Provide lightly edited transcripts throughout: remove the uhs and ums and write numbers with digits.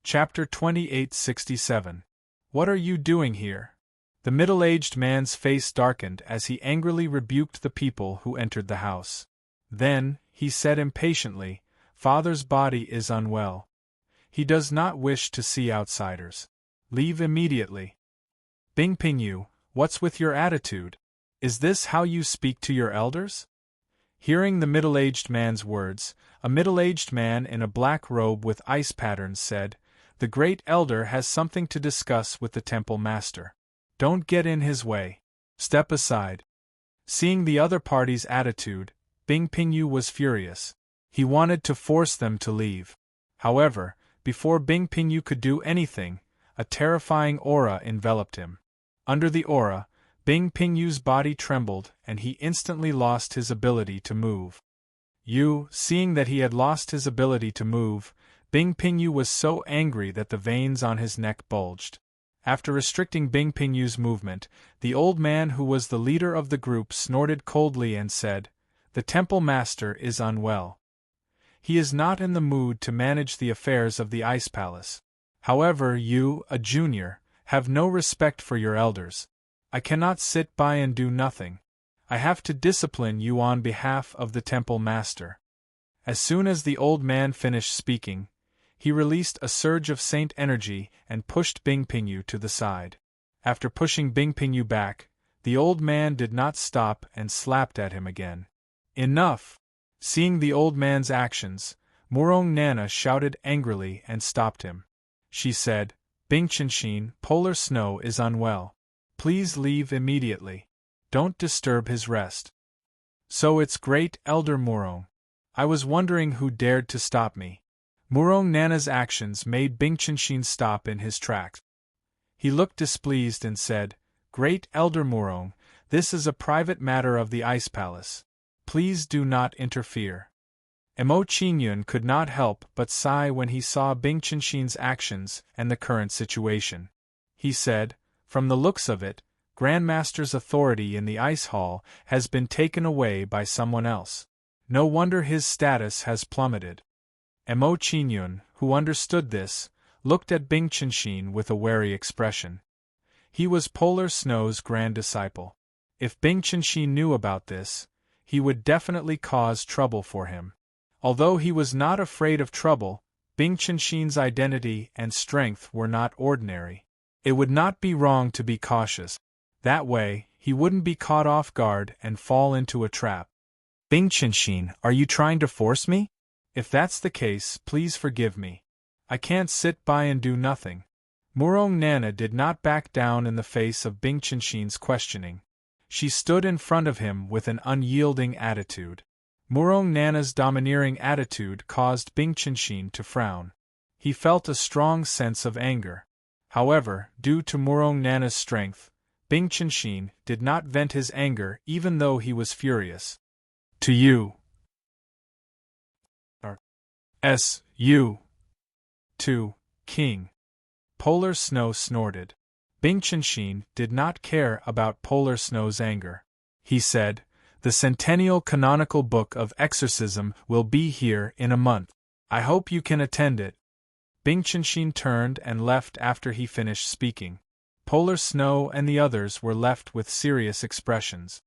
Chapter 2867. What are you doing here? The middle-aged man's face darkened as he angrily rebuked the people who entered the house. Then, he said impatiently, Father's body is unwell. He does not wish to see outsiders. Leave immediately. Bing Pingyu, what's with your attitude? Is this how you speak to your elders? Hearing the middle-aged man's words, a middle-aged man in a black robe with ice patterns said, The great elder has something to discuss with the temple master. Don't get in his way. Step aside. Seeing the other party's attitude, Bing Pingyu was furious. He wanted to force them to leave. However, before Bing Pingyu could do anything, a terrifying aura enveloped him. Under the aura, Bing Pingyu's body trembled and he instantly lost his ability to move. Seeing that he had lost his ability to move, Bing Pingyu was so angry that the veins on his neck bulged. After restricting Bing Pingyu's movement, the old man who was the leader of the group snorted coldly and said, The temple master is unwell. He is not in the mood to manage the affairs of the ice palace. However, you, a junior, have no respect for your elders. I cannot sit by and do nothing. I have to discipline you on behalf of the temple master. As soon as the old man finished speaking, he released a surge of saint energy and pushed Bing Pingyu to the side. After pushing Bing Pingyu back, the old man did not stop and slapped at him again. Enough! Seeing the old man's actions, Murong Nana shouted angrily and stopped him. She said, Bing Qinshin, Polar Snow is unwell. Please leave immediately. Don't disturb his rest. So it's great Elder Murong. I was wondering who dared to stop me. Murong Nana's actions made Bing Qinshin stop in his tracks. He looked displeased and said, Great Elder Murong, this is a private matter of the Ice Palace. Please do not interfere. Mo Qingyun could not help but sigh when he saw Bing Qinshin's actions and the current situation. He said, From the looks of it, Grandmaster's authority in the ice hall has been taken away by someone else. No wonder his status has plummeted. Mo Qingyun, who understood this, looked at Bing Qinshin with a wary expression. He was Polar Snow's grand disciple. If Bing Qinshin knew about this, he would definitely cause trouble for him. Although he was not afraid of trouble, Bing Qinshin's identity and strength were not ordinary. It would not be wrong to be cautious. That way, he wouldn't be caught off guard and fall into a trap. Bing Qinshin, are you trying to force me? If that's the case, please forgive me. I can't sit by and do nothing. Murong Nana did not back down in the face of Bing Qinshin's questioning. She stood in front of him with an unyielding attitude. Murong Nana's domineering attitude caused Bing Qinshin to frown. He felt a strong sense of anger. However, due to Murong Nana's strength, Bing Qinshin did not vent his anger even though he was furious. To you. S.U. To King. Polar Snow snorted. Bing Qinshin did not care about Polar Snow's anger. He said, The Centennial Canonical Book of Exorcism will be here in a month. I hope you can attend it. Bing Qinshin turned and left after he finished speaking. Polar Snow and the others were left with serious expressions.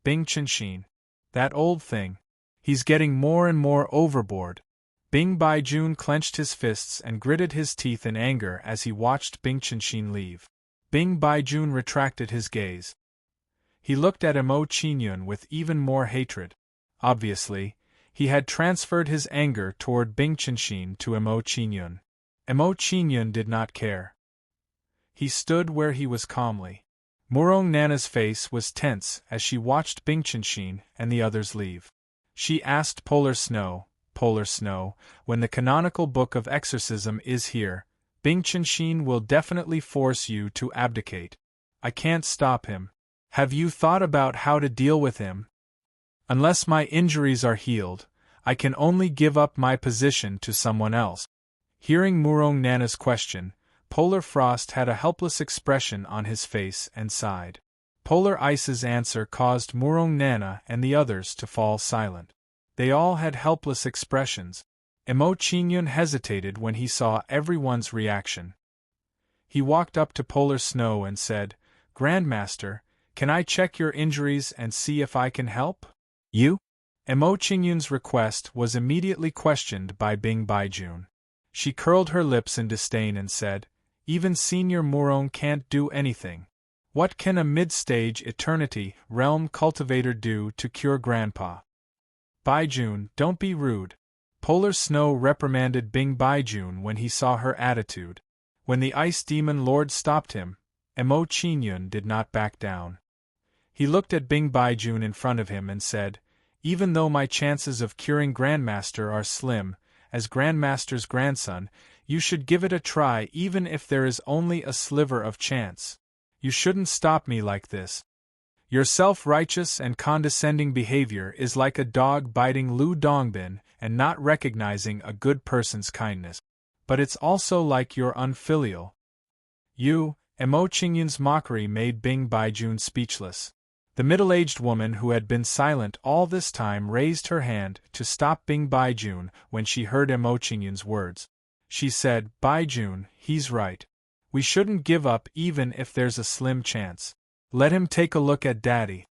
Bing Qinshin. That old thing. He's getting more and more overboard. Bing Baijun clenched his fists and gritted his teeth in anger as he watched Bing Qinshin leave. Bing Baijun retracted his gaze. He looked at Mo Qingyun with even more hatred. Obviously, he had transferred his anger toward Bing Qinshin to Mo Qingyun. Mo Qingyun did not care. He stood where he was calmly. Murong Nana's face was tense as she watched Bing Qinshin and the others leave. She asked Polar Snow, when the canonical book of exorcism is here, Bing Qinshin will definitely force you to abdicate. I can't stop him. Have you thought about how to deal with him? Unless my injuries are healed, I can only give up my position to someone else. Hearing Murong Nana's question, Polar Frost had a helpless expression on his face and sighed. Polar Ice's answer caused Murong Nana and the others to fall silent. They all had helpless expressions. Emo Qingyun hesitated when he saw everyone's reaction. He walked up to Polar Snow and said, "Grandmaster, can I check your injuries and see if I can help?" "You?" Emo Qingyun's request was immediately questioned by Bing Baijun. She curled her lips in disdain and said, "Even Senior Murong can't do anything. What can a mid-stage eternity realm cultivator do to cure Grandpa?" "Baijun, don't be rude." Polar Snow reprimanded Bing Baijun when he saw her attitude. When the Ice Demon Lord stopped him, Emo Qingyun did not back down. He looked at Bing Baijun in front of him and said, "Even though my chances of curing Grandmaster are slim, as Grandmaster's grandson, you should give it a try even if there is only a sliver of chance. You shouldn't stop me like this. Your self-righteous and condescending behavior is like a dog biting Lu Dongbin and not recognizing a good person's kindness. But it's also like you're unfilial." Emo Qingyun's mockery made Bing Baijun speechless. The middle-aged woman who had been silent all this time raised her hand to stop Bing Baijun when she heard Emo Qingyun's words. She said, "Baijun, he's right. We shouldn't give up even if there's a slim chance. Let him take a look at Daddy."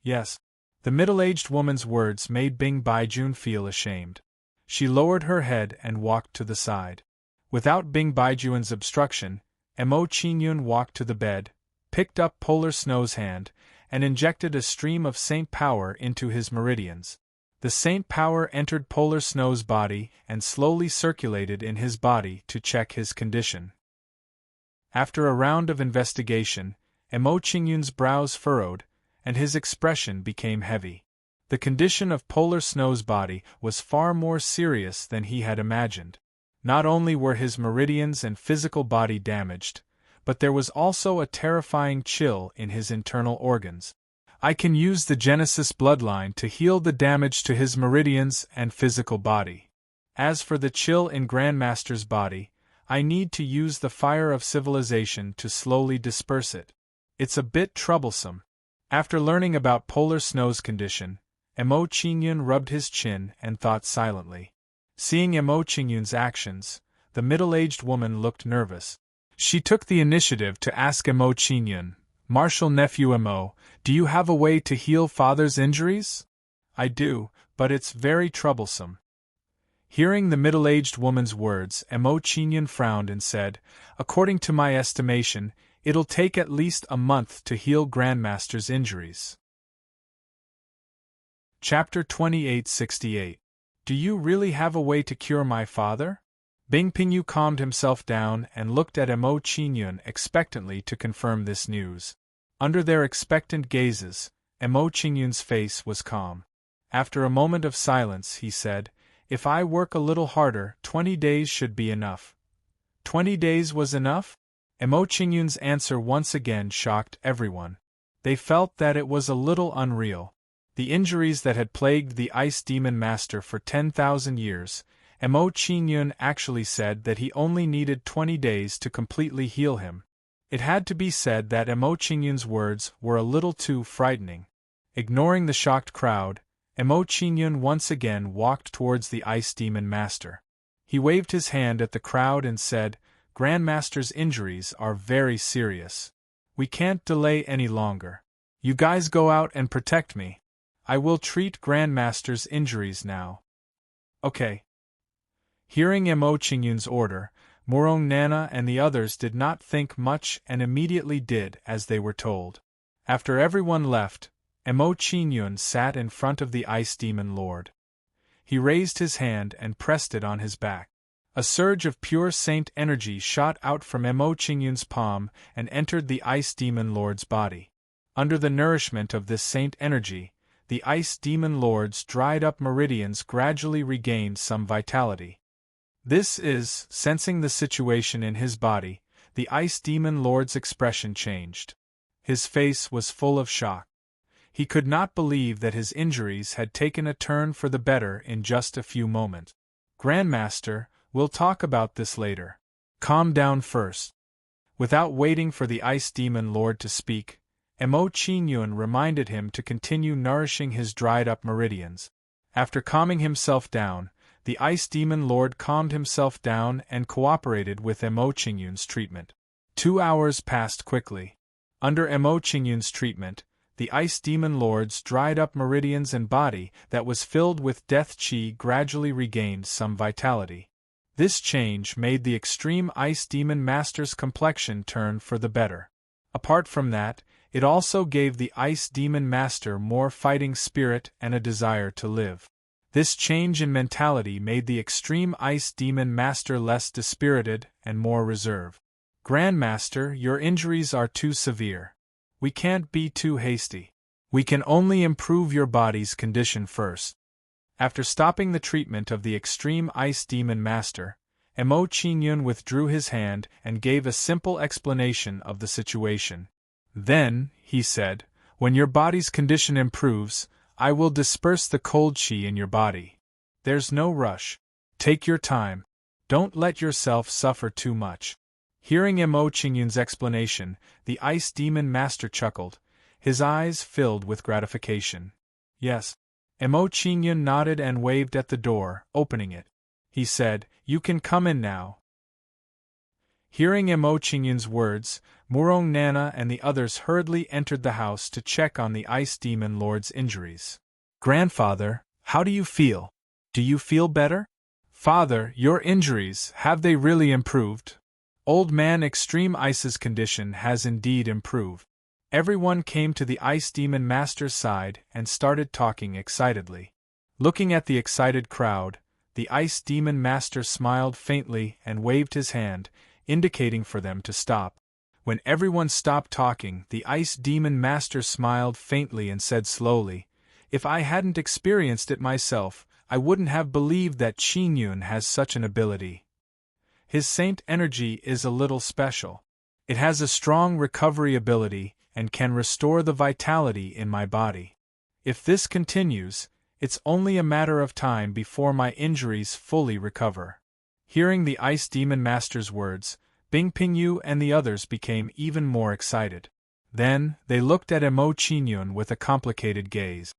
"Yes." The middle-aged woman's words made Bing Baijun feel ashamed. She lowered her head and walked to the side. Without Bing Baijun's obstruction, Emo Qingyun walked to the bed, picked up Polar Snow's hand, and injected a stream of Saint Power into his meridians. The Saint Power entered Polar Snow's body and slowly circulated in his body to check his condition. After a round of investigation, Emo Qingyun's brows furrowed, and his expression became heavy. The condition of Polar Snow's body was far more serious than he had imagined. Not only were his meridians and physical body damaged, but there was also a terrifying chill in his internal organs. "I can use the Genesis bloodline to heal the damage to his meridians and physical body. As for the chill in Grandmaster's body, I need to use the fire of civilization to slowly disperse it. It's a bit troublesome." After learning about Polar Snow's condition, Emo Qingyun rubbed his chin and thought silently. Seeing Emo Qingyun's actions, the middle-aged woman looked nervous. She took the initiative to ask Emo Qingyun, "Martial Nephew Emo, do you have a way to heal Father's injuries?" "I do, but it's very troublesome." Hearing the middle-aged woman's words, Emo Qingyun frowned and said, "According to my estimation, it'll take at least a month to heal Grandmaster's injuries." Chapter 2868. Do you really have a way to cure my father? Bing Pingyu calmed himself down and looked at Emo Qingyun expectantly to confirm this news. Under their expectant gazes, Emo Qingyun's face was calm. After a moment of silence, he said, "If I work a little harder, 20 days should be enough." 20 days was enough? Emo Qingyun's answer once again shocked everyone. They felt that it was a little unreal. The injuries that had plagued the Ice Demon Master for 10,000 years, Emo Qingyun actually said that he only needed 20 days to completely heal him. It had to be said that Emo Qingyun's words were a little too frightening. Ignoring the shocked crowd, Emo Qingyun once again walked towards the Ice Demon Master. He waved his hand at the crowd and said, "Grandmaster's injuries are very serious. We can't delay any longer. You guys go out and protect me. I will treat Grandmaster's injuries now." "Okay." Hearing Emo Qingyun's order, Murong Nana and the others did not think much and immediately did as they were told. After everyone left, Emo Qingyun sat in front of the Ice Demon Lord. He raised his hand and pressed it on his back. A surge of pure saint energy shot out from Emo Qingyun's palm and entered the Ice Demon Lord's body. Under the nourishment of this saint energy, the Ice Demon Lord's dried-up meridians gradually regained some vitality. Sensing the situation in his body, the Ice Demon Lord's expression changed. His face was full of shock. He could not believe that his injuries had taken a turn for the better in just a few moments. "Grandmaster, we'll talk about this later. Calm down first." Without waiting for the Ice Demon Lord to speak, Emo Qingyun reminded him to continue nourishing his dried-up meridians. After calming himself down, the Ice Demon Lord calmed himself down and cooperated with Emo Qingyun's treatment. 2 hours passed quickly. Under Emo Qingyun's treatment, the Ice Demon Lord's dried-up meridians and body that was filled with death qi gradually regained some vitality. This change made the extreme Ice Demon Master's complexion turn for the better. Apart from that, it also gave the Ice Demon Master more fighting spirit and a desire to live. This change in mentality made the extreme Ice Demon Master less dispirited and more reserved. Grandmaster, your injuries are too severe. We can't be too hasty. We can only improve your body's condition first. After stopping the treatment of the extreme Ice Demon Master, Emo Qingyun withdrew his hand and gave a simple explanation of the situation. Then, he said, when your body's condition improves, I will disperse the cold qi in your body. There's no rush. Take your time. Don't let yourself suffer too much. Hearing Emo Qingyun's explanation, the Ice Demon Master chuckled, his eyes filled with gratification. Yes. Emo Qingyun nodded and waved at the door, opening it. He said, "You can come in now." Hearing Emo Qingyun's words, Murong Nana and the others hurriedly entered the house to check on the Ice Demon Lord's injuries. "Grandfather, how do you feel? Do you feel better?" "Father, your injuries, have they really improved?" Old Man Extreme Ice's condition has indeed improved. Everyone came to the Ice Demon Master's side and started talking excitedly. Looking at the excited crowd, the Ice Demon Master smiled faintly and waved his hand, indicating for them to stop. When everyone stopped talking, the Ice Demon Master smiled faintly and said slowly, "If I hadn't experienced it myself, I wouldn't have believed that Qingyun has such an ability. His saint energy is a little special. It has a strong recovery ability and can restore the vitality in my body. If this continues, it's only a matter of time before my injuries fully recover." Hearing the Ice Demon Master's words, Bing Pingyu and the others became even more excited. Then, they looked at Emo Qingyun with a complicated gaze.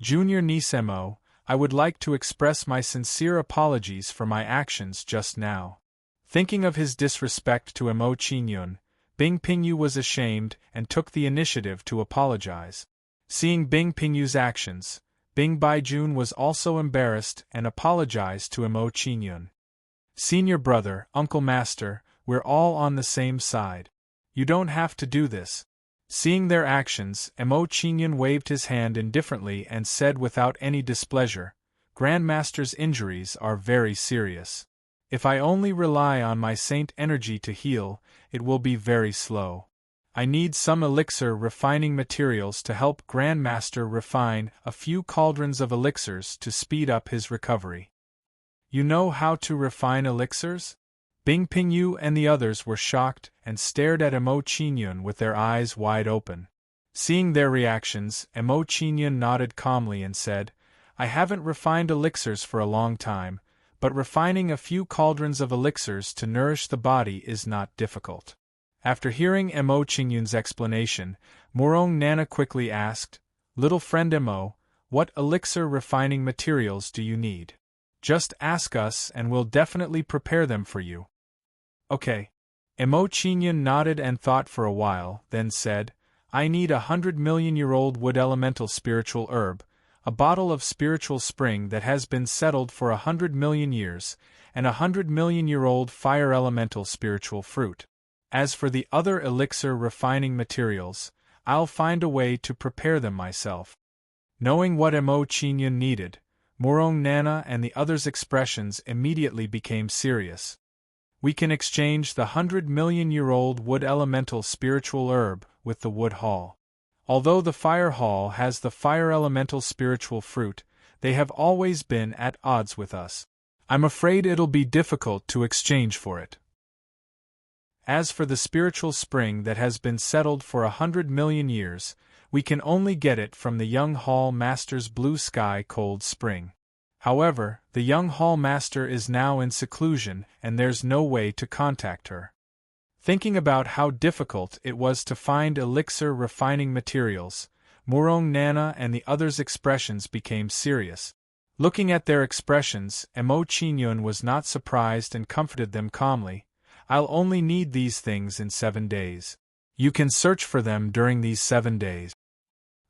"Junior niece Emo, I would like to express my sincere apologies for my actions just now." Thinking of his disrespect to Emo Qingyun, Bing Pingyu was ashamed and took the initiative to apologize. Seeing Bing Pingyu's actions, Bing Baijun was also embarrassed and apologized to Emo Qingyun. "Senior brother, Uncle Master, we're all on the same side. You don't have to do this." Seeing their actions, Emo Qingyun waved his hand indifferently and said without any displeasure, "Grandmaster's injuries are very serious. If I only rely on my saint energy to heal, it will be very slow. I need some elixir refining materials to help Grandmaster refine a few cauldrons of elixirs to speed up his recovery." "You know how to refine elixirs?" Bing Pingyu and the others were shocked and stared at Emo Qingyun with their eyes wide open. Seeing their reactions, Emo Qingyun nodded calmly and said, "I haven't refined elixirs for a long time, but refining a few cauldrons of elixirs to nourish the body is not difficult." After hearing Emo Qingyun's explanation, Murong Nana quickly asked, "Little friend Emo, what elixir refining materials do you need? Just ask us and we'll definitely prepare them for you." "Okay." Emo Qingyun nodded and thought for a while, then said, "I need 100-million-year-old wood elemental spiritual herb, a bottle of spiritual spring that has been settled for 100 million years, and 100-million-year-old fire elemental spiritual fruit. As for the other elixir refining materials, I'll find a way to prepare them myself." Knowing what Emo Qingyun needed, Murong Nana and the others' expressions immediately became serious. "We can exchange the 100-million-year-old wood elemental spiritual herb with the wood hall. Although the fire hall has the fire elemental spiritual fruit, they have always been at odds with us. I'm afraid it'll be difficult to exchange for it. As for the spiritual spring that has been settled for 100 million years, we can only get it from the young Hall Master's Blue Sky Cold Spring. However, the young Hall Master is now in seclusion and there's no way to contact her." Thinking about how difficult it was to find elixir refining materials, Murong Nana and the others' expressions became serious. Looking at their expressions, Emo Chinyun was not surprised and comforted them calmly. I'll only need these things in 7 days. You can search for them during these 7 days.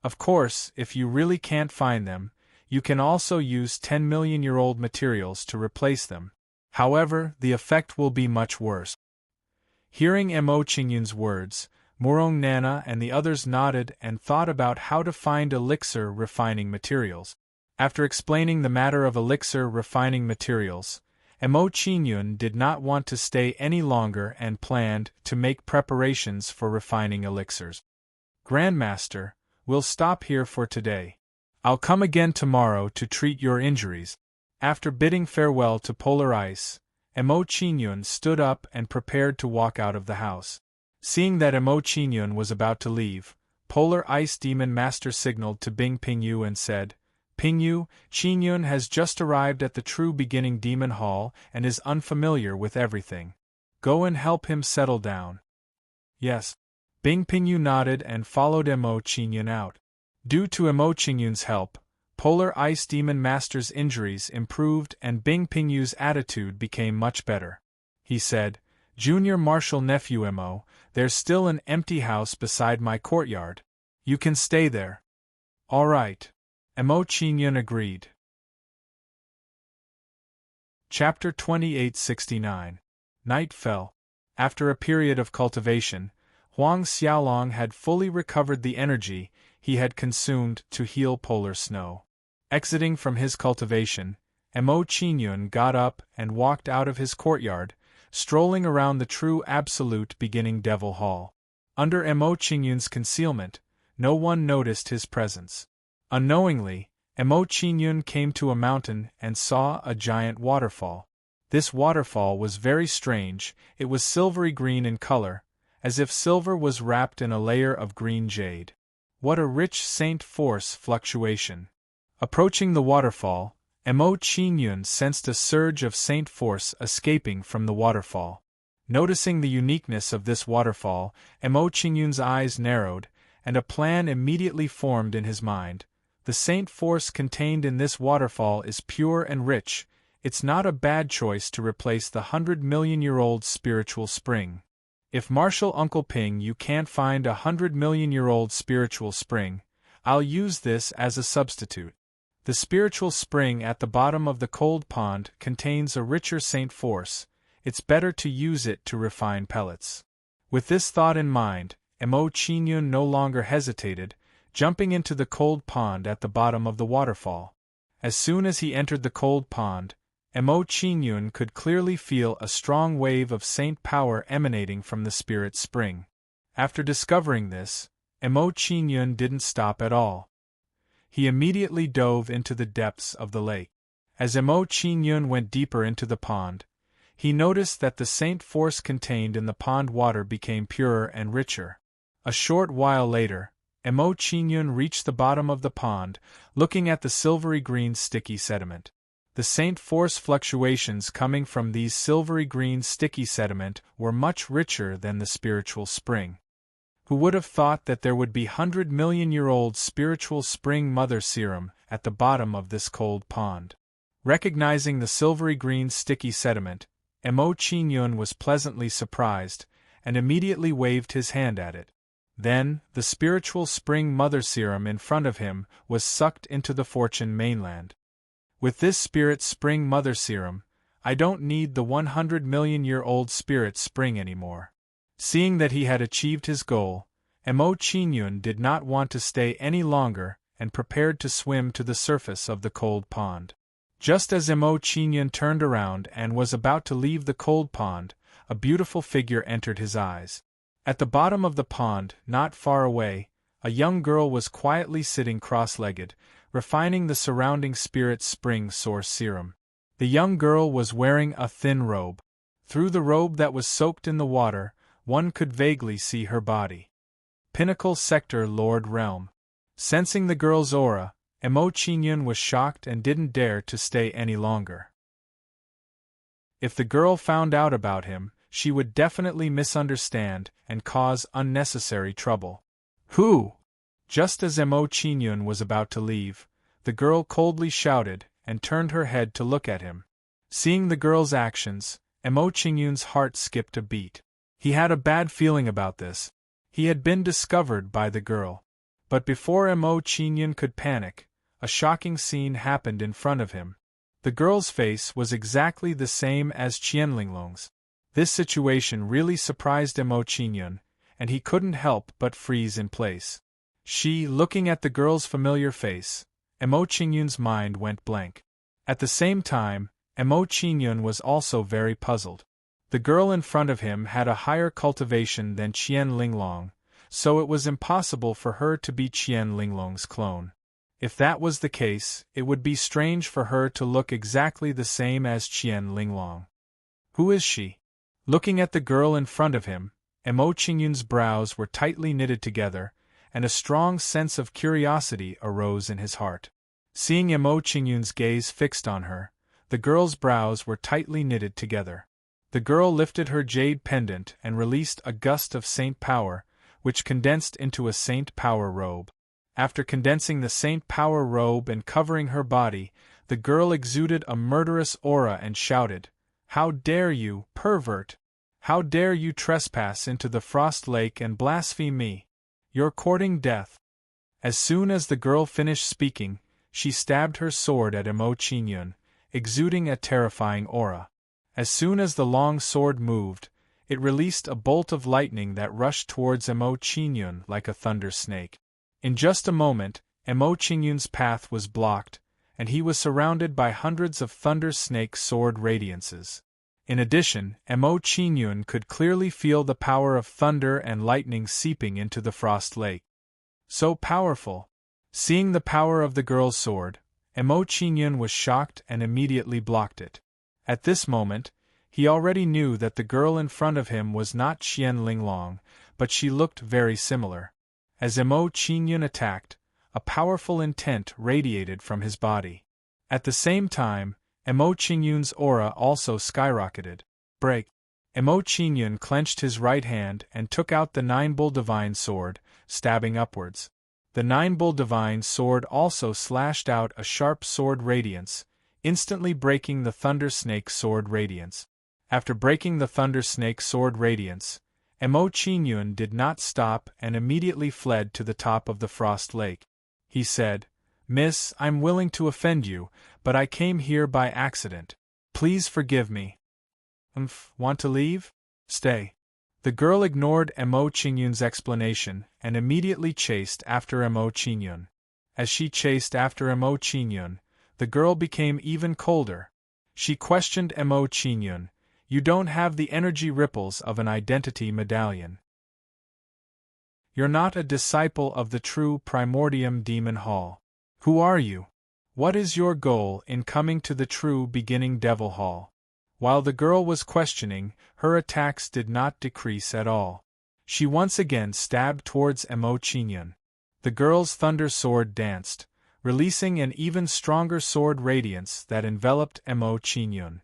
Of course, if you really can't find them, you can also use 10-million-year-old materials to replace them. However, the effect will be much worse. Hearing Emo Chinyun's words, Murong Nana and the others nodded and thought about how to find elixir refining materials. After explaining the matter of elixir refining materials, Emo Chinyun did not want to stay any longer and planned to make preparations for refining elixirs. Grandmaster, we'll stop here for today. I'll come again tomorrow to treat your injuries. After bidding farewell to Polar Ice, Emo Chinyun stood up and prepared to walk out of the house. Seeing that Emo Chinyun was about to leave, Polar Ice Demon Master signaled to Bing Pingyu and said, Pingyu, Chinyun has just arrived at the True Beginning Demon Hall and is unfamiliar with everything. Go and help him settle down. Yes. Bing Pingyu nodded and followed Emo Chinyun out. Due to Emo Chinyun's help, Polar Ice Demon Master's injuries improved and Bing Pingyu's attitude became much better. He said, Junior Marshal Nephew Emo, there's still an empty house beside my courtyard. You can stay there. All right. Emo Chinyun agreed. Chapter 2869. Night fell. After a period of cultivation, Huang Xiaolong had fully recovered the energy he had consumed to heal polar snow. Exiting from his cultivation, Emo Chinyun got up and walked out of his courtyard, strolling around the true absolute beginning Devil Hall. Under Emo Chinyun's concealment, no one noticed his presence. Unknowingly, Emo Chinyun came to a mountain and saw a giant waterfall. This waterfall was very strange. It was silvery green in color, as if silver was wrapped in a layer of green jade. What a rich saint force fluctuation! Approaching the waterfall, Emo Chinyun sensed a surge of saint force escaping from the waterfall. Noticing the uniqueness of this waterfall, Emo Chinyun's eyes narrowed, and a plan immediately formed in his mind. The saint force contained in this waterfall is pure and rich. It's not a bad choice to replace the 100-million-year-old spiritual spring. If Marshal Uncle Ping you can't find a 100-million-year-old spiritual spring, I'll use this as a substitute. The spiritual spring at the bottom of the cold pond contains a richer saint force. It's better to use it to refine pellets. With this thought in mind, Emo Chinyun no longer hesitated, jumping into the cold pond at the bottom of the waterfall. As soon as he entered the cold pond, Emo Chinyun could clearly feel a strong wave of saint power emanating from the spirit spring. After discovering this, Emo Chinyun didn't stop at all. He immediately dove into the depths of the lake. As Emo Chinyun went deeper into the pond, he noticed that the saint force contained in the pond water became purer and richer. A short while later, Emo Chinyun reached the bottom of the pond, looking at the silvery green sticky sediment. The saint force fluctuations coming from these silvery green sticky sediment were much richer than the spiritual spring. Who would have thought that there would be 100-million-year-old spiritual spring mother serum at the bottom of this cold pond? Recognizing the silvery green sticky sediment, Emo Chinyun was pleasantly surprised, and immediately waved his hand at it. Then, the spiritual spring mother serum in front of him was sucked into the fortune mainland. With this spirit spring mother serum, I don't need the 100-million-year-old spirit spring anymore. Seeing that he had achieved his goal, Emo Chinyun did not want to stay any longer and prepared to swim to the surface of the cold pond. Just as Emo Chinyun turned around and was about to leave the cold pond, a beautiful figure entered his eyes. At the bottom of the pond, not far away, a young girl was quietly sitting cross-legged, refining the surrounding spirit spring source serum. The young girl was wearing a thin robe. Through the robe that was soaked in the water, one could vaguely see her body. Pinnacle Sector Lord Realm. Sensing the girl's aura, Emo Chinyun was shocked and didn't dare to stay any longer. If the girl found out about him, she would definitely misunderstand and cause unnecessary trouble. Who? Just as Emo Chinyun was about to leave, the girl coldly shouted, and turned her head to look at him. Seeing the girl's actions, Emo Qingyun's heart skipped a beat. He had a bad feeling about this. He had been discovered by the girl. But before Emo Qingyun could panic, a shocking scene happened in front of him. The girl's face was exactly the same as Qianlinglong's. This situation really surprised Emo Qingyun, and he couldn't help but freeze in place. Looking at the girl's familiar face, Emo Qingyun's mind went blank. At the same time, Emo Qingyun was also very puzzled. The girl in front of him had a higher cultivation than Qianlinglong, so it was impossible for her to be Qianlinglong's clone. If that was the case, it would be strange for her to look exactly the same as Qianlinglong. Who is she? Looking at the girl in front of him, Emo Qingyun's brows were tightly knitted together, and a strong sense of curiosity arose in his heart. Seeing Emo Qingyun's gaze fixed on her, the girl's brows were tightly knitted together. The girl lifted her jade pendant and released a gust of saint power, which condensed into a saint power robe. After condensing the saint power robe and covering her body, the girl exuded a murderous aura and shouted, "How dare you, pervert! How dare you trespass into the Frost Lake and blaspheme me? You're courting death." As soon as the girl finished speaking, she stabbed her sword at Emo Qingyun, exuding a terrifying aura. As soon as the long sword moved, it released a bolt of lightning that rushed towards Emo Qingyun like a thunder snake. In just a moment, Emo Qingyun's path was blocked, and he was surrounded by hundreds of thunder snake sword radiances. In addition, Emo Qingyun could clearly feel the power of thunder and lightning seeping into the Frost Lake. So powerful! Seeing the power of the girl's sword, Emo Qingyun was shocked and immediately blocked it. At this moment, he already knew that the girl in front of him was not Qianlinglong, but she looked very similar. As Emo Qingyun attacked, a powerful intent radiated from his body. At the same time, Emo Qingyun's aura also skyrocketed. Break! Emo Qingyun clenched his right hand and took out the Nine-Bull Divine Sword, stabbing upwards. The Nine-Bull Divine Sword also slashed out a sharp sword radiance, instantly breaking the Thunder Snake Sword radiance. After breaking the Thunder Snake Sword radiance, Emo Qingyun did not stop and immediately fled to the top of the Frost Lake. He said, "Miss, I'm willing to offend you, but I came here by accident. Please forgive me." Want to leave? Stay. The girl ignored Emo Qingyun's explanation and immediately chased after Emo Qingyun. As she chased after Emo Qingyun, the girl became even colder. She questioned Emo Qingyun, "You don't have the energy ripples of an identity medallion. You're not a disciple of the true Primordium Demon Hall. Who are you? What is your goal in coming to the true beginning Devil Hall?" While the girl was questioning, her attacks did not decrease at all. She once again stabbed towards Emo Qingyun. The girl's thunder sword danced, releasing an even stronger sword radiance that enveloped Emo Qingyun.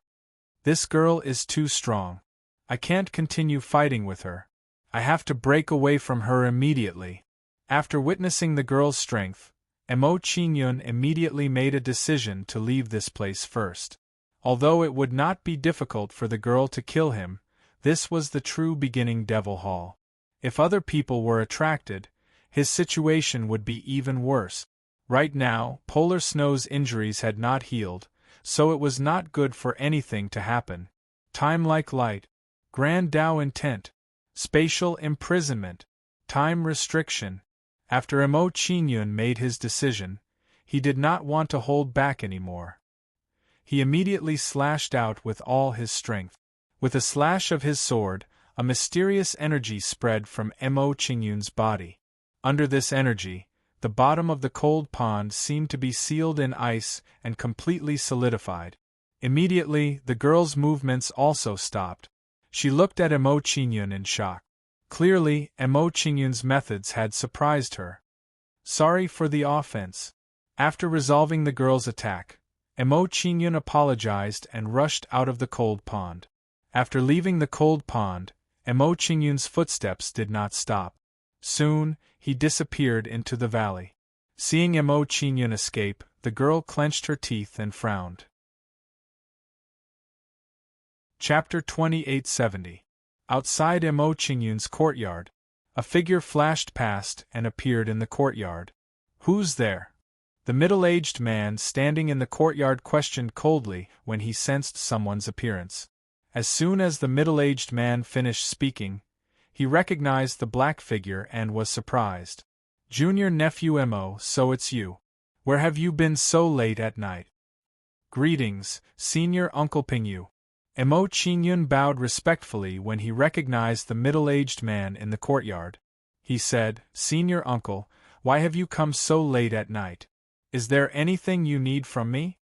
"This girl is too strong. I can't continue fighting with her. I have to break away from her immediately." After witnessing the girl's strength, Emo Qingyun immediately made a decision to leave this place first. Although it would not be difficult for the girl to kill him, this was the true beginning Devil Hall. If other people were attracted, his situation would be even worse. Right now, Polar Snow's injuries had not healed, so it was not good for anything to happen. Time like light. Grand Tao intent. Spatial imprisonment. Time restriction. After Emo Qingyun made his decision, he did not want to hold back anymore. He immediately slashed out with all his strength. With a slash of his sword, a mysterious energy spread from Emo Qingyun's body. Under this energy, the bottom of the cold pond seemed to be sealed in ice and completely solidified. Immediately, the girl's movements also stopped. She looked at Emo Qingyun in shock. Clearly, Emo Qingyun's methods had surprised her. Sorry for the offense. After resolving the girl's attack, Emo Qingyun apologized and rushed out of the cold pond. After leaving the cold pond, Emo Qingyun's footsteps did not stop. Soon, he disappeared into the valley. Seeing Emo Qingyun escape, the girl clenched her teeth and frowned. Chapter 2870. Outside Mo Qingyun's courtyard, a figure flashed past and appeared in the courtyard. "Who's there?" The middle-aged man standing in the courtyard questioned coldly when he sensed someone's appearance. As soon as the middle-aged man finished speaking, he recognized the black figure and was surprised. "Junior nephew Mo, so it's you. Where have you been so late at night?" "Greetings, senior Uncle Pingyu." Mo Qingyun bowed respectfully when he recognized the middle-aged man in the courtyard. He said, "Senior uncle, why have you come so late at night? Is there anything you need from me?"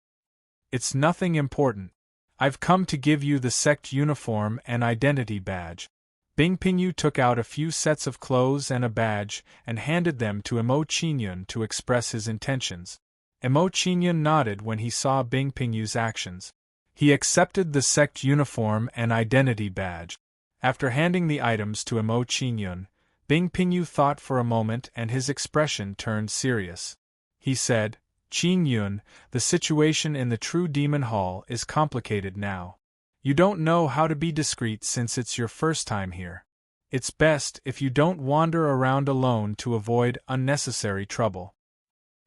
"It's nothing important. I've come to give you the sect uniform and identity badge." Bing Pingyu took out a few sets of clothes and a badge and handed them to Mo Qingyun to express his intentions. Mo Qingyun nodded when he saw Bing Pingyu's actions. He accepted the sect uniform and identity badge. After handing the items to Mo Qingyun, Bing Pingyu thought for a moment and his expression turned serious. He said, "Qingyun, the situation in the True Demon Hall is complicated now. You don't know how to be discreet since it's your first time here. It's best if you don't wander around alone to avoid unnecessary trouble."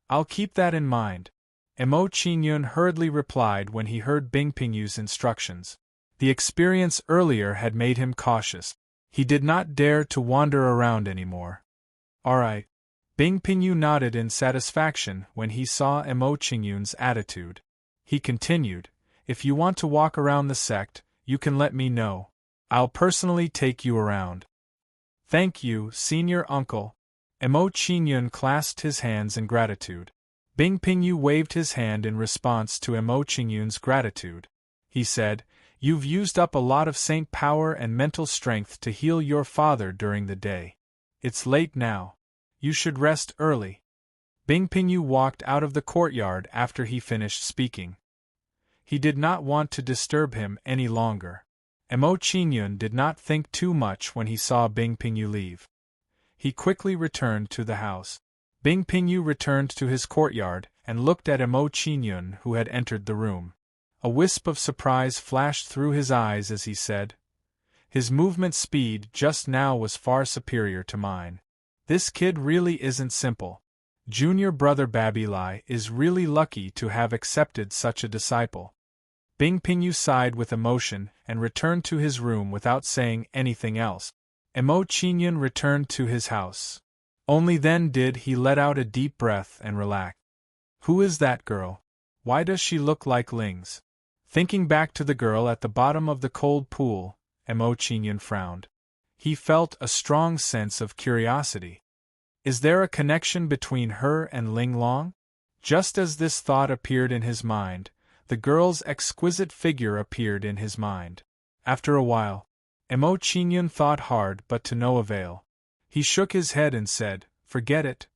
"I'll keep that in mind," Mo Qingyun hurriedly replied when he heard Bing Pingyu's instructions. The experience earlier had made him cautious. He did not dare to wander around anymore. "All right." Bing Pingyu nodded in satisfaction when he saw Mo Qingyun's attitude. He continued, "If you want to walk around the sect, you can let me know. I'll personally take you around." "Thank you, senior uncle." Mo Qingyun clasped his hands in gratitude. Bing Pingyu waved his hand in response to Mo Qingyun's gratitude. He said, "You've used up a lot of saint power and mental strength to heal your father during the day. It's late now. You should rest early." Bing Pingyu walked out of the courtyard after he finished speaking. He did not want to disturb him any longer. Mo Qingyun did not think too much when he saw Bing Pingyu leave. He quickly returned to the house. Bing Pingyu returned to his courtyard and looked at Mo Qingyun, who had entered the room. A wisp of surprise flashed through his eyes as he said, "His movement speed just now was far superior to mine. This kid really isn't simple. Junior brother Babilai is really lucky to have accepted such a disciple." Bing Pingyu sighed with emotion and returned to his room without saying anything else. Mo Qingyun returned to his house. Only then did he let out a deep breath and relax. "Who is that girl? Why does she look like Ling's?" Thinking back to the girl at the bottom of the cold pool, Mo Qingyun frowned. He felt a strong sense of curiosity. Is there a connection between her and Ling Long? Just as this thought appeared in his mind, the girl's exquisite figure appeared in his mind. After a while, Mo Qingyun thought hard but to no avail. He shook his head and said, "Forget it.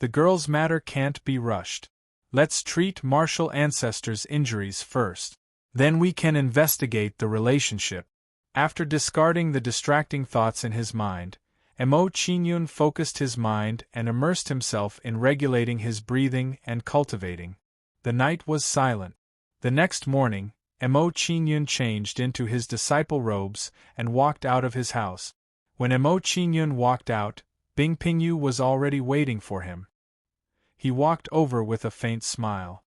The girl's matter can't be rushed. Let's treat martial ancestors' injuries first. Then we can investigate the relationship." After discarding the distracting thoughts in his mind, Mo Qingyun focused his mind and immersed himself in regulating his breathing and cultivating. The night was silent. The next morning, Mo Qingyun changed into his disciple robes and walked out of his house. When Mo Qingyun walked out, Bing Pingyu was already waiting for him. He walked over with a faint smile.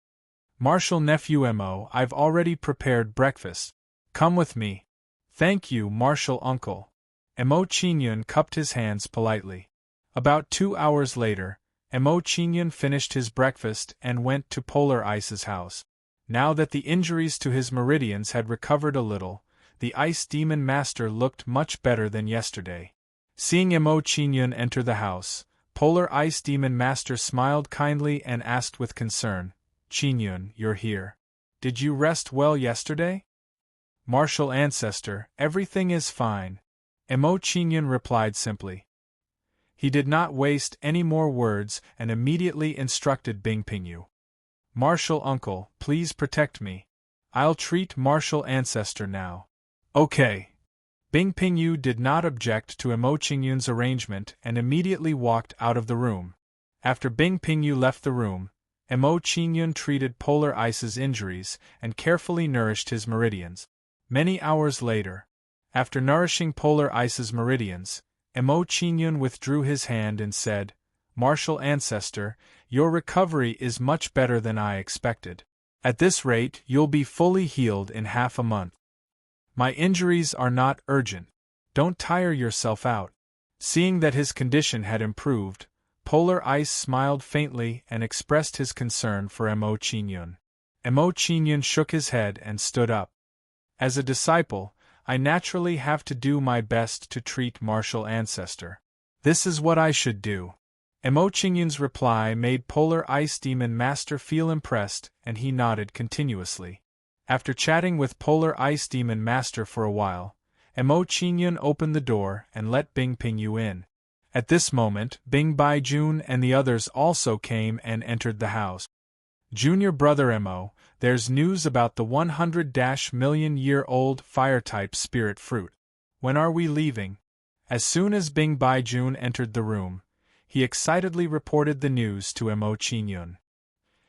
"Martial nephew Mo, I've already prepared breakfast. Come with me." "Thank you, martial uncle." Mo Qingyun cupped his hands politely. About 2 hours later, Mo Qingyun finished his breakfast and went to Polar Ice's house. Now that the injuries to his meridians had recovered a little, the Ice Demon Master looked much better than yesterday. Seeing Mo Qingyun enter the house, Polar Ice Demon Master smiled kindly and asked with concern, "Qingyun, you're here. Did you rest well yesterday?" "Martial Ancestor, everything is fine," Mo Qingyun replied simply. He did not waste any more words and immediately instructed Bing Pingyu. "Martial Uncle, please protect me. I'll treat Martial Ancestor now." "Okay." Bing Pingyu did not object to Mo Qingyun's arrangement and immediately walked out of the room. After Bing Pingyu left the room, Mo Qingyun treated Polar Ice's injuries and carefully nourished his meridians. Many hours later, after nourishing Polar Ice's meridians, Mo Qingyun withdrew his hand and said, "Martial Ancestor, your recovery is much better than I expected. At this rate, you'll be fully healed in half a month. My injuries are not urgent. Don't tire yourself out." Seeing that his condition had improved, Polar Ice smiled faintly and expressed his concern for Mo Qingyun. Mo Qingyun shook his head and stood up. "As a disciple, I naturally have to do my best to treat Martial Ancestor. This is what I should do." Mo Qingyun's reply made Polar Ice Demon Master feel impressed, and he nodded continuously. After chatting with Polar Ice Demon Master for a while, Mo Qingyun opened the door and let Bing Pingyu in. At this moment, Bing Baijun and the others also came and entered the house. "Junior brother Mo, there's news about the 100-million-year-old fire-type spirit fruit. When are we leaving?" As soon as Bing Baijun entered the room, he excitedly reported the news to Mo Qingyun.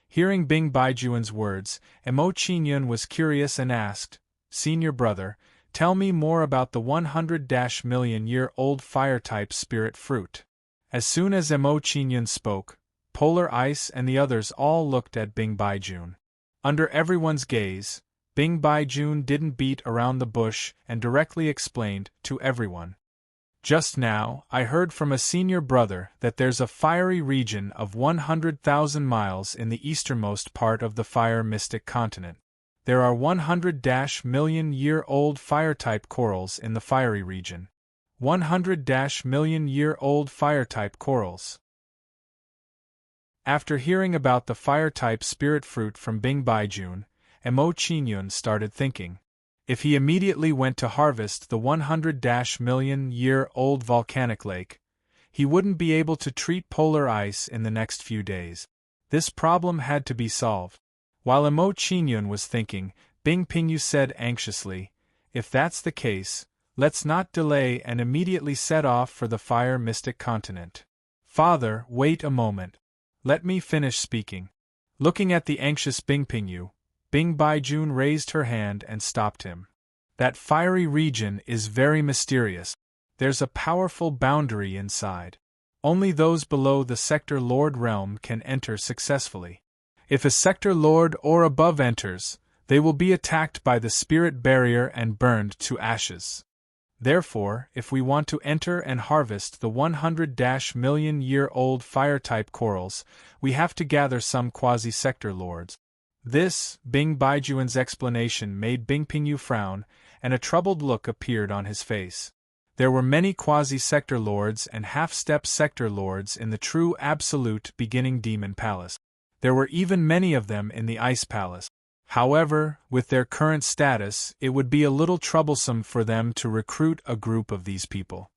Hearing Bing Baijun's words, Mo Qingyun was curious and asked, "Senior brother, tell me more about the 100-million-year-old fire-type spirit fruit." As soon as Mo Qingyun spoke, Polar Ice and the others all looked at Bing Baijun. Under everyone's gaze, Bing Baijun didn't beat around the bush and directly explained to everyone. "Just now, I heard from a senior brother that there's a fiery region of 100,000 miles in the easternmost part of the fire mystic continent. There are 100-million-year-old fire-type corals in the fiery region. 100-million-year-old fire-type corals." After hearing about the fire-type spirit fruit from Bing Baijun, Mo Qingyun started thinking. If he immediately went to harvest the 100-million-year-old volcanic lake, he wouldn't be able to treat Polar Ice in the next few days. This problem had to be solved. While Mo Qingyun was thinking, Bing Pingyu said anxiously, "If that's the case, let's not delay and immediately set off for the fire mystic continent." "Father, wait a moment. Let me finish speaking." Looking at the anxious Bing Pingyu, Bing Baijun raised her hand and stopped him. "That fiery region is very mysterious. There's a powerful boundary inside. Only those below the Sector Lord realm can enter successfully. If a Sector Lord or above enters, they will be attacked by the spirit barrier and burned to ashes. Therefore, if we want to enter and harvest the 100-million-year-old fire-type corals, we have to gather some quasi-sector lords." This, Bing Baijun's explanation made Bing Pingyu frown, and a troubled look appeared on his face. There were many quasi-sector lords and half-step sector lords in the true absolute beginning demon palace. There were even many of them in the ice palace. However, with their current status, it would be a little troublesome for them to recruit a group of these people.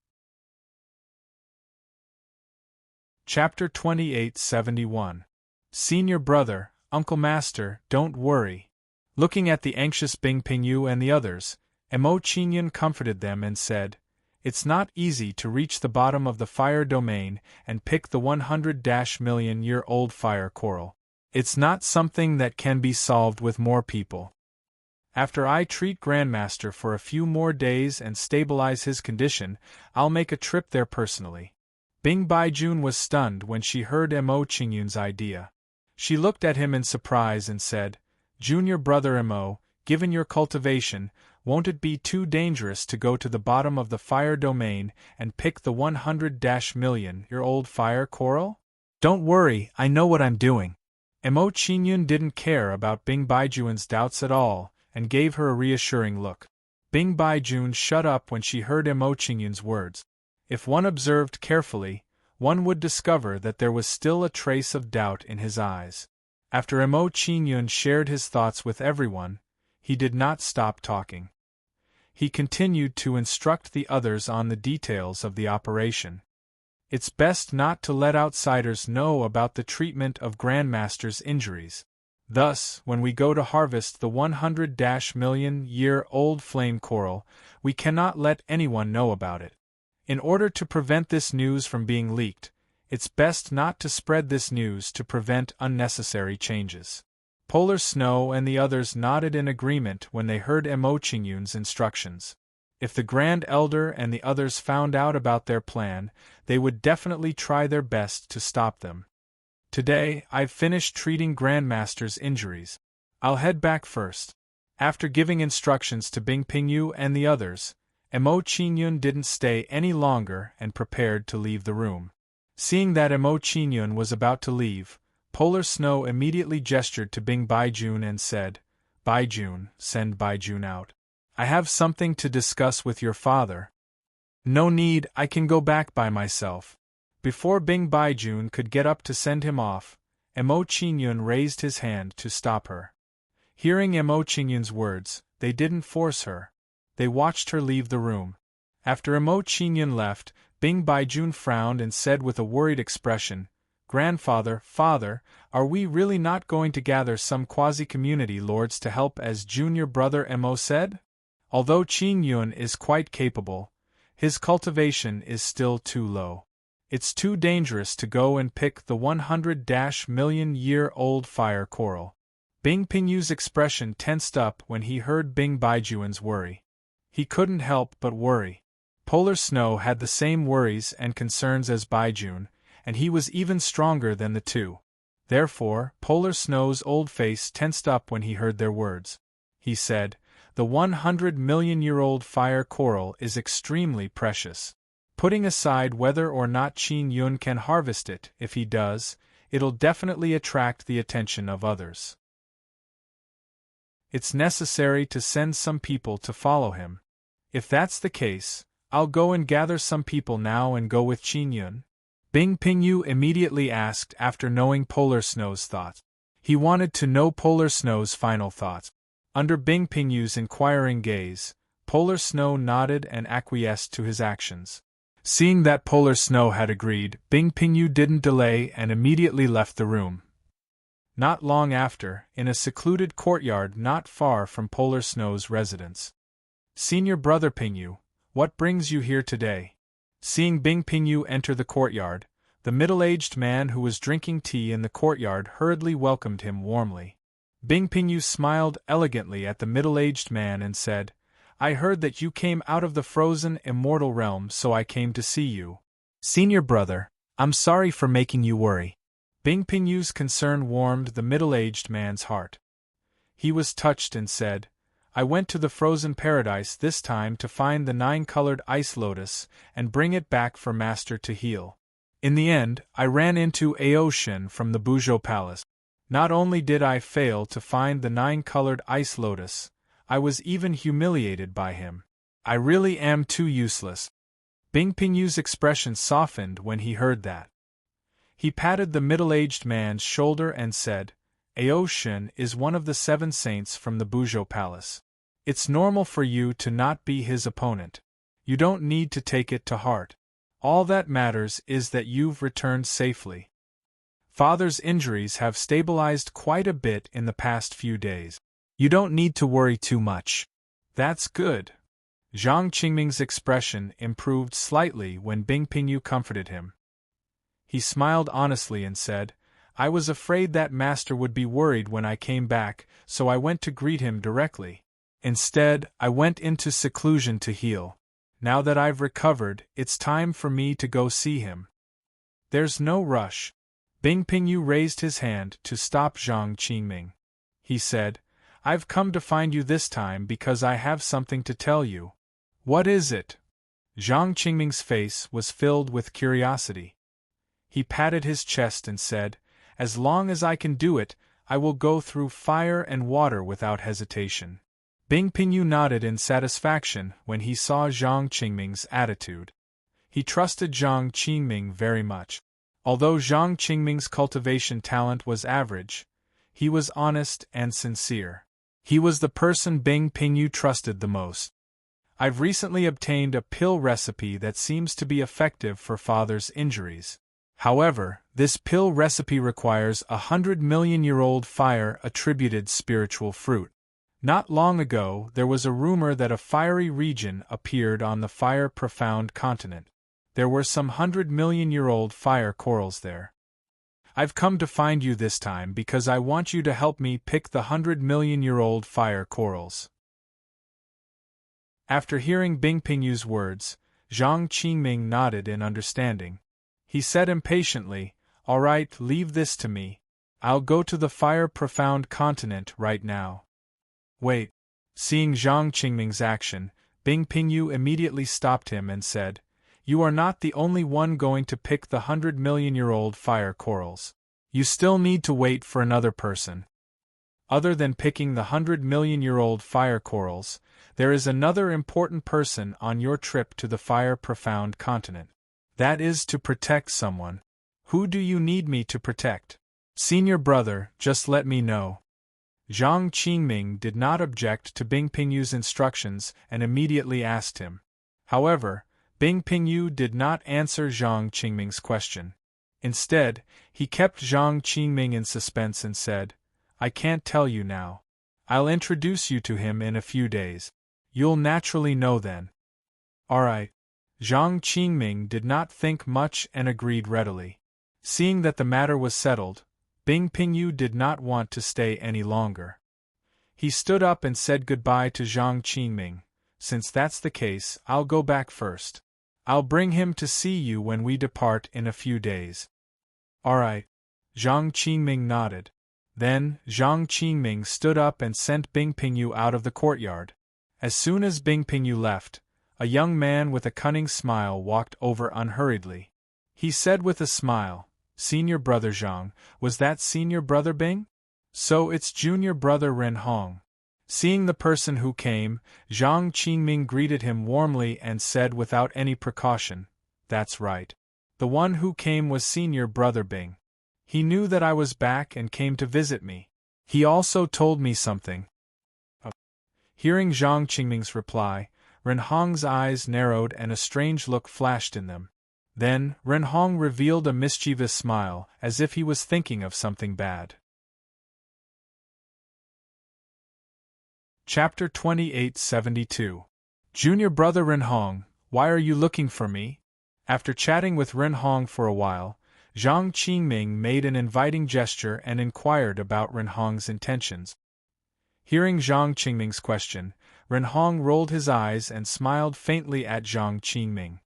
Chapter 2871. Senior brother, Uncle Master, don't worry. Looking at the anxious Bing Pingyu and the others, Mo Qingyun comforted them and said, "It's not easy to reach the bottom of the fire domain and pick the 100-million-year-old fire coral. It's not something that can be solved with more people. After I treat Grandmaster for a few more days and stabilize his condition, I'll make a trip there personally." Bing Baijun was stunned when she heard Mo Qingyun's idea. She looked at him in surprise and said, "Junior brother Mo, given your cultivation, won't it be too dangerous to go to the bottom of the fire domain and pick the 100-million-year-old fire coral?" "Don't worry, I know what I'm doing." Mo Qingyun didn't care about Bing Baijun's doubts at all, and gave her a reassuring look. Bing Baijun shut up when she heard Mo Qingyun's words. If one observed carefully, one would discover that there was still a trace of doubt in his eyes. After Mo Qingyun shared his thoughts with everyone, he did not stop talking. He continued to instruct the others on the details of the operation. It's best not to let outsiders know about the treatment of Grandmaster's injuries. Thus, when we go to harvest the 100-million-year-old flame coral, we cannot let anyone know about it. In order to prevent this news from being leaked, It's best not to spread this news to prevent unnecessary changes. Polar Snow and the others nodded in agreement when they heard Mo Qingyun's instructions. If the Grand Elder and the others found out about their plan, they would definitely try their best to stop them. Today, I've finished treating Grandmaster's injuries. I'll head back first. After giving instructions to Bing Pingyu and the others, Mo Qingyun didn't stay any longer and prepared to leave the room. Seeing that Mo Qingyun was about to leave, Polar Snow immediately gestured to Bing Baijun and said, "Baijun, send Baijun out. I have something to discuss with your father." "No need, I can go back by myself." Before Bing Baijun could get up to send him off, Mo Qingyun raised his hand to stop her. Hearing Mo Qingyun's words, they didn't force her. They watched her leave the room. After Mo Qingyun left, Bing Baijun frowned and said with a worried expression, "Grandfather, father, are we really not going to gather some quasi-community lords to help as junior brother Mo said? Although Qingyun is quite capable, his cultivation is still too low. It's too dangerous to go and pick the 100-million-year-old fire coral." Bing Pingyu's expression tensed up when he heard Bing Baijun's worry. He couldn't help but worry. Polar Snow had the same worries and concerns as Baijun, and he was even stronger than the two. Therefore, Polar Snow's old face tensed up when he heard their words. He said, "The 100-million-year-old fire coral is extremely precious. Putting aside whether or not Qin Yun can harvest it, if he does, it'll definitely attract the attention of others. It's necessary to send some people to follow him. If that's the case, I'll go and gather some people now and go with Qin Yun?" Bing Pingyu immediately asked after knowing Polar Snow's thought. He wanted to know Polar Snow's final thought. Under Bing Pingyu's inquiring gaze, Polar Snow nodded and acquiesced to his actions. Seeing that Polar Snow had agreed, Bing Pingyu didn't delay and immediately left the room. Not long after, in a secluded courtyard not far from Polar Snow's residence. "Senior Brother Pingyu, what brings you here today?" Seeing Bing Pingyu enter the courtyard, the middle-aged man who was drinking tea in the courtyard hurriedly welcomed him warmly. Bing Pingyu smiled elegantly at the middle-aged man and said, "I heard that you came out of the frozen immortal realm, so I came to see you. Senior brother, I'm sorry for making you worry." Bing Pingyu's concern warmed the middle-aged man's heart. He was touched and said, "I went to the frozen paradise this time to find the 9-colored ice lotus and bring it back for Master to heal. In the end, I ran into Aoshin from the Buzhou Palace. Not only did I fail to find the 9-colored ice lotus, I was even humiliated by him. I really am too useless." Bing Pingyu's expression softened when he heard that. He patted the middle-aged man's shoulder and said, "Aoshin is one of the 7 saints from the Buzhou Palace. It's normal for you to not be his opponent. You don't need to take it to heart. All that matters is that you've returned safely. Father's injuries have stabilized quite a bit in the past few days. You don't need to worry too much." "That's good." Zhang Qingming's expression improved slightly when Bing Pingyu comforted him. He smiled honestly and said, "I was afraid that Master would be worried when I came back, so I went to greet him directly. Instead, I went into seclusion to heal. Now that I've recovered, it's time for me to go see him." "There's no rush." Bing Pingyu raised his hand to stop Zhang Qingming. He said, "I've come to find you this time because I have something to tell you." "What is it?" Zhang Qingming's face was filled with curiosity. He patted his chest and said, "As long as I can do it, I will go through fire and water without hesitation." Bing Pingyu nodded in satisfaction when he saw Zhang Qingming's attitude. He trusted Zhang Qingming very much. Although Zhang Qingming's cultivation talent was average, he was honest and sincere. He was the person Bing Pingyu trusted the most. "I've recently obtained a pill recipe that seems to be effective for Father's injuries. However, this pill recipe requires a 100-million-year-old fire-attributed spiritual fruit. Not long ago, there was a rumor that a fiery region appeared on the fire-profound continent. There were some 100 million-year-old fire corals there. I've come to find you this time because I want you to help me pick the 100 million-year-old fire corals. After hearing Bing Pingyu's words, Zhang Qingming nodded in understanding. He said impatiently, "All right, leave this to me. I'll go to the fire-profound continent right now." Wait. Seeing Zhang Qingming's action, Bing Pingyu immediately stopped him and said, "You are not the only one going to pick the 100 million-year-old fire corals. You still need to wait for another person. Other than picking the 100 million-year-old fire corals, there is another important person on your trip to the fire-profound continent. That is to protect someone. Who do you need me to protect? Senior brother, just let me know." Zhang Qingming did not object to Bing Pingyu's instructions and immediately asked him. However, Bing Pingyu did not answer Zhang Qingming's question. Instead, he kept Zhang Qingming in suspense and said, "I can't tell you now. I'll introduce you to him in a few days. You'll naturally know then." "Alright." Zhang Qingming did not think much and agreed readily. Seeing that the matter was settled, Bing Pingyu did not want to stay any longer. He stood up and said goodbye to Zhang Qingming. "Since that's the case, I'll go back first. I'll bring him to see you when we depart in a few days." "Alright." Zhang Qingming nodded. Then, Zhang Qingming stood up and sent Bing Pingyu out of the courtyard. As soon as Bing Pingyu left, a young man with a cunning smile walked over unhurriedly. He said with a smile, "Senior brother Zhang, was that senior brother Bing? So it's junior brother Ren Hong." Seeing the person who came, Zhang Qingming greeted him warmly and said without any precaution, "That's right. The one who came was senior brother Bing. He knew that I was back and came to visit me. He also told me something." Hearing Zhang Qingming's reply, Ren Hong's eyes narrowed and a strange look flashed in them. Then, Ren Hong revealed a mischievous smile, as if he was thinking of something bad. Chapter 2872. Junior brother Ren Hong, why are you looking for me? After chatting with Ren Hong for a while, Zhang Qingming made an inviting gesture and inquired about Ren Hong's intentions. Hearing Zhang Qingming's question, Ren Hong rolled his eyes and smiled faintly at Zhang Qingming.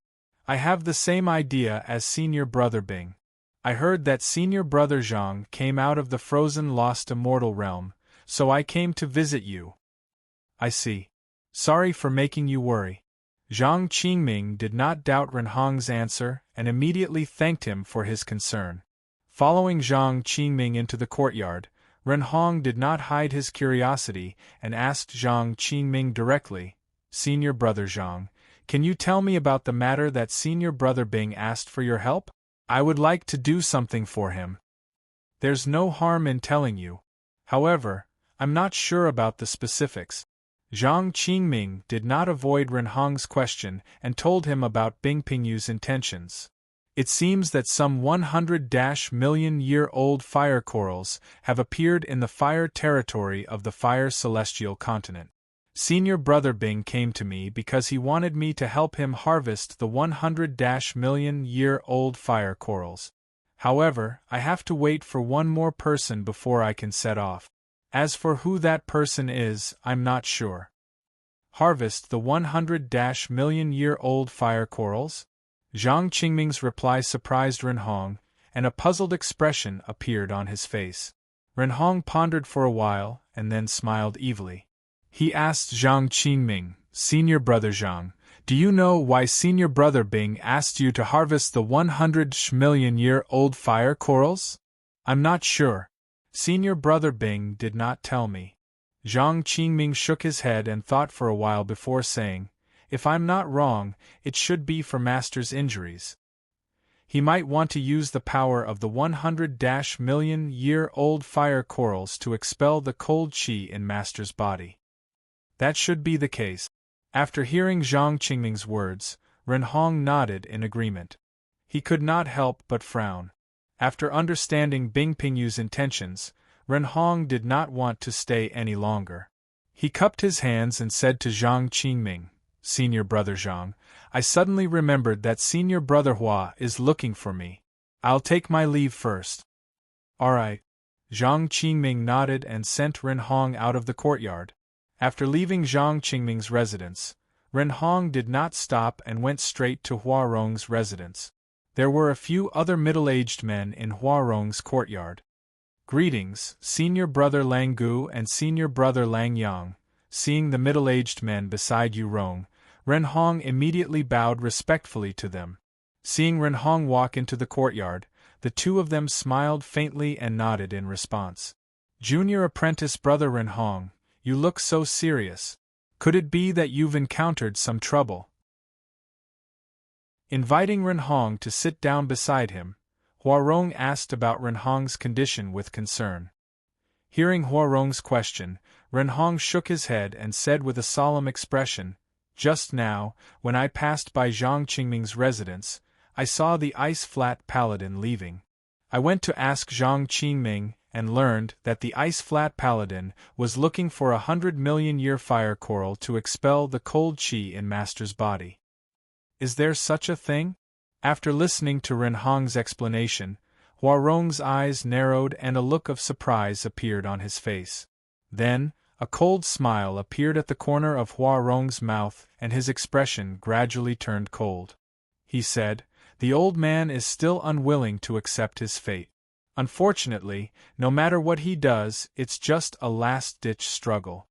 "I have the same idea as senior brother Bing. I heard that senior brother Zhang came out of the frozen lost immortal realm, so I came to visit you." "I see. Sorry for making you worry." Zhang Qingming did not doubt Ren Hong's answer and immediately thanked him for his concern. Following Zhang Qingming into the courtyard, Ren Hong did not hide his curiosity and asked Zhang Qingming directly, "Senior brother Zhang, can you tell me about the matter that senior brother Bing asked for your help? I would like to do something for him." "There's no harm in telling you. However, I'm not sure about the specifics." Zhang Qingming did not avoid Ren Hong's question and told him about Bing Pingyu's intentions. It seems that some 100-million-year-old fire corals have appeared in the fire territory of the fire celestial continent. Senior brother Bing came to me because he wanted me to help him harvest the 100-million-year-old fire corals. However, I have to wait for one more person before I can set off. As for who that person is, I'm not sure. Harvest the 100-million-year-old fire corals? Zhang Qingming's reply surprised Ren Hong, and a puzzled expression appeared on his face. Ren Hong pondered for a while, and then smiled evilly. He asked Zhang Qingming, "Senior brother Zhang, do you know why senior brother Bing asked you to harvest the 100-million-year-old fire corals?" "I'm not sure. Senior brother Bing did not tell me." Zhang Qingming shook his head and thought for a while before saying, "If I'm not wrong, it should be for Master's injuries. He might want to use the power of the 100-million-year-old fire corals to expel the cold qi in Master's body." "That should be the case." After hearing Zhang Qingming's words, Ren Hong nodded in agreement. He could not help but frown. After understanding Bing Pingyu's intentions, Ren Hong did not want to stay any longer. He cupped his hands and said to Zhang Qingming, "Senior brother Zhang, I suddenly remembered that Senior Brother Hua is looking for me. I'll take my leave first. Alright. Zhang Qingming nodded and sent Ren Hong out of the courtyard. After leaving Zhang Qingming's residence, Ren Hong did not stop and went straight to Huarong's residence. There were a few other middle-aged men in Huarong's courtyard. Greetings, Senior Brother Lang Gu and Senior Brother Lang Yang. Seeing the middle-aged men beside Yu Rong, Ren Hong immediately bowed respectfully to them. Seeing Ren Hong walk into the courtyard, the two of them smiled faintly and nodded in response. Junior Apprentice Brother Ren Hong, you look so serious. Could it be that you've encountered some trouble? Inviting Ren Hong to sit down beside him, Huarong asked about Ren Hong's condition with concern. Hearing Huarong's question, Ren Hong shook his head and said with a solemn expression, "Just now, when I passed by Zhang Qingming's residence, I saw the ice-flat paladin leaving. I went to ask Zhang Qingming and learned that the ice-flat paladin was looking for 100 million-year fire coral to expel the cold chi in Master's body." Is there such a thing? After listening to Ren Hong's explanation, Huarong's eyes narrowed and a look of surprise appeared on his face. Then, a cold smile appeared at the corner of Huarong's mouth and his expression gradually turned cold. He said, "The old man is still unwilling to accept his fate. Unfortunately, no matter what he does, it's just a last-ditch struggle.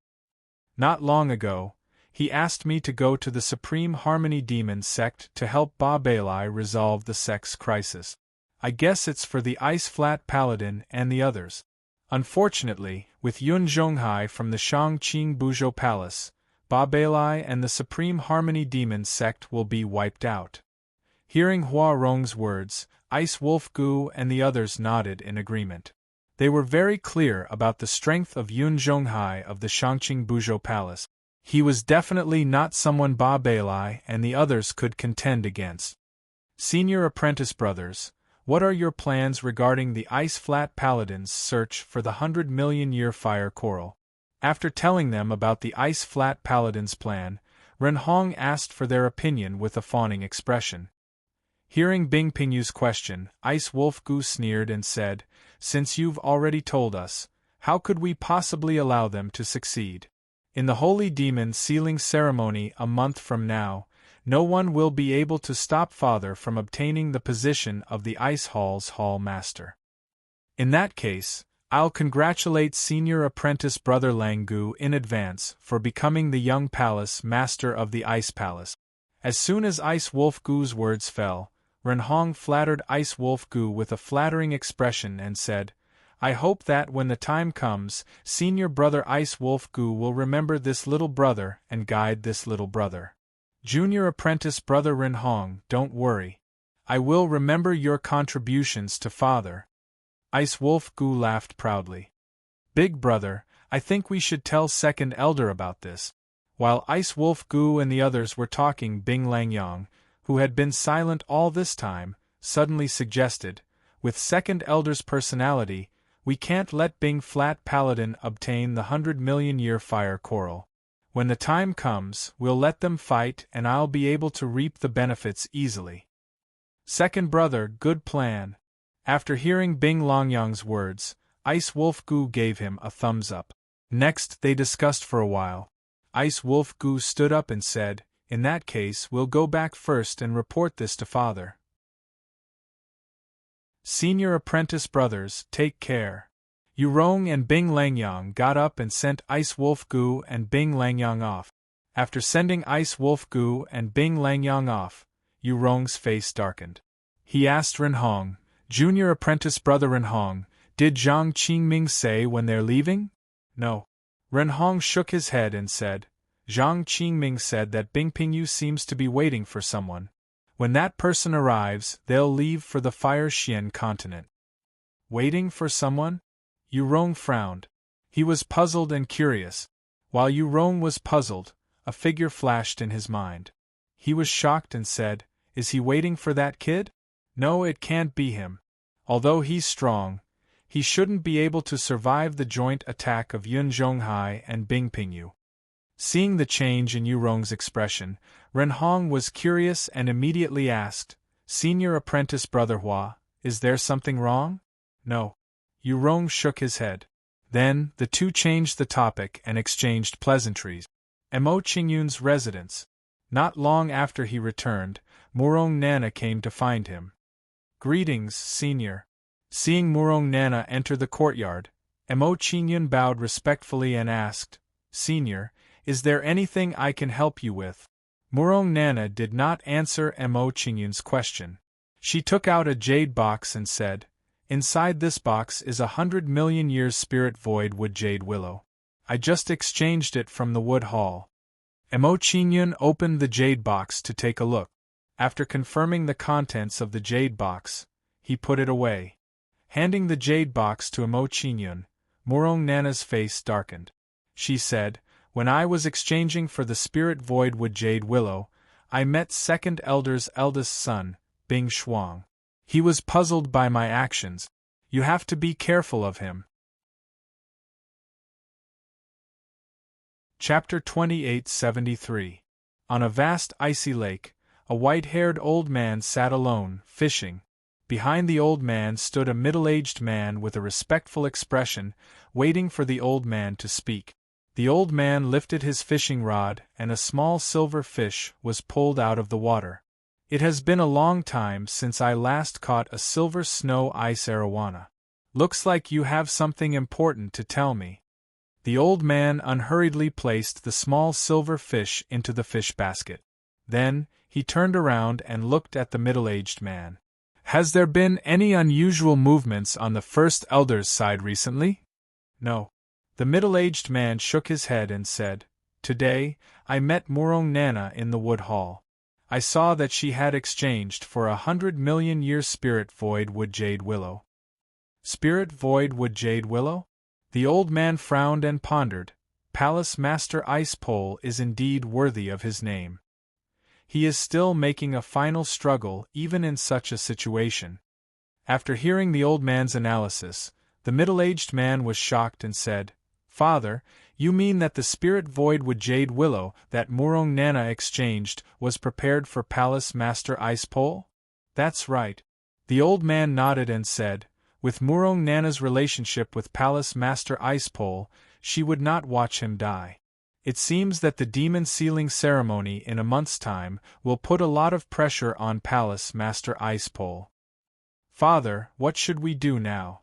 Not long ago, he asked me to go to the Supreme Harmony Demon sect to help Ba Bailai resolve the sect's crisis. I guess it's for the Ice-Flat Paladin and the others. Unfortunately, with Yun Zhonghai from the Shangqing Buzhou Palace, Ba Bailai and the Supreme Harmony Demon sect will be wiped out." Hearing Huarong's words, Ice Wolf Gu and the others nodded in agreement. They were very clear about the strength of Yun Zhonghai of the Shangqing Buzhou Palace. He was definitely not someone Ba Bailai and the others could contend against. "Senior Apprentice Brothers, what are your plans regarding the Ice-Flat Paladin's search for the 100 million-year fire coral?" After telling them about the Ice-Flat Paladin's plan, Ren Hong asked for their opinion with a fawning expression. Hearing Bing Pingyu's question, Ice Wolf Gu sneered and said, "Since you've already told us, how could we possibly allow them to succeed? In the Holy Demon sealing ceremony a month from now, no one will be able to stop Father from obtaining the position of the Ice Hall's Hall Master. In that case, I'll congratulate Senior Apprentice Brother Lang Gu in advance for becoming the young Palace Master of the Ice Palace." As soon as Ice Wolf Gu's words fell, Ren Hong flattered Ice Wolf Gu with a flattering expression and said, "I hope that when the time comes, Senior Brother Ice Wolf Gu will remember this little brother and guide this little brother. Junior Apprentice Brother Ren Hong, don't worry. I will remember your contributions to Father." Ice Wolf Gu laughed proudly. "Big brother, I think we should tell Second Elder about this." While Ice Wolf Gu and the others were talking, Bing Langyang, who had been silent all this time, suddenly suggested, "With Second Elder's personality, we can't let Bing Flat Paladin obtain the 100 million-year fire coral. When the time comes, we'll let them fight and I'll be able to reap the benefits easily." "Second brother, good plan." After hearing Bing Langyang's words, Ice Wolf Gu gave him a thumbs up. Next they discussed for a while. Ice Wolf Gu stood up and said, "In that case we'll go back first and report this to Father. Senior Apprentice Brothers, take care." Yu Rong and Bing Langyang got up and sent Ice Wolf Gu and Bing Langyang off. After sending Ice Wolf Gu and Bing Langyang off, Yu Rong's face darkened. He asked Ren Hong, "Junior Apprentice Brother Ren Hong, did Zhang Qingming say when they're leaving?" "No." Ren Hong shook his head and said, "Zhang Qingming said that Bing Pingyu seems to be waiting for someone. When that person arrives, they'll leave for the Fire Xian continent." "Waiting for someone?" Yu Rong frowned. He was puzzled and curious. While Yu Rong was puzzled, a figure flashed in his mind. He was shocked and said, "Is he waiting for that kid? No, it can't be him. Although he's strong, he shouldn't be able to survive the joint attack of Yun Zhonghai and Bing Pingyu." Seeing the change in Yurong's expression, Renhong was curious and immediately asked, Senior Apprentice Brother Hua, is there something wrong? No. Yurong shook his head. Then, the two changed the topic and exchanged pleasantries. Mo Qingyun's residence. Not long after he returned, Murong Nana came to find him. Greetings, Senior. Seeing Murong Nana enter the courtyard, Mo Qingyun bowed respectfully and asked, Senior, is there anything I can help you with? Murong Nana did not answer Mo Qingyun's question. She took out a jade box and said, Inside this box is 100 million years spirit void wood jade willow. I just exchanged it from the wood hall. Mo Qingyun opened the jade box to take a look. After confirming the contents of the jade box, he put it away. Handing the jade box to Mo Qingyun, Murong Nana's face darkened. She said, When I was exchanging for the spirit void wood jade willow, I met Second Elder's eldest son, Bing Shuang. He was puzzled by my actions. You have to be careful of him. Chapter 2873. On a vast icy lake, a white-haired old man sat alone, fishing. Behind the old man stood a middle-aged man with a respectful expression, waiting for the old man to speak. The old man lifted his fishing rod, and a small silver fish was pulled out of the water. It has been a long time since I last caught a silver snow ice arowana. Looks like you have something important to tell me. The old man unhurriedly placed the small silver fish into the fish basket. Then, he turned around and looked at the middle-aged man. Has there been any unusual movements on the First Elder's side recently? No. The middle-aged man shook his head and said, Today, I met Murong Nana in the wood hall. I saw that she had exchanged for 100 million year spirit void wood jade willow. Spirit void wood jade willow? The old man frowned and pondered. Palace Master Ice Pole is indeed worthy of his name. He is still making a final struggle even in such a situation. After hearing the old man's analysis, the middle-aged man was shocked and said, Father, you mean that the spirit void wood jade willow that Murong Nana exchanged was prepared for Palace Master Ice Pole? That's right. The old man nodded and said, with Murong Nana's relationship with Palace Master Ice Pole, she would not watch him die. It seems that the demon sealing ceremony in a month's time will put a lot of pressure on Palace Master Ice Pole. Father, what should we do now?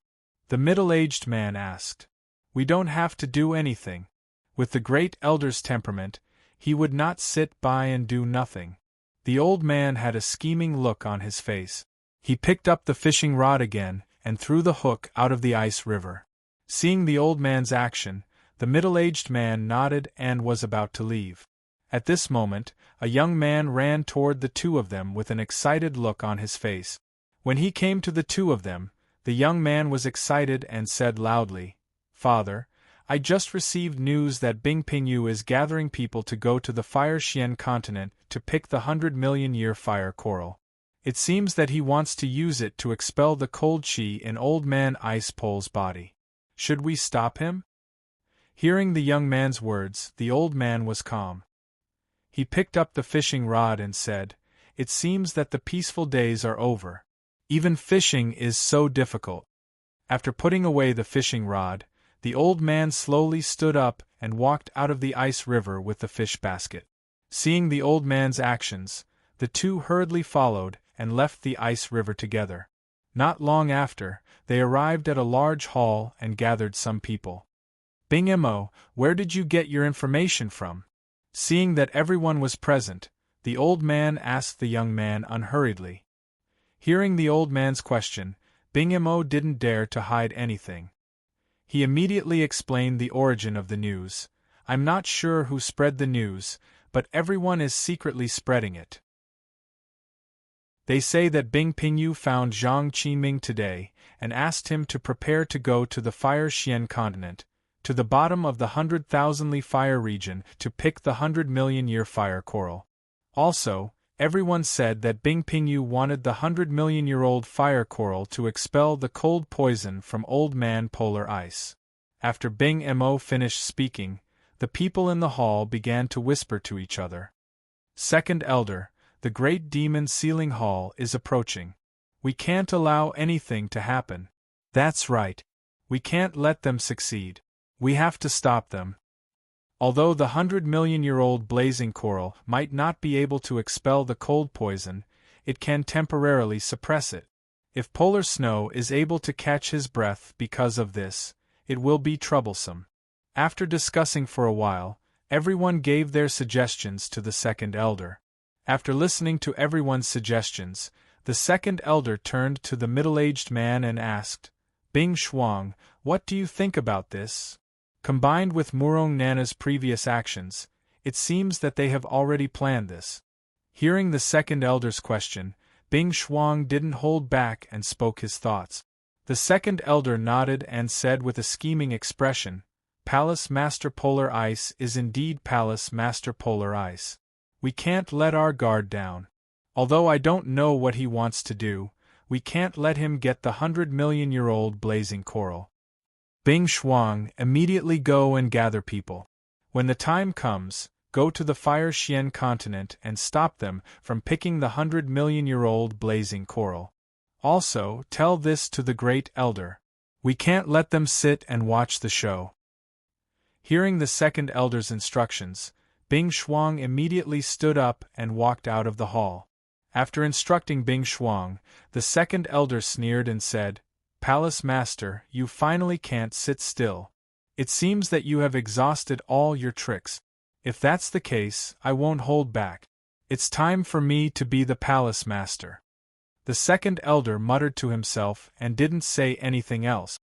The middle-aged man asked. We don't have to do anything. With the great elder's temperament, he would not sit by and do nothing. The old man had a scheming look on his face. He picked up the fishing rod again and threw the hook out of the ice river. Seeing the old man's action, the middle-aged man nodded and was about to leave. At this moment, a young man ran toward the two of them with an excited look on his face. When he came to the two of them, the young man was excited and said loudly, Father, I just received news that Bing Pingyu is gathering people to go to the Fire Xian continent to pick the 100 million year fire coral. It seems that he wants to use it to expel the cold chi in Old Man Ice Pole's body. Should we stop him? Hearing the young man's words, the old man was calm. He picked up the fishing rod and said, It seems that the peaceful days are over. Even fishing is so difficult. After putting away the fishing rod, the old man slowly stood up and walked out of the ice river with the fish basket. Seeing the old man's actions, the two hurriedly followed and left the ice river together. Not long after, they arrived at a large hall and gathered some people. Bing Mo, where did you get your information from? Seeing that everyone was present, the old man asked the young man unhurriedly. Hearing the old man's question, Bing Mo didn't dare to hide anything. He immediately explained the origin of the news. I'm not sure who spread the news, but everyone is secretly spreading it. They say that Bing Pingyu found Zhang Qinming today and asked him to prepare to go to the Fire Xian continent, to the bottom of the 100,000-li fire region to pick the 100 million year fire coral. Also, everyone said that Bing Pingyu wanted the 100 million year old fire coral to expel the cold poison from Old Man Polar Ice. After Bing Mo finished speaking, The people in the hall began to whisper to each other. Second Elder, the great demon sealing hall is approaching. We can't allow anything to happen. That's right. We can't let them succeed. We have to stop them. Although the 100-million-year-old blazing coral might not be able to expel the cold poison, it can temporarily suppress it. If polar snow is able to catch his breath because of this, it will be troublesome. After discussing for a while, everyone gave their suggestions to the Second Elder. After listening to everyone's suggestions, the Second Elder turned to the middle-aged man and asked, Bing Shuang, what do you think about this? Combined with Murong Nana's previous actions, it seems that they have already planned this. Hearing the Second Elder's question, Bing Shuang didn't hold back and spoke his thoughts. The Second Elder nodded and said with a scheming expression, Palace Master Polar Ice is indeed Palace Master Polar Ice. We can't let our guard down. Although I don't know what he wants to do, we can't let him get the 100-million-year-old blazing coral. Bing Shuang, immediately go and gather people. When the time comes, go to the Fire Xian continent and stop them from picking the 100-million-year-old blazing coral. Also, tell this to the Great Elder. We can't let them sit and watch the show. Hearing the Second Elder's instructions, Bing Shuang immediately stood up and walked out of the hall. After instructing Bing Shuang, the Second Elder sneered and said, Palace Master, you finally can't sit still. It seems that you have exhausted all your tricks. If that's the case, I won't hold back. It's time for me to be the Palace Master. The Second Elder muttered to himself and didn't say anything else.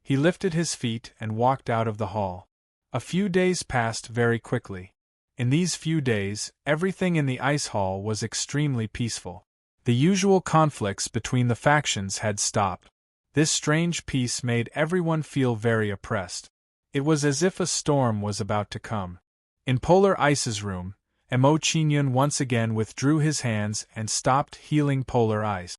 He lifted his feet and walked out of the hall. A few days passed very quickly. In these few days, everything in the ice hall was extremely peaceful. The usual conflicts between the factions had stopped. This strange peace made everyone feel very oppressed. It was as if a storm was about to come. In Polar Ice's room, Mo Qingyun once again withdrew his hands and stopped healing Polar Ice.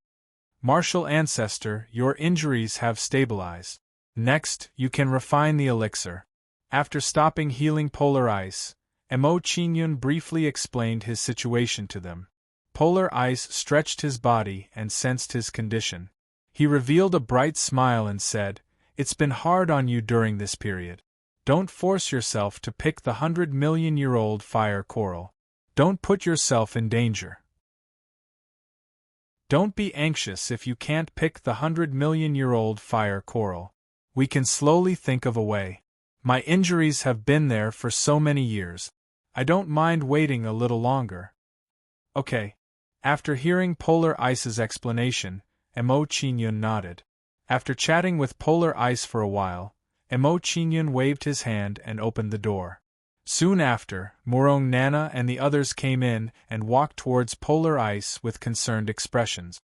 Martial Ancestor, your injuries have stabilized. Next, you can refine the elixir. After stopping healing Polar Ice, Mo Qingyun briefly explained his situation to them. Polar Ice stretched his body and sensed his condition. He revealed a bright smile and said, It's been hard on you during this period. Don't force yourself to pick the 100-million-year-old fire coral. Don't put yourself in danger. Don't be anxious if you can't pick the 100-million-year-old fire coral. We can slowly think of a way. My injuries have been there for so many years. I don't mind waiting a little longer. Okay. After hearing Polar Ice's explanation, Mo Qingyun nodded. After chatting with Polar Ice for a while, Mo Qingyun waved his hand and opened the door. Soon after, Murong Nana and the others came in and walked towards Polar Ice with concerned expressions.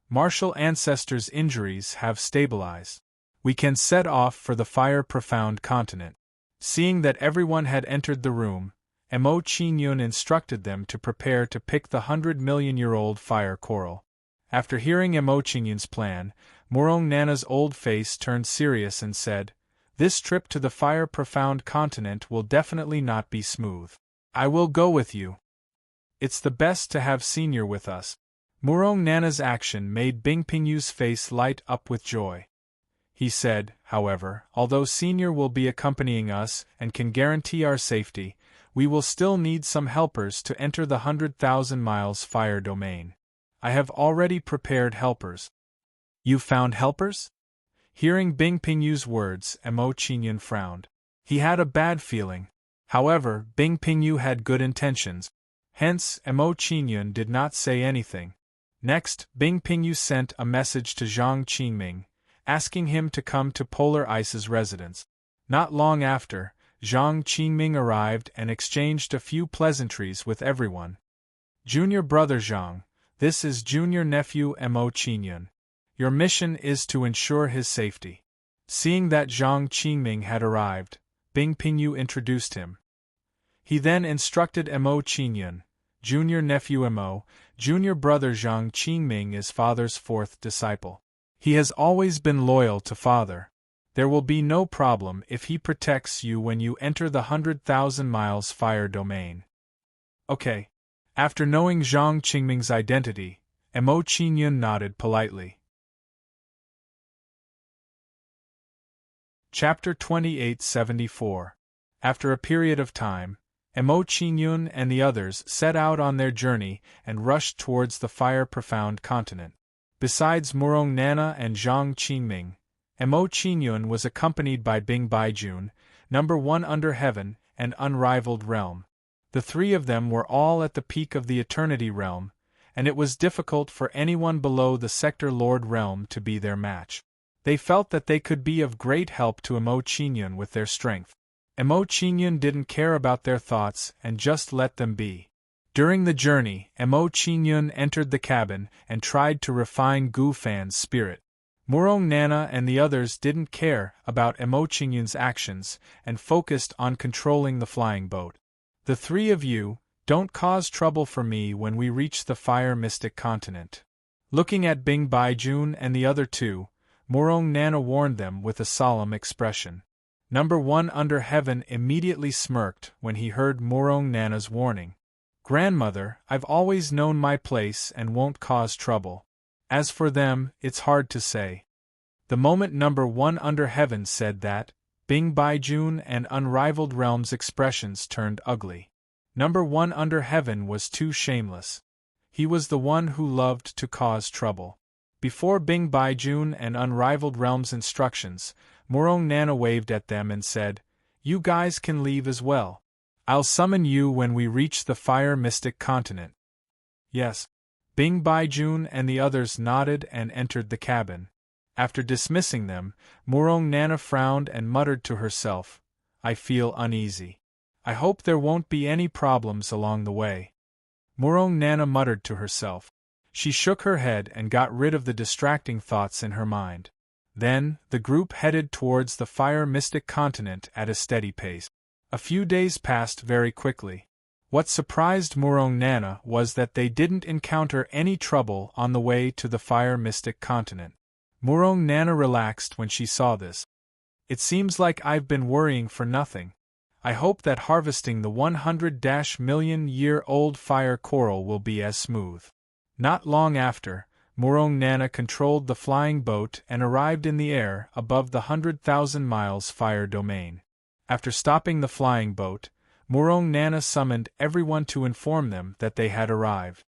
Martial Ancestor's injuries have stabilized. We can set off for the fire-profound continent. Seeing that everyone had entered the room, Mo Qingyun instructed them to prepare to pick the 100-million-year-old fire coral. After hearing Mo Qingyun's plan, Murong Nana's old face turned serious and said, This trip to the fire-profound continent will definitely not be smooth. I will go with you. It's the best to have Senior with us. Murong Nana's action made Bing Pingyu's face light up with joy. He said, however, although Senior will be accompanying us and can guarantee our safety, we will still need some helpers to enter the 100,000 miles fire domain. I have already prepared helpers. You found helpers? Hearing Bing Pingyu's words, Mo Qingyun frowned. He had a bad feeling. However, Bing Pingyu had good intentions. Hence, Mo Qingyun did not say anything. Next, Bing Pingyu sent a message to Zhang Qingming, asking him to come to Polar Ice's residence. Not long after, Zhang Qingming arrived and exchanged a few pleasantries with everyone. Junior brother Zhang, this is junior nephew Mo Qingyun. Your mission is to ensure his safety. Seeing that Zhang Qingming had arrived, Bing Pingyu introduced him. He then instructed Mo Qingyun, junior nephew Mo, junior brother Zhang Qingming is father's fourth disciple. He has always been loyal to father. There will be no problem if he protects you when you enter the 100,000 miles fire domain. Okay. After knowing Zhang Qingming's identity, Mo Qingyun nodded politely. Chapter 2874. After a period of time, Mo Qingyun and the others set out on their journey and rushed towards the fire-profound continent. Besides Murong Nana and Zhang Qingming, Mo Qingyun was accompanied by Bing Baijun, number 1 under heaven, and unrivaled realm. The three of them were all at the peak of the Eternity realm, and it was difficult for anyone below the Sector Lord realm to be their match. They felt that they could be of great help to Mo Qingyun with their strength. Mo Qingyun didn't care about their thoughts and just let them be. During the journey, Mo Qingyun entered the cabin and tried to refine Gu Fan's spirit. Murong Nana and the others didn't care about Mo Qingyun's actions and focused on controlling the flying boat. The three of you, don't cause trouble for me when we reach the fire mystic continent. Looking at Bing Baijun and the other two, Murong Nana warned them with a solemn expression. Number 1 under heaven immediately smirked when he heard Murong Nana's warning. Grandmother, I've always known my place and won't cause trouble. As for them, it's hard to say. The moment number 1 under heaven said that, Bing Baijun and Unrivaled Realm's expressions turned ugly. Number 1 under heaven was too shameless. He was the one who loved to cause trouble. Before Bing Baijun and Unrivaled Realm's instructions, Murong Nana waved at them and said, "You guys can leave as well. I'll summon you when we reach the fire mystic continent." Yes. Bing Baijun and the others nodded and entered the cabin. After dismissing them, Murong Nana frowned and muttered to herself, "I feel uneasy. I hope there won't be any problems along the way." Murong Nana muttered to herself. She shook her head and got rid of the distracting thoughts in her mind. Then, the group headed towards the fire mystic continent at a steady pace. A few days passed very quickly. What surprised Murong Nana was that they didn't encounter any trouble on the way to the fire mystic continent. Murong Nana relaxed when she saw this. It seems like I've been worrying for nothing. I hope that harvesting the 100-million-year-old fire coral will be as smooth. Not long after, Murong Nana controlled the flying boat and arrived in the air above the 100,000 miles fire domain. After stopping the flying boat, Murong Nana summoned everyone to inform them that they had arrived.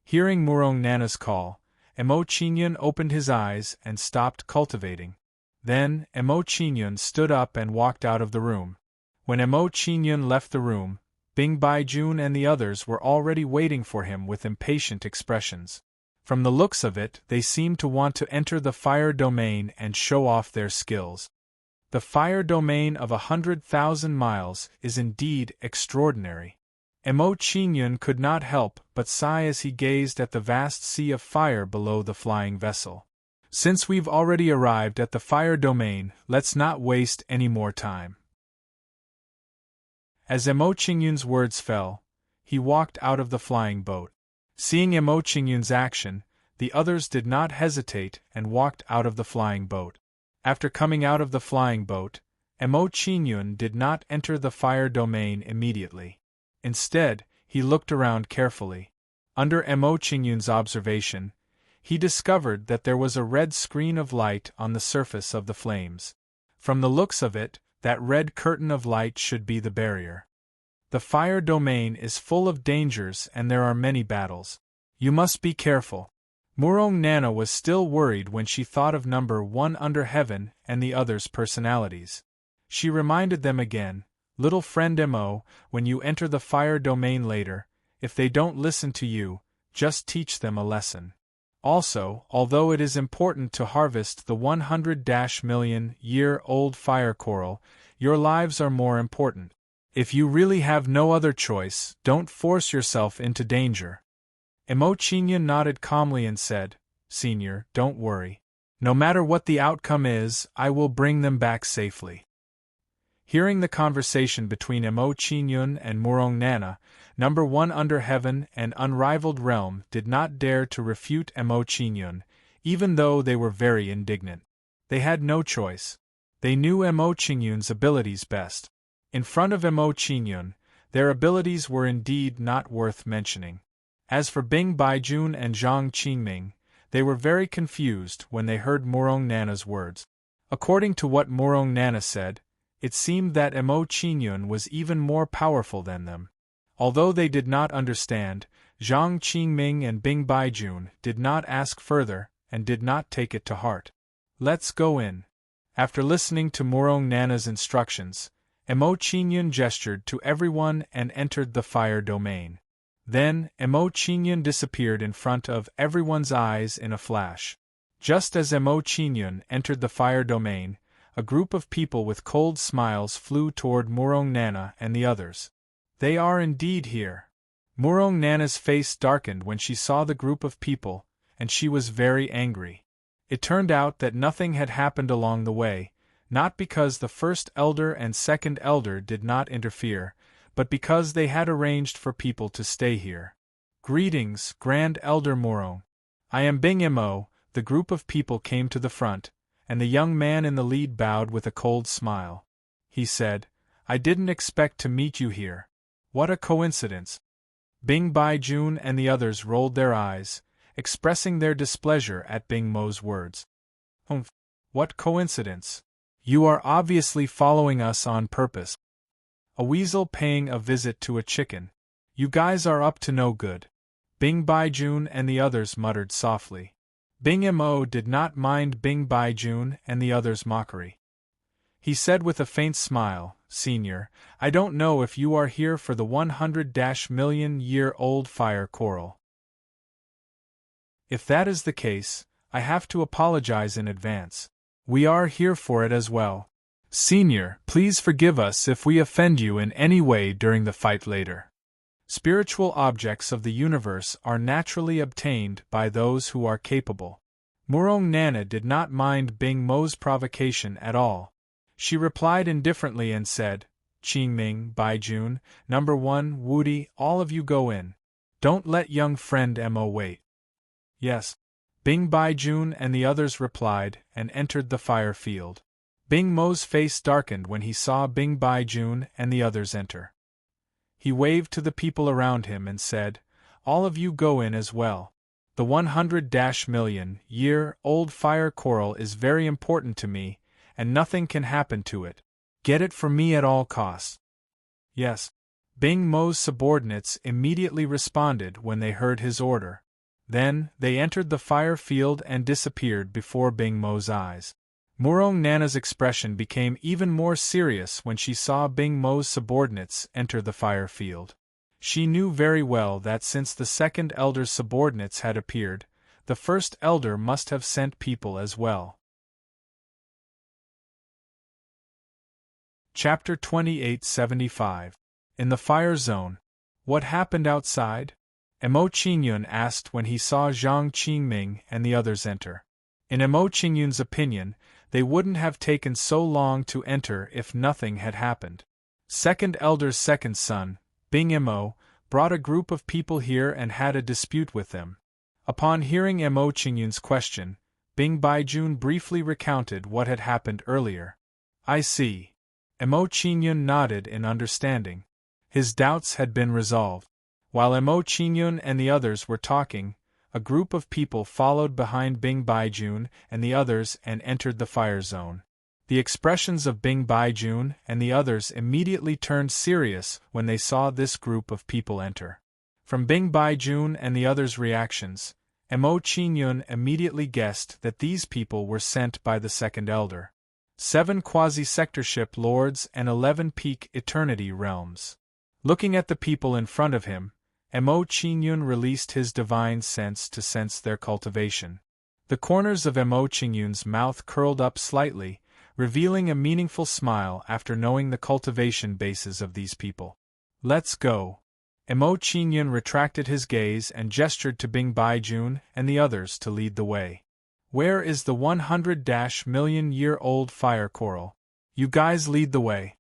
Hearing Murong Nana's call, Mo Qingyun opened his eyes and stopped cultivating. Then, Mo Qingyun stood up and walked out of the room. When Mo Qingyun left the room, Bing Baijun and the others were already waiting for him with impatient expressions. From the looks of it, they seemed to want to enter the fire domain and show off their skills. The fire domain of 100,000 miles is indeed extraordinary. Mo Qingyun could not help but sigh as he gazed at the vast sea of fire below the flying vessel. Since we've already arrived at the fire domain, let's not waste any more time. As Mo Qingyun's words fell, he walked out of the flying boat. Seeing Mo Qingyun's action, the others did not hesitate and walked out of the flying boat. After coming out of the flying boat, Mo Qingyun did not enter the fire domain immediately. Instead, he looked around carefully. Under Mo Qingyun's observation, he discovered that there was a red screen of light on the surface of the flames. From the looks of it, that red curtain of light should be the barrier. The fire domain is full of dangers and there are many battles. You must be careful. Murong Nana was still worried when she thought of number 1 under heaven and the others' personalities. She reminded them again, "Little friend Mo, when you enter the fire domain later, if they don't listen to you, just teach them a lesson. Also, although it is important to harvest the 100-million-year-old fire coral, your lives are more important. If you really have no other choice, don't force yourself into danger." Mo Qingyun nodded calmly and said, "Senior, don't worry. No matter what the outcome is, I will bring them back safely." Hearing the conversation between Mo Qingyun and Murong Nana, number 1 under heaven and Unrivaled Realm did not dare to refute Mo Qingyun, even though they were very indignant. They had no choice. They knew Mo Qingyun's abilities best. In front of Mo Qingyun, their abilities were indeed not worth mentioning. As for Bing Baijun and Zhang Qingming, they were very confused when they heard Morong Nana's words. According to what Morong Nana said, it seemed that Mo Qingyun was even more powerful than them. Although they did not understand, Zhang Qingming and Bing Baijun did not ask further and did not take it to heart. Let's go in. After listening to Morong Nana's instructions, Mo Qingyun gestured to everyone and entered the fire domain. Then, Mo Qingyun disappeared in front of everyone's eyes in a flash. Just as Mo Qingyun entered the fire domain, a group of people with cold smiles flew toward Morong Nana and the others. They are indeed here. Morong Nana's face darkened when she saw the group of people, and she was very angry. It turned out that nothing had happened along the way, not because the first elder and second elder did not interfere, but because they had arranged for people to stay here. Greetings, Grand Elder Morong. I am Bing Mo. The group of people came to the front, and the young man in the lead bowed with a cold smile. He said, I didn't expect to meet you here. What a coincidence. Bing Baijun and the others rolled their eyes, expressing their displeasure at Bing Mo's words. What coincidence? You are obviously following us on purpose. A weasel paying a visit to a chicken. You guys are up to no good. Bing Baijun and the others muttered softly. Bing Mo did not mind Bing Baijun and the others' mockery. He said with a faint smile, Senior, I don't know if you are here for the 100-million-year-old fire coral. If that is the case, I have to apologize in advance. We are here for it as well. Senior, please forgive us if we offend you in any way during the fight later. Spiritual objects of the universe are naturally obtained by those who are capable. Morong Nana did not mind Bing Mo's provocation at all. She replied indifferently and said, Qingming, Baijun, number 1, Woody, all of you go in. Don't let young friend Mo wait. Yes. Bing Baijun and the others replied and entered the fire field. Bing Mo's face darkened when he saw Bing Baijun and the others enter. He waved to the people around him and said, All of you go in as well. The 100-million-year-old fire coral is very important to me, and nothing can happen to it. Get it for me at all costs. Yes. Bing Mo's subordinates immediately responded when they heard his order. Then, they entered the fire field and disappeared before Bing Mo's eyes. Morong Nana's expression became even more serious when she saw Bing Mo's subordinates enter the fire field. She knew very well that since the second elder's subordinates had appeared, the first elder must have sent people as well. Chapter 2875. In the Fire Zone. What happened outside? Mo Qingyun asked when he saw Zhang Qingming and the others enter. In Mo Qingyun's opinion, they wouldn't have taken so long to enter if nothing had happened. Second elder's second son, Bing Mo, brought a group of people here and had a dispute with them. Upon hearing Mo Qingyun's question, Bing Baijun briefly recounted what had happened earlier. I see. Mo Qingyun nodded in understanding. His doubts had been resolved. While Mo Qingyun and the others were talking, a group of people followed behind Bing Baijun and the others and entered the fire zone. The expressions of Bing Baijun and the others immediately turned serious when they saw this group of people enter. From Bing Baijun and the others' reactions, Mo Qingyun immediately guessed that these people were sent by the second elder. 7 quasi-sectorship lords and 11 peak eternity realms. Looking at the people in front of him, Mo Qingyun released his divine sense to sense their cultivation. The corners of Mo Qingyun's mouth curled up slightly, revealing a meaningful smile after knowing the cultivation bases of these people. Let's go. Mo Qingyun retracted his gaze and gestured to Bing Baijun and the others to lead the way. Where is the 100-million-year-old fire coral? You guys lead the way.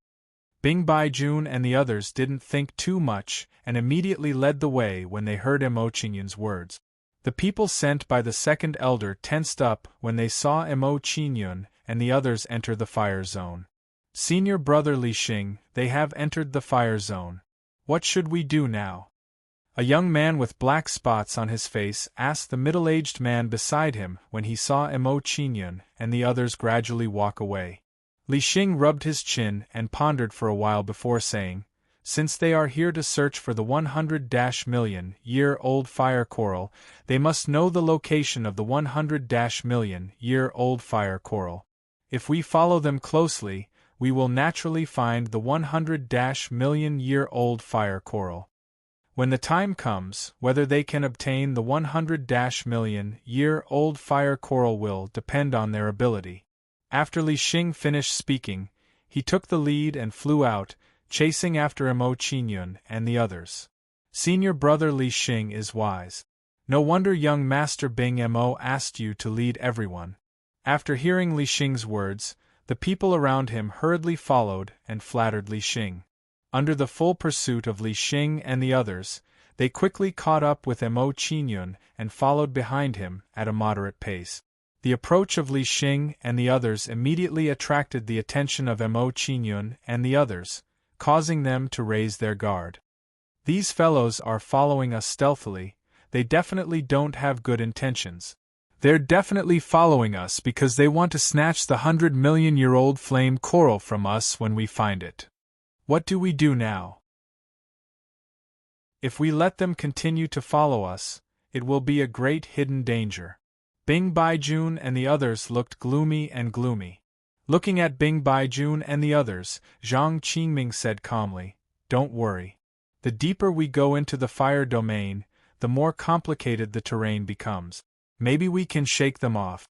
Bing Baijun and the others didn't think too much and immediately led the way when they heard Mo Qingyun's words. The people sent by the second elder tensed up when they saw Mo Qingyun and the others enter the fire zone. Senior brother Li Xing, they have entered the fire zone. What should we do now? A young man with black spots on his face asked the middle-aged man beside him when he saw Emo Qingyun and the others gradually walk away. Li Xing rubbed his chin and pondered for a while before saying, "Since they are here to search for the 100-million-year-old fire coral, they must know the location of the 100-million-year-old fire coral. If we follow them closely, we will naturally find the 100-million-year-old fire coral. When the time comes, whether they can obtain the 100-million-year-old fire coral will depend on their ability." After Li Xing finished speaking, he took the lead and flew out, chasing after Emo Qingyun and the others. Senior brother Li Xing is wise. No wonder young Master Bing Mo asked you to lead everyone. After hearing Li Xing's words, the people around him hurriedly followed and flattered Li Xing. Under the full pursuit of Li Xing and the others, they quickly caught up with Emo Qingyun and followed behind him at a moderate pace. The approach of Li Xing and the others immediately attracted the attention of Emo Qingyun and the others, causing them to raise their guard. These fellows are following us stealthily, they definitely don't have good intentions. They're definitely following us because they want to snatch the 100-million-year-old flame coral from us when we find it. What do we do now? If we let them continue to follow us, it will be a great hidden danger. Bing Baijun and the others looked gloomy and gloomy. Looking at Bing Baijun and the others, Zhang Qingming said calmly, "Don't worry. The deeper we go into the fire domain, the more complicated the terrain becomes. Maybe we can shake them off."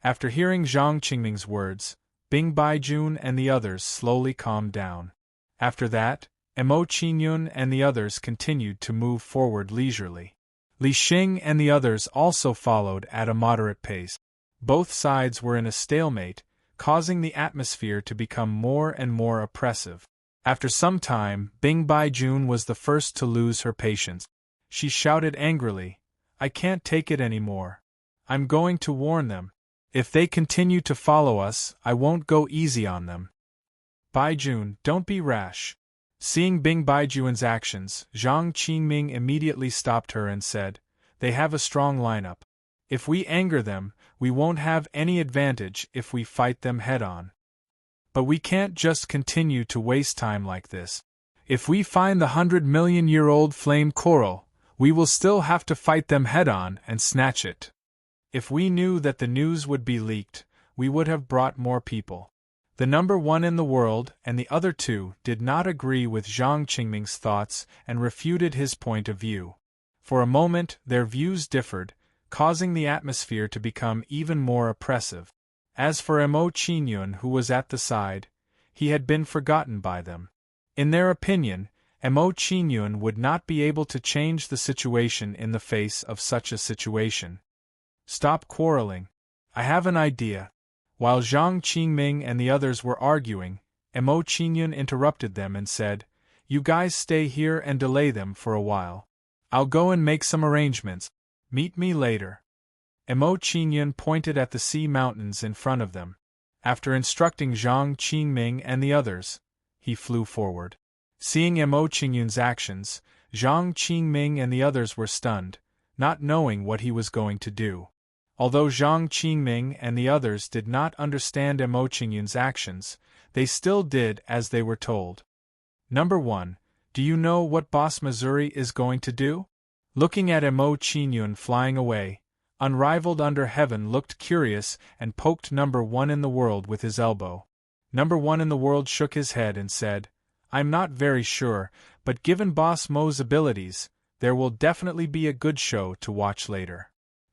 After hearing Zhang Qingming's words, Bing Baijun and the others slowly calmed down. After that, Emo Qingyun and the others continued to move forward leisurely. Li Xing and the others also followed at a moderate pace. Both sides were in a stalemate, causing the atmosphere to become more and more oppressive. After some time, Bing Baijun was the first to lose her patience. She shouted angrily, "I can't take it anymore. I'm going to warn them. If they continue to follow us, I won't go easy on them." "Baijun, don't be rash." Seeing Bing Baijun's actions, Zhang Qingming immediately stopped her and said, "They have a strong lineup. If we anger them, we won't have any advantage if we fight them head-on. But we can't just continue to waste time like this. If we find the 100-million-year-old flame coral, we will still have to fight them head-on and snatch it. If we knew that the news would be leaked, we would have brought more people." The number one in the world and the other two did not agree with Zhang Qingming's thoughts and refuted his point of view. For a moment, their views differed, causing the atmosphere to become even more oppressive. As for Emo Qingyun, who was at the side, he had been forgotten by them. In their opinion, Emo Qingyun would not be able to change the situation in the face of such a situation. "Stop quarreling. I have an idea." While Zhang Qingming and the others were arguing, Emo Qingyun interrupted them and said, "You guys stay here and delay them for a while. I'll go and make some arrangements. Meet me later." Emo Qingyun pointed at the sea mountains in front of them. After instructing Zhang Qingming and the others, he flew forward. Seeing Emo Qingyun's actions, Zhang Qingming and the others were stunned, not knowing what he was going to do. Although Zhang Qingming and the others did not understand Emo Qingyun's actions, they still did as they were told. Number 1. Do you know what Boss Missouri is going to do? Looking at Emo Qingyun flying away, Unrivaled Under Heaven looked curious and poked Number 1 in the world with his elbow. Number 1 in the world shook his head and said, "I'm not very sure, but given Boss Mo's abilities, there will definitely be a good show to watch later."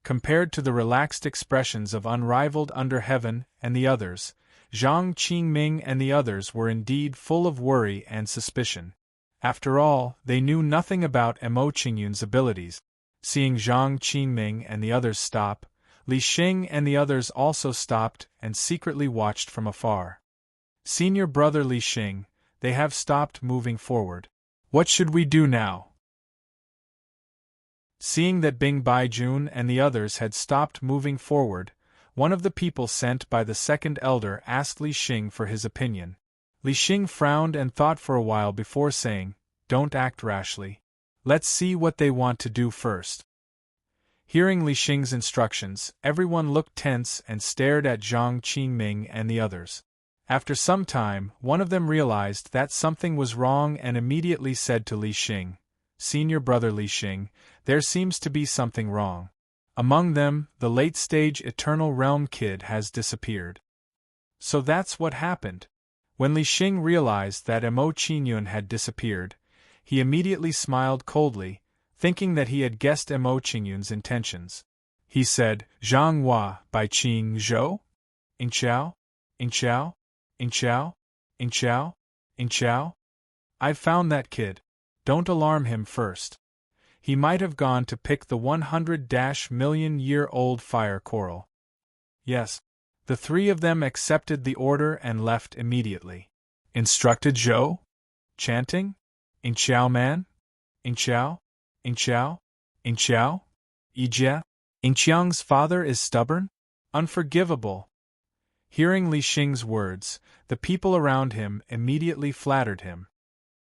Compared to the relaxed expressions of Unrivaled Under Heaven and the others, Zhang Qingming and the others were indeed full of worry and suspicion. After all, they knew nothing about Emo Qingyun's abilities. Seeing Zhang Qingming and the others stop, Li Xing and the others also stopped and secretly watched from afar. "Senior brother Li Xing, they have stopped moving forward. What should we do now?" Seeing that Bing Baijun and the others had stopped moving forward, One of the people sent by the second elder asked Li Xing for his opinion. Li Xing frowned and thought for a while before saying, "Don't act rashly. Let's see what they want to do first." Hearing Li Xing's instructions, everyone looked tense and stared at Zhang Qingming and the others. After some time, one of them realized that something was wrong and immediately said to Li Xing, "Senior brother Li Xing, there seems to be something wrong. Among them, the late-stage Eternal Realm kid has disappeared." So that's what happened. When Li Xing realized that Mo Qingyun had disappeared, he immediately smiled coldly, thinking that he had guessed Mo Qingyun's intentions. He said, "Zhang Hua by Qing Zhou? Ing Chao? Ing Chao? Ing Chao? Ing Chao? Ing Chao? I've found that kid. Don't alarm him first. He might have gone to pick the 100-million-year-old fire coral." Yes. The three of them accepted the order and left immediately. Instructed Zhou? Chanting? "Ing Chao man? Ing Chao? Ing Chao? Ing Chao? Yijia? Ing Qiang's father is stubborn? Unforgivable." Hearing Li Xing's words, the people around him immediately flattered him.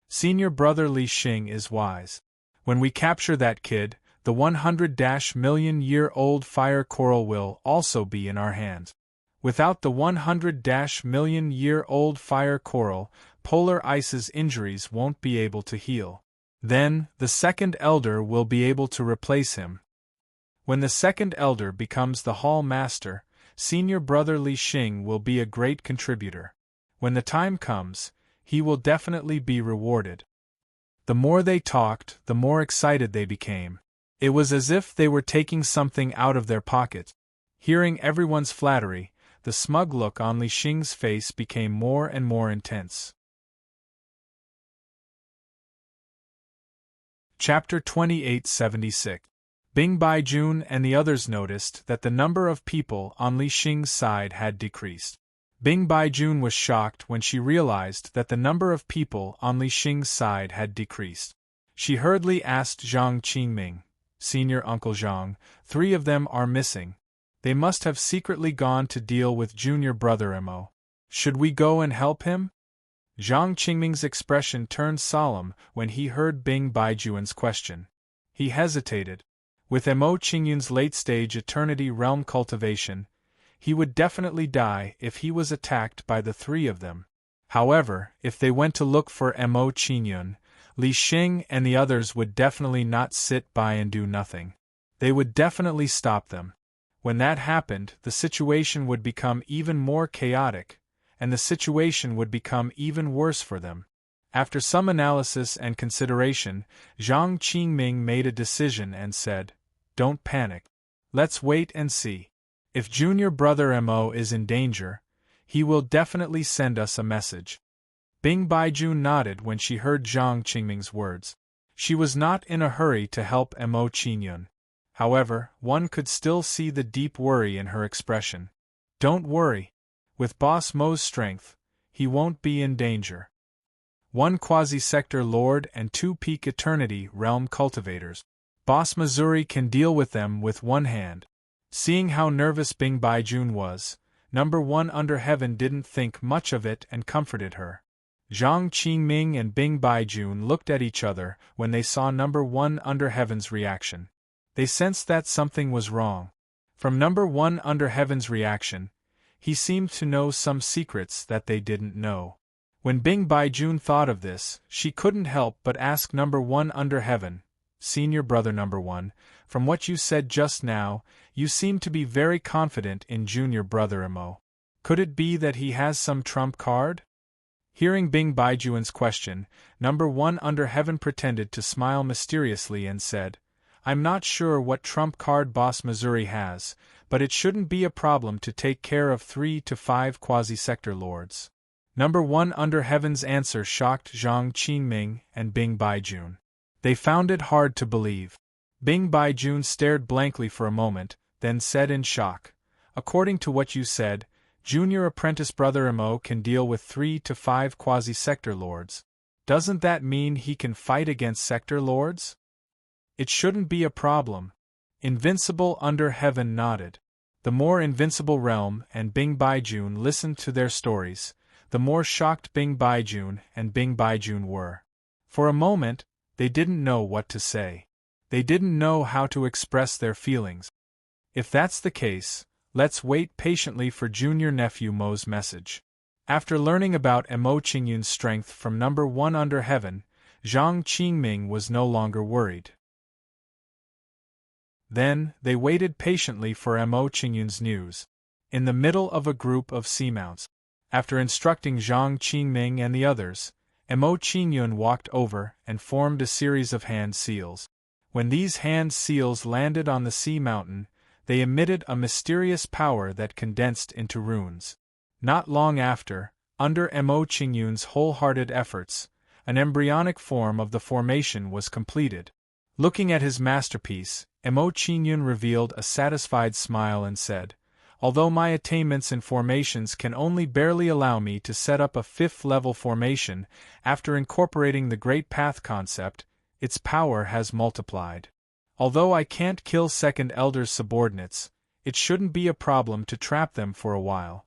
"Senior brother Li Xing is wise. When we capture that kid, the 100-million-year-old fire coral will also be in our hands. Without the 100-million-year-old fire coral, polar ice's injuries won't be able to heal. Then, the second elder will be able to replace him. When the second elder becomes the hall master, senior brother Li Xing will be a great contributor. When the time comes, he will definitely be rewarded." The more they talked, the more excited they became. It was as if they were taking something out of their pocket. Hearing everyone's flattery, the smug look on Li Xing's face became more and more intense. Chapter 2876. Bing Baijun and the others noticed that the number of people on Li Xing's side had decreased. Bing Baijun was shocked when she realized that the number of people on Li Xing's side had decreased. She hurriedly asked Zhang Qingming, "Senior Uncle Zhang, 3 of them are missing. They must have secretly gone to deal with junior brother Mo. Should we go and help him?" Zhang Qingming's expression turned solemn when he heard Bing Baijun's question. He hesitated. With Mo Qingyun's late-stage Eternity Realm cultivation, he would definitely die if he was attacked by the 3 of them. However, if they went to look for Mo Qingyun, Li Xing and the others would definitely not sit by and do nothing. They would definitely stop them. When that happened, the situation would become even more chaotic, and the situation would become even worse for them. After some analysis and consideration, Zhang Qingming made a decision and said, "Don't panic. Let's wait and see. If junior brother Mo is in danger, he will definitely send us a message." Bing Baijun nodded when she heard Zhang Qingming's words. She was not in a hurry to help Mo Qingyun. However, one could still see the deep worry in her expression. "Don't worry. With Boss Mo's strength, he won't be in danger. 1 quasi-sector lord and 2 peak Eternity Realm cultivators. Boss Missouri can deal with them with one hand." Seeing how nervous Bing Baijun was, Number 1 Under Heaven didn't think much of it and comforted her. Zhang Qingming and Bing Baijun looked at each other when they saw Number 1 Under Heaven's reaction. They sensed that something was wrong. From Number 1 Under Heaven's reaction, he seemed to know some secrets that they didn't know. When Bing Baijun thought of this, she couldn't help but ask Number 1 Under Heaven, "Senior brother Number 1, from what you said just now, you seem to be very confident in junior brother Mo. Could it be that he has some trump card?" Hearing Bing Baijun's question, Number 1 Under Heaven pretended to smile mysteriously and said, "I'm not sure what trump card Boss Missouri has, but it shouldn't be a problem to take care of 3 to 5 quasi-sector lords." Number 1 Under Heaven's answer shocked Zhang Qingming and Bing Baijun. They found it hard to believe. Bing Baijun stared blankly for a moment, then said in shock, "According to what you said, junior apprentice brother Mo can deal with 3 to 5 quasi-sector lords. Doesn't that mean he can fight against sector lords?" "It shouldn't be a problem." Invincible Under Heaven nodded. The more invincible Realm and Bing Baijun listened to their stories, the more shocked Bing Baijun and Bing Baijun were. For a moment, they didn't know what to say. They didn't know how to express their feelings. If that's the case, let's wait patiently for Junior Nephew Mo's message. After learning about Mo Qingyun's strength from number 1 under heaven, Zhang Qingming was no longer worried. Then, they waited patiently for Mo Qingyun's news. In the middle of a group of seamounts, after instructing Zhang Qingming and the others, Mo Qingyun walked over and formed a series of hand seals. When these hand seals landed on the sea mountain, they emitted a mysterious power that condensed into runes. Not long after, under Mo Qingyun's wholehearted efforts, an embryonic form of the formation was completed. Looking at his masterpiece, Mo Qingyun revealed a satisfied smile and said, "Although my attainments in formations can only barely allow me to set up a 5th-level formation, after incorporating the Great Path concept, its power has multiplied. Although I can't kill Second Elder's subordinates, it shouldn't be a problem to trap them for a while."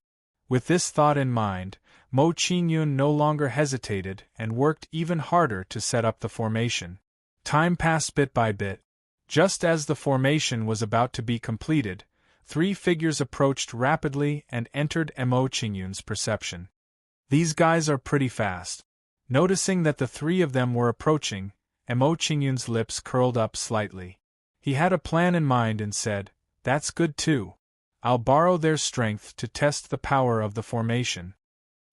With this thought in mind, Mo Qingyun no longer hesitated and worked even harder to set up the formation. Time passed bit by bit. Just as the formation was about to be completed, 3 figures approached rapidly and entered Mo Qingyun's perception. "These guys are pretty fast." Noticing that the 3 of them were approaching, Mo Qingyun's lips curled up slightly. He had a plan in mind and said, "That's good too. I'll borrow their strength to test the power of the formation."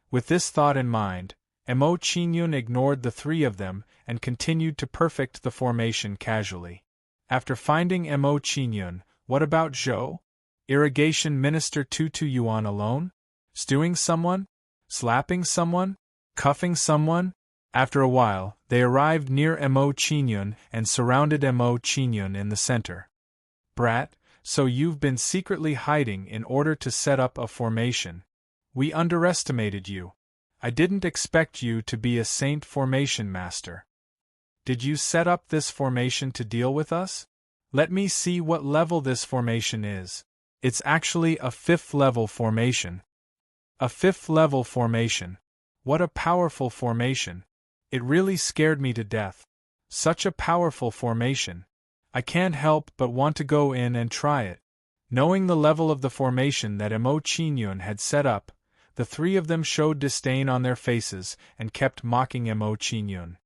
With this thought in mind, Mo Qingyun ignored the 3 of them and continued to perfect the formation casually. After finding Mo Qingyun, what about Zhou? Irrigation Minister Tutu Yuan alone? Stewing someone? Slapping someone? Cuffing someone? After a while, they arrived near Mo Qingyun and surrounded Mo Qingyun in the center. "Brat, so you've been secretly hiding in order to set up a formation. We underestimated you. I didn't expect you to be a saint formation master. Did you set up this formation to deal with us? Let me see what level this formation is. It's actually a 5th-level formation." A 5th-level formation. What a powerful formation. It really scared me to death. Such a powerful formation. I can't help but want to go in and try it. Knowing the level of the formation that Mo Qingyun had set up, the 3 of them showed disdain on their faces and kept mocking Mo Qingyun.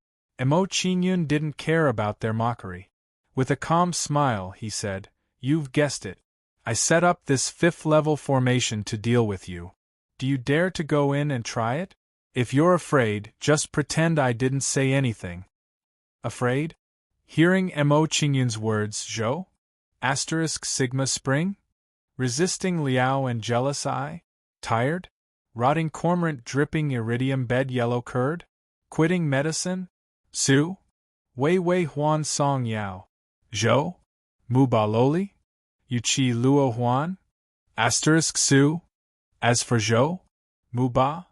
Mo Qingyun didn't care about their mockery. With a calm smile, he said, "You've guessed it. I set up this 5th-level formation to deal with you. Do you dare to go in and try it? If you're afraid, just pretend I didn't say anything." Afraid? Hearing Mo Qingyun's words, Zhou? Sigma Spring? Resisting Liao and Jealous Eye? Tired? Rotting cormorant dripping iridium bed yellow curd? Quitting medicine? Su? Wei Wei Huan Song Yao? Zhou? Mu Ba Loli? Yuqi Luo Huan? Su? As for Zhou? Mu Ba?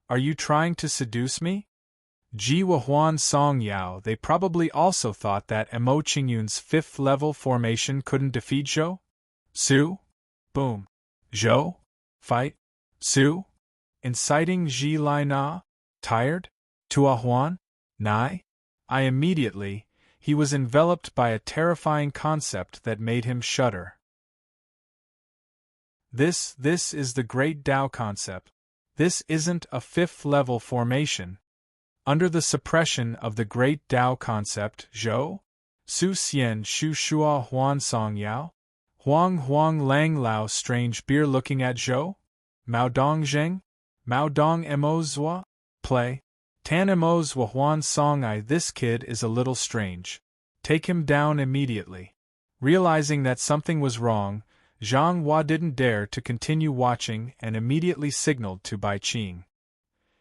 Are you trying to seduce me? Jiwa Huan Song Yao. They probably also thought that Mo Qingyun's 5th-level formation couldn't defeat Zhou? Su? Boom. Zhou? Fight? Su? Inciting Ji Lai Na? Tired? Tua Huan? Nai? He was enveloped by a terrifying concept that made him shudder. This is the Great Tao concept. This isn't a 5th-level formation. Under the suppression of the Great Tao concept, Zhou? Su Xian Shu Shua Huan Song Yao? Huang Lang Lao strange beer looking at Zhou? Mao Dong Zheng? Mao Dong Mo Zua? Play. Tan Mo Zua Huan Song I. This kid is a little strange. Take him down immediately. Realizing that something was wrong, Zhang Hua didn't dare to continue watching and immediately signaled to Bai Qing.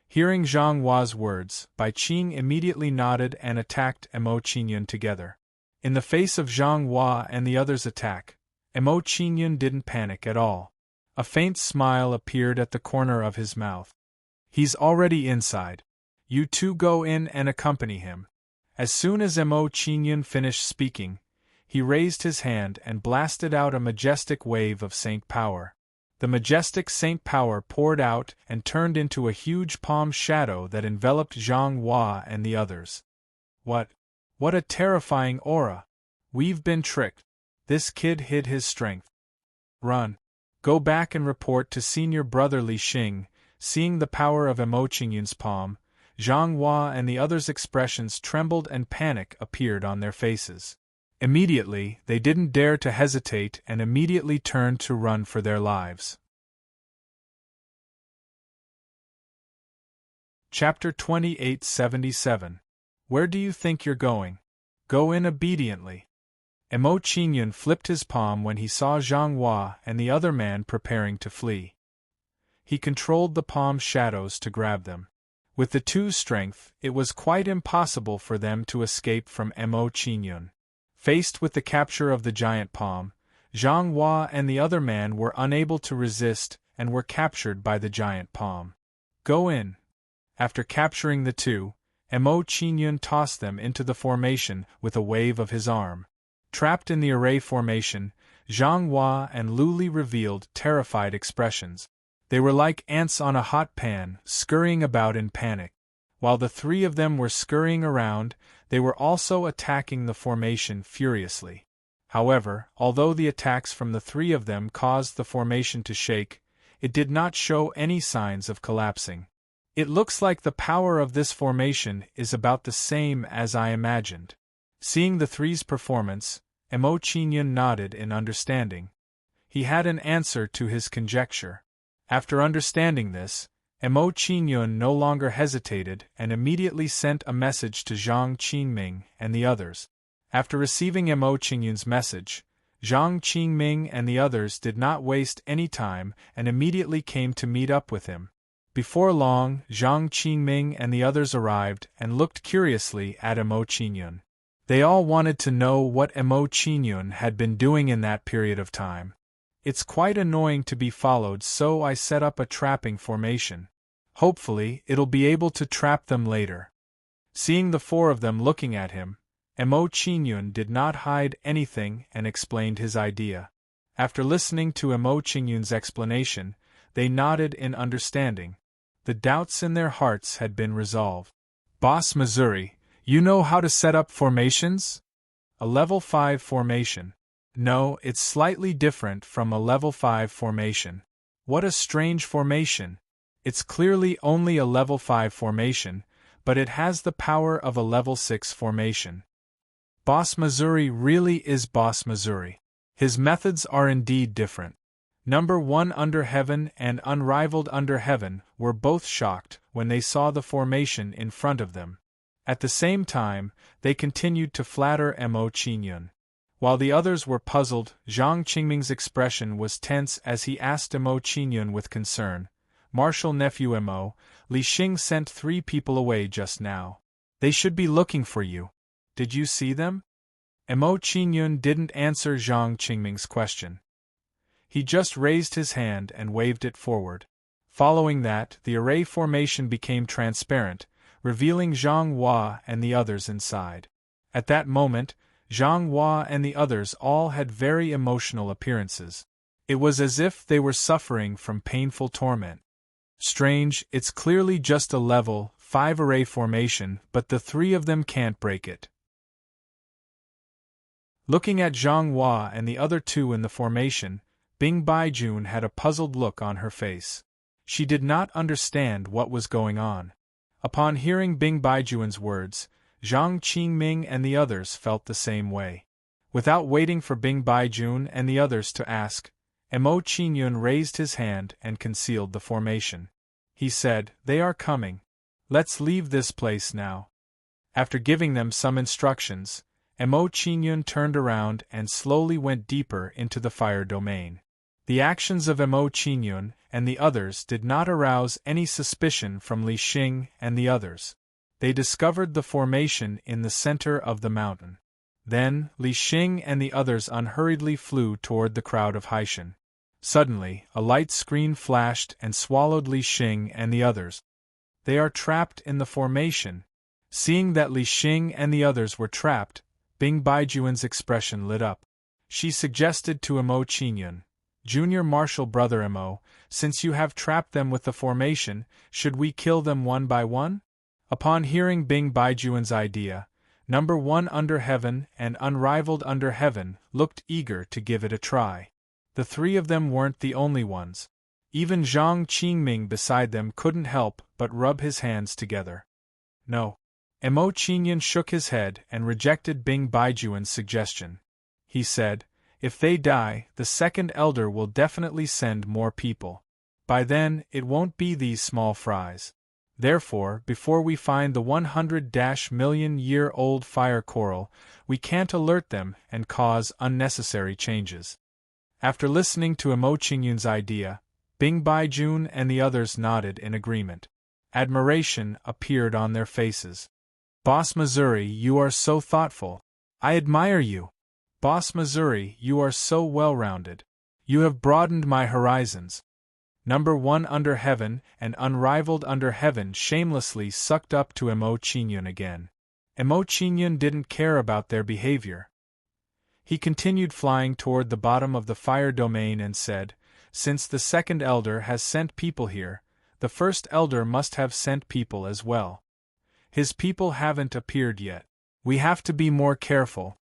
Hearing Zhang Hua's words, Bai Qing immediately nodded and attacked Mo Qingyun together. In the face of Zhang Hua and the others' attack, Mo Qingyun didn't panic at all. A faint smile appeared at the corner of his mouth. "He's already inside. You two go in and accompany him." As soon as Mo Qingyun finished speaking, he raised his hand and blasted out a majestic wave of Saint Power. The majestic Saint Power poured out and turned into a huge palm shadow that enveloped Zhang Hua and the others. What a terrifying aura! We've been tricked. This kid hid his strength. Run. Go back and report to senior brother Li Xing. Seeing the power of Emo Qingyun's palm, Zhang Hua and the others' expressions trembled and panic appeared on their faces. Immediately, they didn't dare to hesitate and immediately turned to run for their lives. Chapter 2877. Where do you think you're going? Go in obediently. Emo Qingyun flipped his palm when he saw Zhang Hua and the other man preparing to flee. He controlled the palm shadows to grab them. With the two's strength, it was quite impossible for them to escape from Emo Qingyun. Faced with the capture of the giant palm, Zhang Hua and the other man were unable to resist and were captured by the giant palm. Go in. After capturing the two, Emo Qingyun tossed them into the formation with a wave of his arm. Trapped in the array formation, Zhang Hua and Lu Li revealed terrified expressions. They were like ants on a hot pan, scurrying about in panic. While the three of them were scurrying around, they were also attacking the formation furiously. However, although the attacks from the three of them caused the formation to shake, it did not show any signs of collapsing. It looks like the power of this formation is about the same as I imagined. Seeing the three's performance, Emo Qingyun nodded in understanding. He had an answer to his conjecture. After understanding this, Emo Qingyun no longer hesitated and immediately sent a message to Zhang Qingming and the others. After receiving Emo Qingyun's message, Zhang Qingming and the others did not waste any time and immediately came to meet up with him. Before long, Zhang Qingming and the others arrived and looked curiously at Emo Qingyun. They all wanted to know what Emo Qingyun had been doing in that period of time. It's quite annoying to be followed, so I set up a trapping formation. Hopefully, it'll be able to trap them later. Seeing the four of them looking at him, Emo Qingyun did not hide anything and explained his idea. After listening to Emo Qingyun's explanation, they nodded in understanding. The doubts in their hearts had been resolved. Boss Missouri, you know how to set up formations? A level 5 formation. No, it's slightly different from a level 5 formation. What a strange formation. It's clearly only a level 5 formation, but it has the power of a level 6 formation. Boss Missouri really is Boss Missouri. His methods are indeed different. Number 1 Under Heaven and Unrivaled Under Heaven were both shocked when they saw the formation in front of them. At the same time, they continued to flatter Emo Qingyun. While the others were puzzled, Zhang Qingming's expression was tense as he asked Emo Qingyun with concern, "Marshal nephew Emo, Li Xing sent 3 people away just now. They should be looking for you. Did you see them?" Emo Qingyun didn't answer Zhang Qingming's question. He just raised his hand and waved it forward. Following that, the array formation became transparent, revealing Zhang Hua and the others inside. At that moment, Zhang Hua and the others all had very emotional appearances. It was as if they were suffering from painful torment. Strange, it's clearly just a level 5 array formation, but the 3 of them can't break it. Looking at Zhang Hua and the other 2 in the formation, Bing Baijun had a puzzled look on her face. She did not understand what was going on. Upon hearing Bing Baijun's words, Zhang Qingming and the others felt the same way. Without waiting for Bing Baijun and the others to ask, Emo Qingyun raised his hand and concealed the formation. He said, "They are coming. Let's leave this place now." After giving them some instructions, Emo Qingyun turned around and slowly went deeper into the fire domain. The actions of Emo Qingyun and the others did not arouse any suspicion from Li Xing and the others. They discovered the formation in the center of the mountain. Then, Li Xing and the others unhurriedly flew toward the crowd of Haishan. Suddenly, a light screen flashed and swallowed Li Xing and the others. They are trapped in the formation. Seeing that Li Xing and the others were trapped, Bing Baijuan's expression lit up. She suggested to Emo Qingyun, Junior Marshal Brother Emo, since you have trapped them with the formation, should we kill them one by one? Upon hearing Bing Baijuan's idea, Number 1 Under Heaven and Unrivaled Under Heaven looked eager to give it a try. The three of them weren't the only ones. Even Zhang Qingming beside them couldn't help but rub his hands together. No. Emo Qingyun shook his head and rejected Bing Baijuan's suggestion. He said, if they die, the second elder will definitely send more people. By then, it won't be these small fries. Therefore, before we find the 100-million-year-old fire coral, we can't alert them and cause unnecessary changes. After listening to Emo Qingyun's idea, Bing Baijun and the others nodded in agreement. Admiration appeared on their faces. Boss Missouri, you are so thoughtful. I admire you. Boss Missouri, you are so well-rounded. You have broadened my horizons. Number 1 Under Heaven and Unrivaled Under Heaven shamelessly sucked up to Emo Qingyun again. Emo Qingyun didn't care about their behavior. He continued flying toward the bottom of the fire domain and said, since the second elder has sent people here, the first elder must have sent people as well. His people haven't appeared yet. We have to be more careful.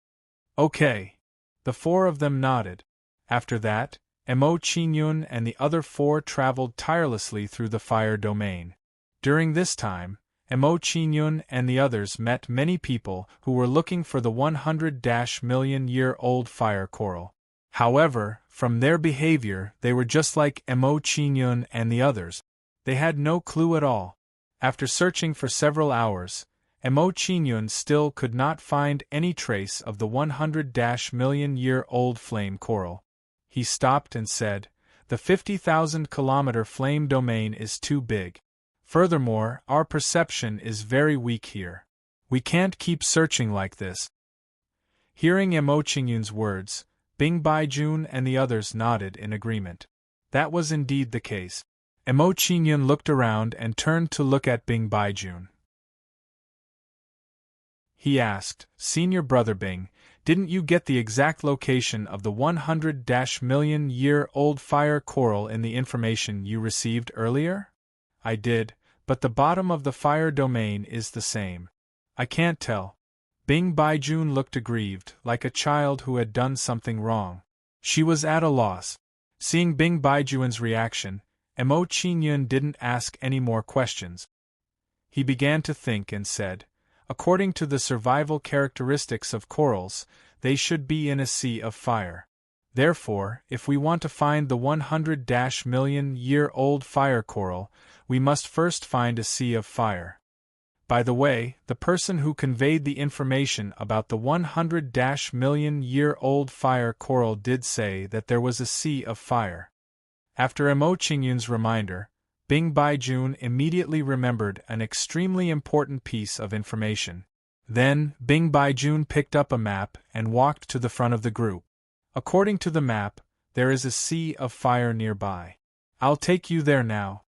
Okay. The four of them nodded. After that, Emo Qingyun and the other four traveled tirelessly through the fire domain. During this time, Emo Qingyun and the others met many people who were looking for the 100-million-year-old fire coral. However, from their behavior, they were just like Emo Qingyun and the others. They had no clue at all. After searching for several hours, Emo Qingyun still could not find any trace of the 100-million-year-old flame coral. He stopped and said, the 50,000-kilometer flame domain is too big. Furthermore, our perception is very weak here. We can't keep searching like this. Hearing Emo Qingyun's words, Bing Baijun and the others nodded in agreement. That was indeed the case. Emo Qingyun looked around and turned to look at Bing Baijun. He asked, Senior Brother Bing, didn't you get the exact location of the 100-million-year-old fire coral in the information you received earlier? I did, but the bottom of the fire domain is the same. I can't tell. Bing Baijun looked aggrieved, like a child who had done something wrong. She was at a loss. Seeing Bing Baijun's reaction, Emo Qingyun didn't ask any more questions. He began to think and said, according to the survival characteristics of corals, they should be in a sea of fire. Therefore, if we want to find the 100-million-year-old fire coral, we must first find a sea of fire. By the way, the person who conveyed the information about the 100-million-year-old fire coral did say that there was a sea of fire. After Emo Qingyun's reminder, Bing Baijun immediately remembered an extremely important piece of information. Then, Bing Baijun picked up a map and walked to the front of the group. According to the map, there is a sea of fire nearby. I'll take you there now.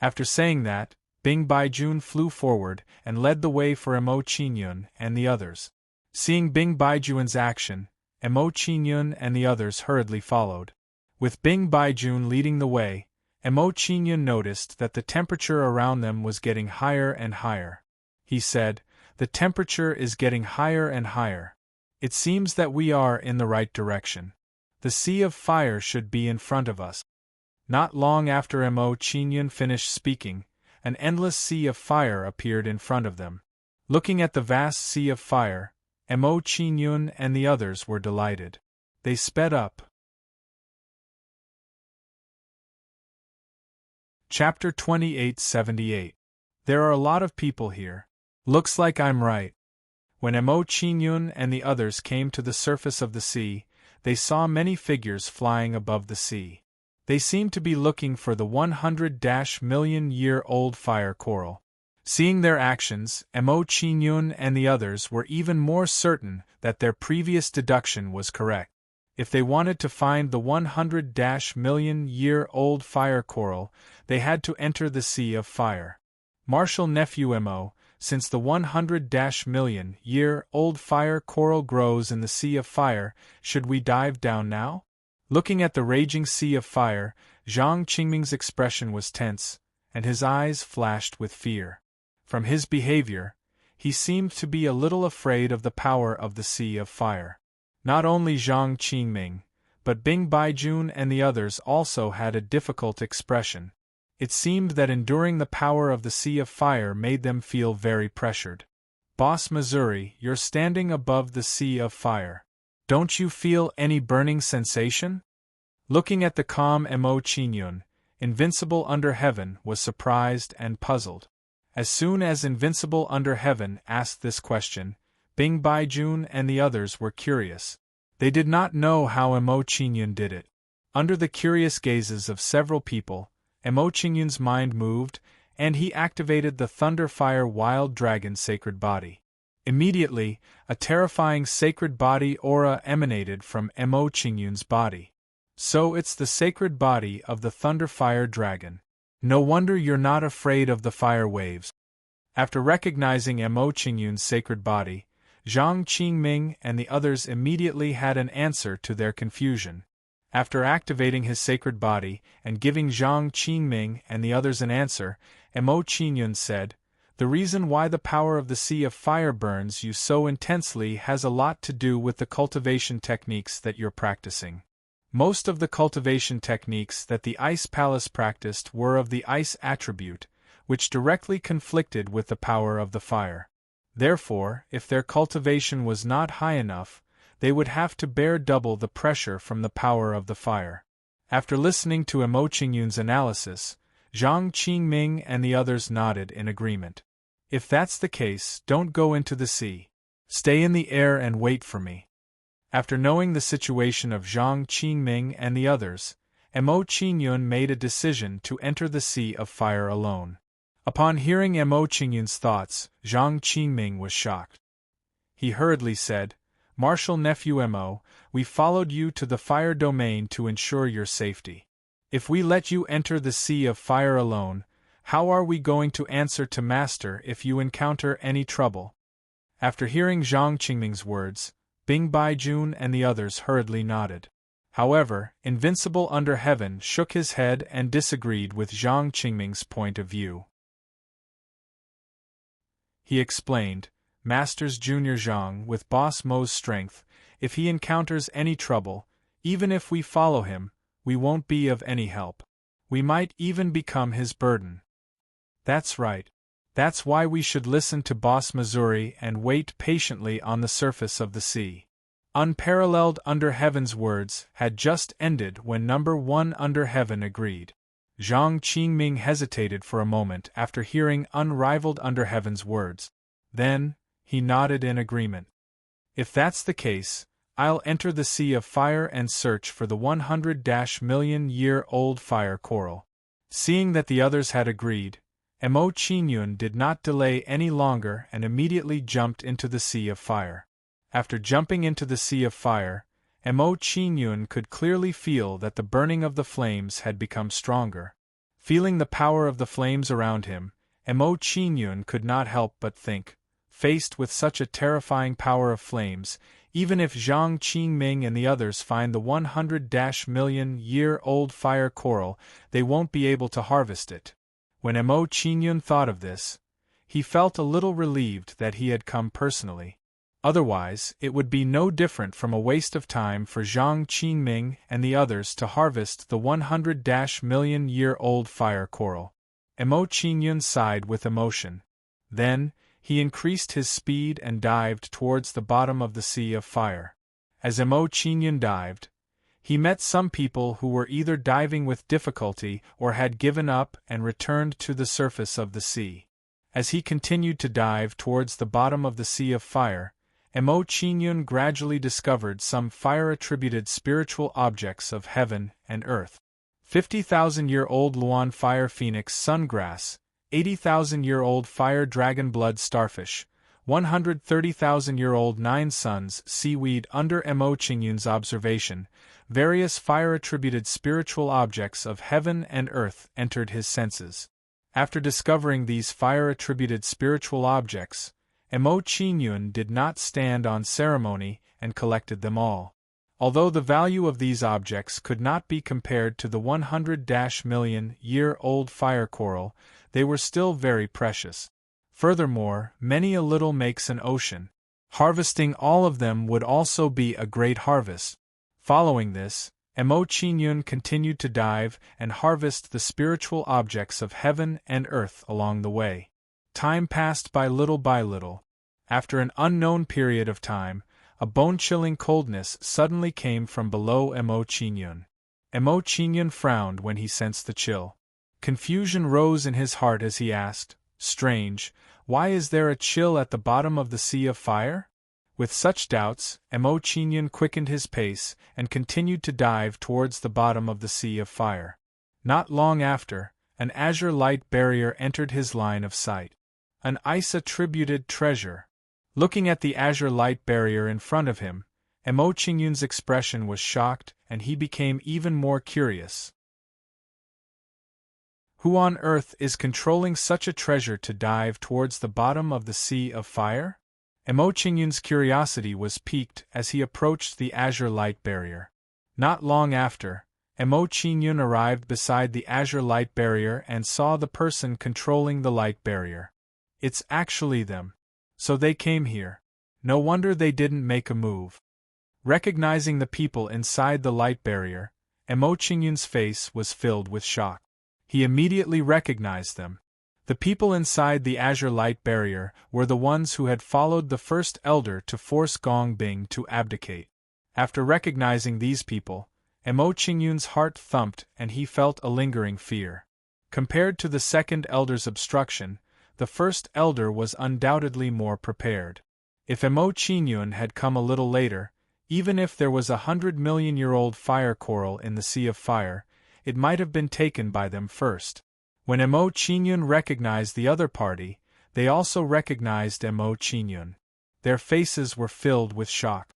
After saying that, Bing Baijun flew forward and led the way for Emo Qingyun and the others. Seeing Bing Baijun's action, Emo Qingyun and the others hurriedly followed. With Bing Baijun leading the way, Emo Qingyun noticed that the temperature around them was getting higher and higher. He said, the temperature is getting higher and higher. It seems that we are in the right direction. The sea of fire should be in front of us. Not long after Emo Qingyun finished speaking, an endless sea of fire appeared in front of them. Looking at the vast sea of fire, Emo Qingyun and the others were delighted. They sped up. Chapter 2878. There are a lot of people here. Looks like I'm right. When Emo Qingyun and the others came to the surface of the sea, they saw many figures flying above the sea. They seemed to be looking for the 100-million-year-old fire coral. Seeing their actions, Emo Qingyun and the others were even more certain that their previous deduction was correct. If they wanted to find the 100-million-year-old fire coral, they had to enter the sea of fire. Marshal Nephew Emo, since the 100-million-year-old fire coral grows in the sea of fire, should we dive down now? Looking at the raging sea of fire, Zhang Qingming's expression was tense, and his eyes flashed with fear. From his behavior, he seemed to be a little afraid of the power of the sea of fire. Not only Zhang Qingming, but Bing Baijun and the others also had a difficult expression. It seemed that enduring the power of the sea of fire made them feel very pressured. Boss Missouri, you're standing above the sea of fire. Don't you feel any burning sensation? Looking at the calm Mo Qinyun, Invincible Under Heaven was surprised and puzzled. As soon as Invincible Under Heaven asked this question, Bing Baijun and the others were curious. They did not know how Mo Qinyun did it. Under the curious gazes of several people, Mo Qinyun's mind moved, and he activated the Thunderfire Wild Dragon Sacred Body. Immediately, a terrifying sacred body aura emanated from Mo Qingyun's body. So it's the sacred body of the Thunderfire Dragon. No wonder you're not afraid of the fire waves. After recognizing Mo Qingyun's sacred body, Zhang Qingming and the others immediately had an answer to their confusion. After activating his sacred body and giving Zhang Qingming and the others an answer, Mo Qinyun said, "The reason why the power of the sea of fire burns you so intensely has a lot to do with the cultivation techniques that you're practicing. Most of the cultivation techniques that the Ice Palace practiced were of the ice attribute, which directly conflicted with the power of the fire. Therefore, if their cultivation was not high enough, they would have to bear double the pressure from the power of the fire." After listening to Mo Qingyun's analysis, Zhang Qingming and the others nodded in agreement. "If that's the case, don't go into the sea. Stay in the air and wait for me." After knowing the situation of Zhang Qingming and the others, Mo Qinyun made a decision to enter the sea of fire alone. Upon hearing Mo Qingyun's thoughts, Zhang Qingming was shocked. He hurriedly said, "Martial Nephew Mo, we followed you to the fire domain to ensure your safety. If we let you enter the sea of fire alone, how are we going to answer to Master if you encounter any trouble?" After hearing Zhang Qingming's words, Bing Baijun and the others hurriedly nodded. However, Invincible Under Heaven shook his head and disagreed with Zhang Qingming's point of view. He explained, "Master's Junior Zhang, with Boss Mo's strength, if he encounters any trouble, even if we follow him, we won't be of any help. We might even become his burden." "That's right. That's why we should listen to Boss Missouri and wait patiently on the surface of the sea." Unparalleled Under Heaven's words had just ended when Number 1 Under Heaven agreed. Zhang Qingming hesitated for a moment after hearing Unrivaled Under Heaven's words. Then, he nodded in agreement. "If that's the case, I'll enter the sea of fire and search for the 100-million-year-old fire coral." Seeing that the others had agreed, Mo Qinyun did not delay any longer and immediately jumped into the sea of fire. After jumping into the sea of fire, Mo Qinyun could clearly feel that the burning of the flames had become stronger. Feeling the power of the flames around him, Mo Qinyun could not help but think, faced with such a terrifying power of flames, even if Zhang Qingming and the others find the 100-million-year-old fire coral, they won't be able to harvest it. When Mo Qinyun thought of this, he felt a little relieved that he had come personally. Otherwise, it would be no different from a waste of time for Zhang Qingming and the others to harvest the 100-million-year-old fire coral. Mo Qinyun sighed with emotion. Then, he increased his speed and dived towards the bottom of the sea of fire. As Mo Qinyun dived, he met some people who were either diving with difficulty or had given up and returned to the surface of the sea. As he continued to dive towards the bottom of the sea of fire, Mo Qinyun gradually discovered some fire-attributed spiritual objects of heaven and earth. 50,000-year-old Luan fire phoenix sungrass, 80,000-year-old fire dragon blood starfish, 130,000-year-old nine suns seaweed. Under Mo Qinyun's observation, various fire-attributed spiritual objects of heaven and earth entered his senses. After discovering these fire-attributed spiritual objects, Emo Qingyun did not stand on ceremony and collected them all. Although the value of these objects could not be compared to the 100-million-year-old fire coral, they were still very precious. Furthermore, many a little makes an ocean. Harvesting all of them would also be a great harvest. Following this, Emo Qingyun continued to dive and harvest the spiritual objects of heaven and earth along the way. Time passed by little. After an unknown period of time, a bone-chilling coldness suddenly came from below Emo Qingyun. Emo Qingyun frowned when he sensed the chill. Confusion rose in his heart as he asked, "Strange, why is there a chill at the bottom of the sea of fire?" With such doubts, Emo Qingyun quickened his pace and continued to dive towards the bottom of the sea of fire. Not long after, an azure light barrier entered his line of sight. An ice-attributed treasure. Looking at the azure light barrier in front of him, Emo Qingyun's expression was shocked and he became even more curious. Who on earth is controlling such a treasure to dive towards the bottom of the sea of fire? Emo Qingyun's curiosity was piqued as he approached the azure light barrier. Not long after, Emo Qingyun arrived beside the azure light barrier and saw the person controlling the light barrier. It's actually them. So they came here. No wonder they didn't make a move. Recognizing the people inside the light barrier, Emo Qingyun's face was filled with shock. He immediately recognized them. The people inside the azure light barrier were the ones who had followed the first elder to force Gong Bing to abdicate. After recognizing these people, Emo Qingyun's heart thumped and he felt a lingering fear. Compared to the second elder's obstruction, the first elder was undoubtedly more prepared. If Emo Qingyun had come a little later, even if there was 100-million-year-old fire coral in the sea of fire, it might have been taken by them first. When Emo Qingyun recognized the other party, they also recognized Emo Qingyun. Their faces were filled with shock.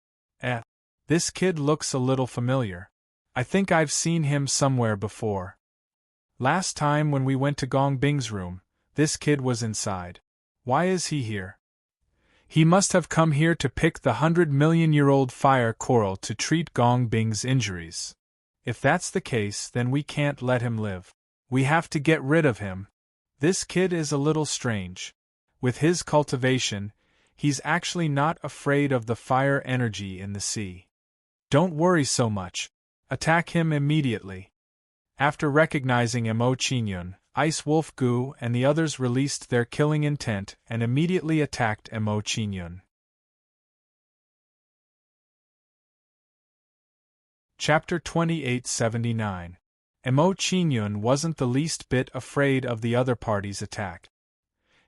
This kid looks a little familiar. I think I've seen him somewhere before. Last time when we went to Gong Bing's room, this kid was inside. Why is he here? He must have come here to pick the 100-million-year-old fire coral to treat Gong Bing's injuries. If that's the case, then we can't let him live. We have to get rid of him. This kid is a little strange. With his cultivation, he's actually not afraid of the fire energy in the sea. Don't worry so much. Attack him immediately. After recognizing Emo Qingyun, Ice Wolf Gu and the others released their killing intent and immediately attacked Emo Qingyun. Chapter 2879. Emo Qingyun wasn't the least bit afraid of the other party's attack.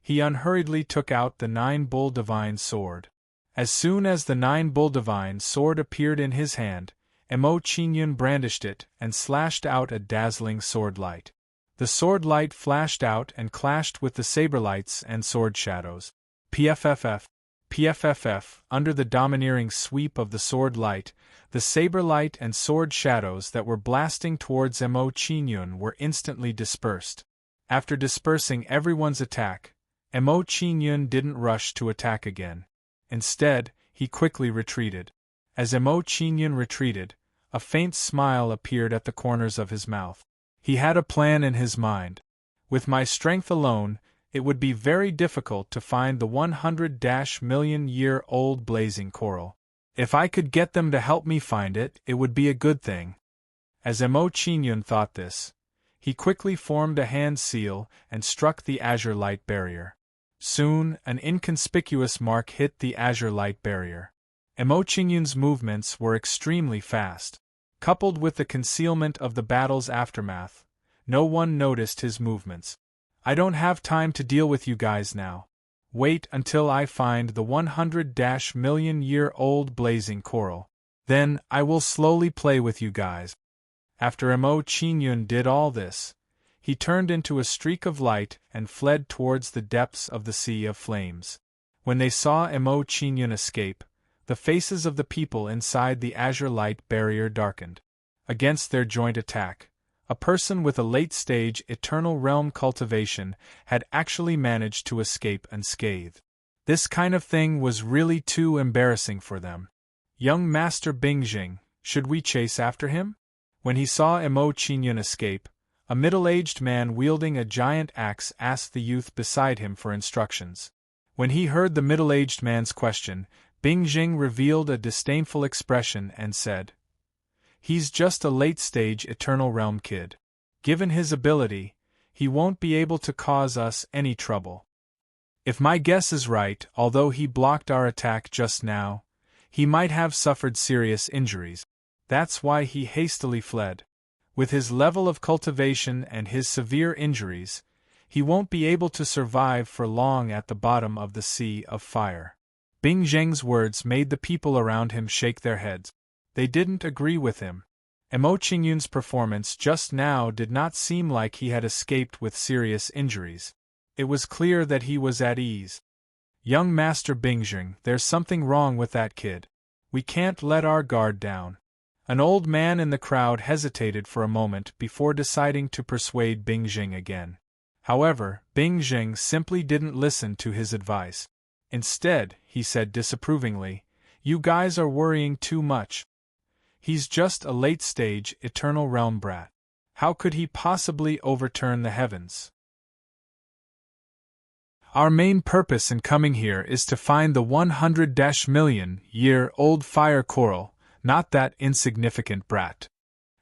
He unhurriedly took out the 9-bull divine sword. As soon as the 9-bull divine sword appeared in his hand, Emo Qingyun brandished it and slashed out a dazzling sword light. The sword light flashed out and clashed with the saber lights and sword shadows. PFFF, under the domineering sweep of the sword light, the saber light and sword shadows that were blasting towards Emo Qingyun were instantly dispersed. After dispersing everyone's attack, Emo Qingyun didn't rush to attack again. Instead, he quickly retreated. As Emo Qingyun retreated, a faint smile appeared at the corners of his mouth. He had a plan in his mind. With my strength alone, it would be very difficult to find the 100-million-year-old blazing coral. If I could get them to help me find it, it would be a good thing. As Emo Qingyun thought this, he quickly formed a hand seal and struck the azure light barrier. Soon, an inconspicuous mark hit the azure light barrier. Emo Qingyun's movements were extremely fast. Coupled with the concealment of the battle's aftermath, no one noticed his movements. I don't have time to deal with you guys now. Wait until I find the 100-million-year-old blazing coral. Then, I will slowly play with you guys. After Emo Qingyun did all this, he turned into a streak of light and fled towards the depths of the sea of flames. When they saw Emo Qingyun escape, the faces of the people inside the azure light barrier darkened. Against their joint attack, A person with a late-stage eternal realm cultivation had actually managed to escape unscathed. This kind of thing was really too embarrassing for them. Young Master Bingjing, should we chase after him? When he saw Emo Qingyun escape, a middle-aged man wielding a giant axe asked the youth beside him for instructions. When he heard the middle-aged man's question, Bingjing revealed a disdainful expression and said, "He's just a late-stage Eternal Realm kid. Given his ability, he won't be able to cause us any trouble. If my guess is right, although he blocked our attack just now, he might have suffered serious injuries. That's why he hastily fled. With his level of cultivation and his severe injuries, he won't be able to survive for long at the bottom of the Sea of Fire." Bingjing's words made the people around him shake their heads. They didn't agree with him. Emo Qingyun's performance just now did not seem like he had escaped with serious injuries. It was clear that he was at ease. "Young Master Bingjing, there's something wrong with that kid. We can't let our guard down." An old man in the crowd hesitated for a moment before deciding to persuade Bingjing again. However, Bingjing simply didn't listen to his advice. Instead, he said disapprovingly, "You guys are worrying too much. He's just a late-stage Eternal Realm brat. How could he possibly overturn the heavens? Our main purpose in coming here is to find the 100-million-year-old fire coral, not that insignificant brat.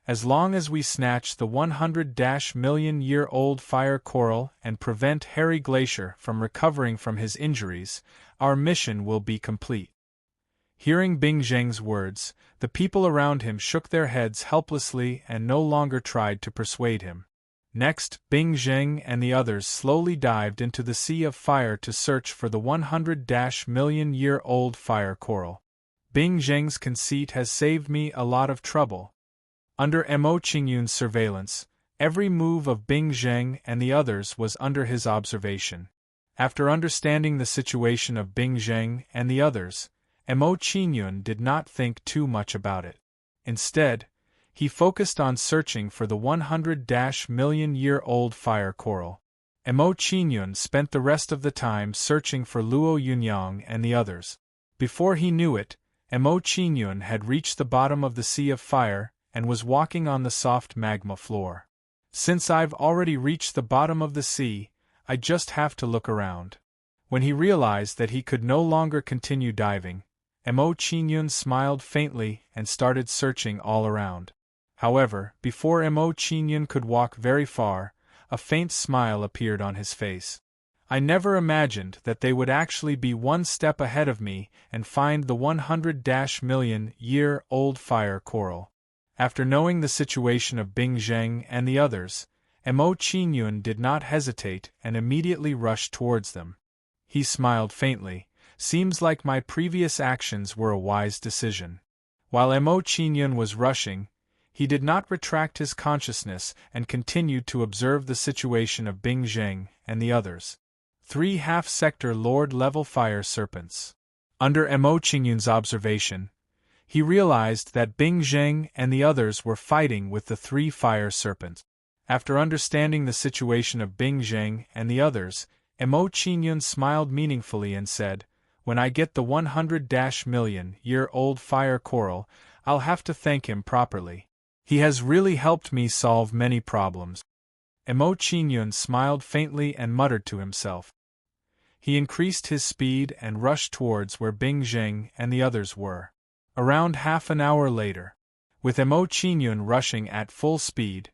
As long as we snatch the 100-million-year-old fire coral and prevent Harry Glacier from recovering from his injuries, our mission will be complete." Hearing Bingjing's words, the people around him shook their heads helplessly and no longer tried to persuade him. Next, Bingjing and the others slowly dived into the Sea of Fire to search for the 100-million-year-old fire coral. Bingjing's conceit has saved me a lot of trouble. Under Emo Qingyun's surveillance, every move of Bingjing and the others was under his observation. After understanding the situation of Bingjing and the others, Emo Qingyun did not think too much about it. Instead, he focused on searching for the 100-million-year-old fire coral. Emo Qingyun spent the rest of the time searching for Luo Yunyang and the others. Before he knew it, Emo Qingyun had reached the bottom of the Sea of Fire and was walking on the soft magma floor. "Since I've already reached the bottom of the sea, I just have to look around." When he realized that he could no longer continue diving, Emo Qingyun smiled faintly and started searching all around. However, before Emo Qingyun could walk very far, a faint smile appeared on his face. "I never imagined that they would actually be one step ahead of me and find the 100-million-year-old fire coral." After knowing the situation of Bingjing and the others, Emo Qingyun did not hesitate and immediately rushed towards them. He smiled faintly. "Seems like my previous actions were a wise decision." While Emo Qingyun was rushing, he did not retract his consciousness and continued to observe the situation of Bingjing and the others. 3 half-sector Lord-level fire serpents. Under Emo Qingyun's observation, he realized that Bingjing and the others were fighting with the 3 fire serpents. After understanding the situation of Bingjing and the others, Emo Qingyun smiled meaningfully and said, "When I get the 100-million-year-old fire coral, I'll have to thank him properly. He has really helped me solve many problems." Emo Qingyun smiled faintly and muttered to himself. He increased his speed and rushed towards where Bingjing and the others were. Around half an hour later, with Emo Qingyun rushing at full speed,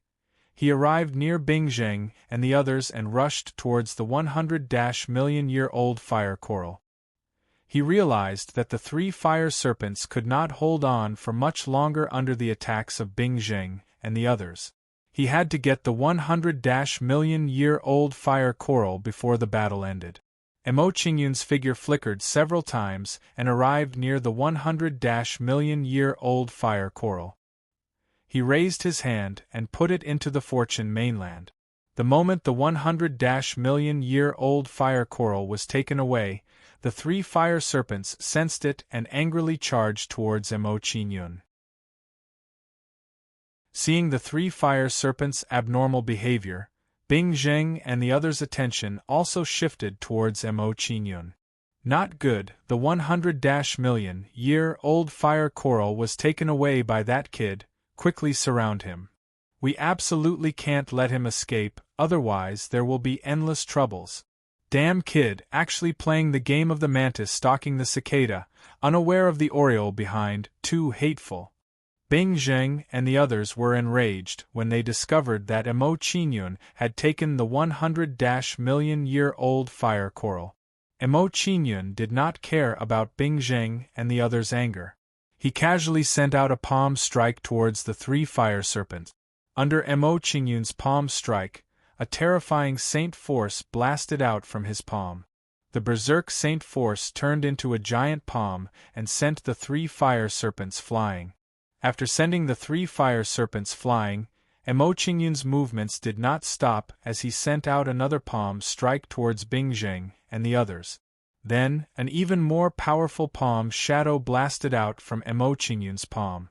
he arrived near Bingjing and the others and rushed towards the 100-million-year-old fire coral. He realized that the 3 fire serpents could not hold on for much longer under the attacks of Bingjing and the others. He had to get the 100-million-year-old fire coral before the battle ended. Emo Qingyun's figure flickered several times and arrived near the 100-million-year-old fire coral. He raised his hand and put it into the Fortune mainland. The moment the 100-million-year-old fire coral was taken away, the 3 fire serpents sensed it and angrily charged towards Emo Qingyun. Seeing the three fire serpents' abnormal behavior, Bing Zheng and the others' attention also shifted towards Mo Qingyun. Not good, the 100-million-year-old fire coral was taken away by that kid. Quickly surround him. We absolutely can't let him escape, otherwise there will be endless troubles. Damn kid, actually playing the game of the mantis stalking the cicada, unaware of the oriole behind, too hateful. Bing Zheng and the others were enraged when they discovered that Mo Qingyun had taken the 100-million-year-old fire coral. Mo Qingyun did not care about Bing Zheng and the others' anger. He casually sent out a palm strike towards the three fire serpents. Under Mo Qingyun's palm strike, a terrifying Saint Force blasted out from his palm. The berserk Saint Force turned into a giant palm and sent the three fire serpents flying. After sending the three fire serpents flying, Mo Qingyun's movements did not stop as he sent out another palm strike towards Bing Zheng and the others. Then, an even more powerful palm shadow blasted out from Mo Qingyun's palm.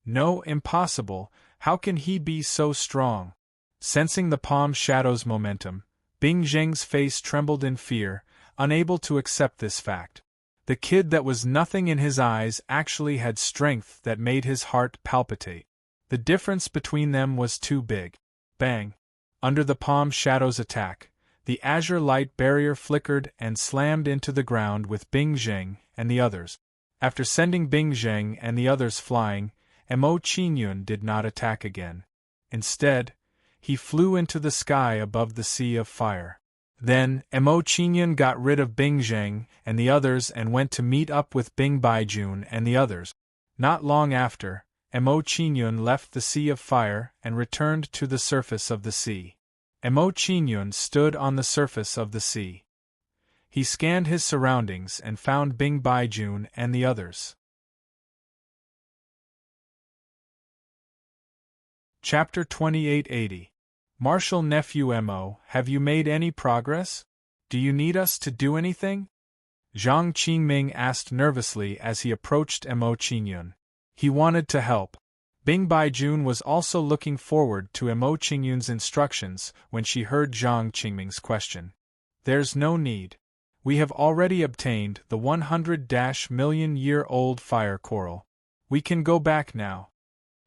No, impossible, how can he be so strong? Sensing the palm shadow's momentum, Bing Zheng's face trembled in fear, unable to accept this fact. The kid that was nothing in his eyes actually had strength that made his heart palpitate. The difference between them was too big. Bang! Under the palm shadow's attack, the azure light barrier flickered and slammed into the ground with Bing Zheng and the others. After sending Bing Zheng and the others flying, Mo Qingyun did not attack again. Instead, he flew into the sky above the sea of fire. Then, Mo Qingyun got rid of Bing Zheng and the others and went to meet up with Bing Baijun and the others. Not long after, Mo Qingyun left the sea of fire and returned to the surface of the sea. Mo Qingyun stood on the surface of the sea. He scanned his surroundings and found Bing Baijun and the others. Chapter 2880. Martial Nephew Mo, have you made any progress? Do you need us to do anything? Zhang Qingming asked nervously as he approached Mo Qingyun. He wanted to help. Bing Baijun was also looking forward to Mo Qingyun's instructions when she heard Zhang Qingming's question. There's no need. We have already obtained the 100-million-year-old fire coral. We can go back now.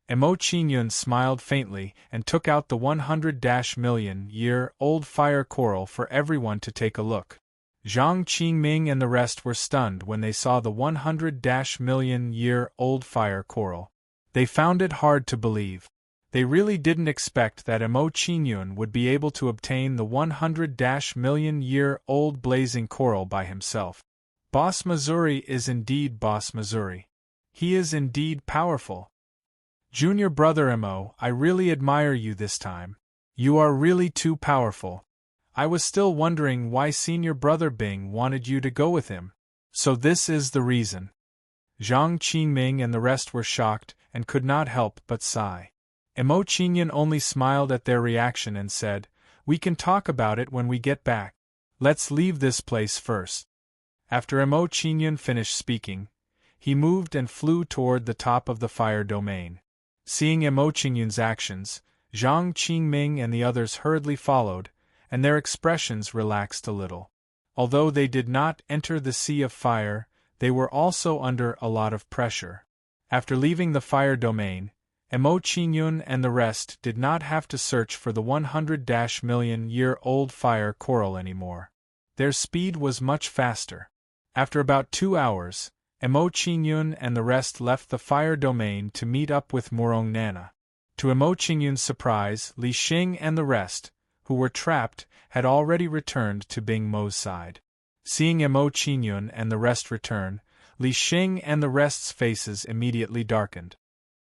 Mo Qingyun smiled faintly and took out the 100-million-year-old fire coral for everyone to take a look. Zhang Qingming and the rest were stunned when they saw the 100-million-year-old fire coral. They found it hard to believe. They really didn't expect that Mo Qingyun would be able to obtain the 100-million-year-old blazing coral by himself. Boss Missouri is indeed Boss Missouri. He is indeed powerful. Junior brother Mo, I really admire you this time. You are really too powerful. I was still wondering why senior brother Bing wanted you to go with him. So this is the reason. Zhang Qingming and the rest were shocked and could not help but sigh. Mo Qingyun only smiled at their reaction and said, "We can talk about it when we get back. Let's leave this place first." After Mo Qingyun finished speaking, he moved and flew toward the top of the fire domain. Seeing Mo Qingyun's actions, Zhang Qingming and the others hurriedly followed, and their expressions relaxed a little. Although they did not enter the sea of fire, they were also under a lot of pressure. After leaving the fire domain, Mo Qingyun and the rest did not have to search for the 100-million-year-old fire coral anymore. Their speed was much faster. After about 2 hours, Mo Qingyun and the rest left the fire domain to meet up with Murong Nana. To Mo Qingyun's surprise, Li Xing and the rest, who were trapped, had already returned to Bing Mo's side. Seeing Mo Qingyun and the rest return, Li Xing and the rest's faces immediately darkened.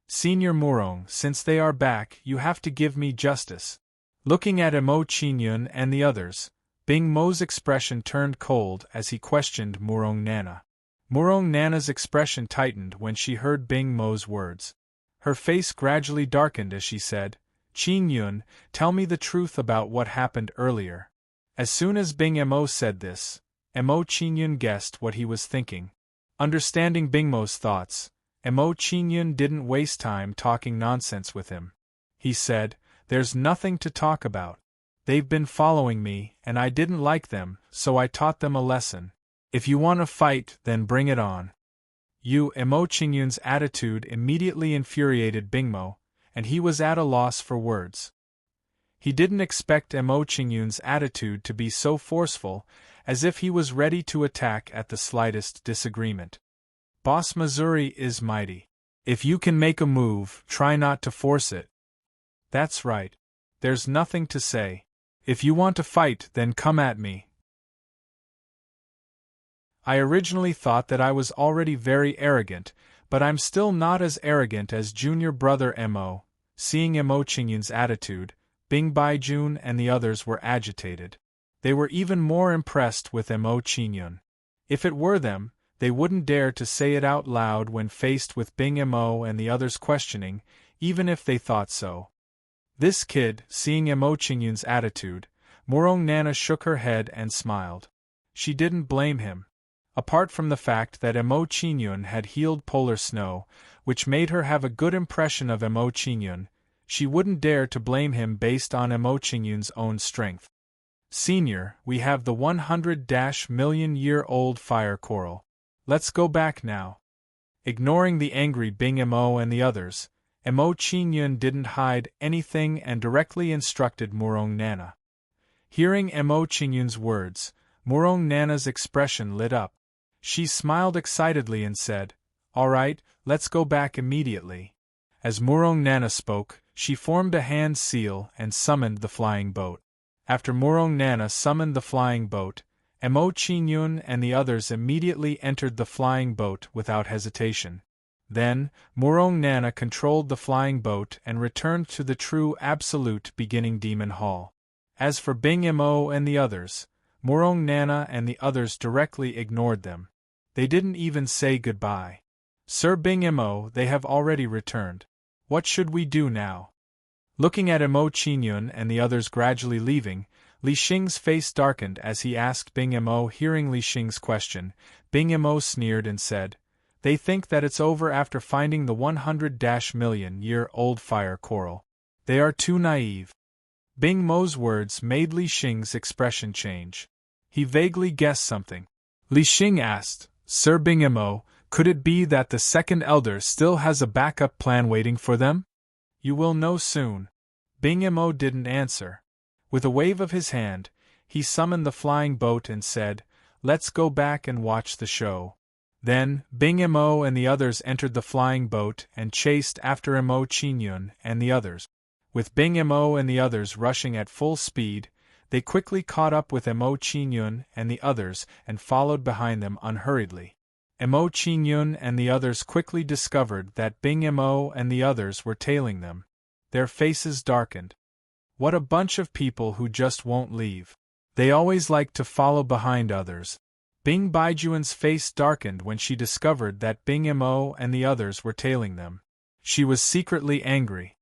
"Senior Murong, since they are back, you have to give me justice." Looking at Mo Qingyun and the others, Bing Mo's expression turned cold as he questioned Murong Nana. Murong Nana's expression tightened when she heard Bing Mo's words. Her face gradually darkened as she said, "Qingyun, tell me the truth about what happened earlier." As soon as Bing Mo said this, Mo Qingyun guessed what he was thinking. Understanding Bing Mo's thoughts, Emo Chingyun didn't waste time talking nonsense with him. He said, "There's nothing to talk about. They've been following me, and I didn't like them, so I taught them a lesson. If you want to fight, then bring it on." Emo Chingyun's attitude immediately infuriated Bingmo, and he was at a loss for words. He didn't expect Emo Chingyun's attitude to be so forceful, as if he was ready to attack at the slightest disagreement. Boss Missouri is mighty. If you can make a move, try not to force it. That's right. There's nothing to say. If you want to fight, then come at me. I originally thought that I was already very arrogant, but I'm still not as arrogant as junior brother Mo. Seeing Emo Chingyun's attitude, Bing Baijun and the others were agitated. They were even more impressed with Emo Chingyun. If it were them, they wouldn't dare to say it out loud when faced with Bing Mo and the others questioning, even if they thought so. This kid, seeing Emo Chingyun's attitude, Murong Nana shook her head and smiled. She didn't blame him. Apart from the fact that Emo Chingyun had healed polar snow, which made her have a good impression of Emo Chingyun, she wouldn't dare to blame him based on Emo Chingyun's own strength. "Senior, we have the 100-million-year-old fire coral. Let's go back now." Ignoring the angry Bing Mo and the others, Emo Chingyun didn't hide anything and directly instructed Murong Nana. Hearing Emo Chingyun's words, Murong Nana's expression lit up. She smiled excitedly and said, "All right, let's go back immediately." As Murong Nana spoke, she formed a hand seal and summoned the flying boat. After Murong Nana summoned the flying boat, Emo Chingyun and the others immediately entered the flying boat without hesitation. Then, Murong Nana controlled the flying boat and returned to the true absolute beginning Demon Hall. As for Bing Mo and the others, Murong Nana and the others directly ignored them. They didn't even say goodbye. "Sir Bing Mo, they have already returned. What should we do now?" Looking at Emo Chingyun and the others gradually leaving, Li Xing's face darkened as he asked Bing Mo. Hearing Li Xing's question, Bing Mo sneered and said, "They think that it's over after finding the 100-million-year-old fire coral. They are too naive." Bing Mo's words made Li Xing's expression change. He vaguely guessed something. Li Xing asked, "Sir Bing Mo, could it be that the second elder still has a backup plan waiting for them?" "You will know soon." Bing Mo didn't answer. With a wave of his hand, he summoned the flying boat and said, "Let's go back and watch the show." Then, Bing Mo and the others entered the flying boat and chased after Emo Chingyun and the others. With Bing Mo and the others rushing at full speed, they quickly caught up with Emo Chingyun and the others and followed behind them unhurriedly. Emo Chingyun and the others quickly discovered that Bing Mo and the others were tailing them. Their faces darkened. What a bunch of people who just won't leave. They always like to follow behind others. Bing Baijuan's face darkened when she discovered that Bing Mo and the others were tailing them. She was secretly angry.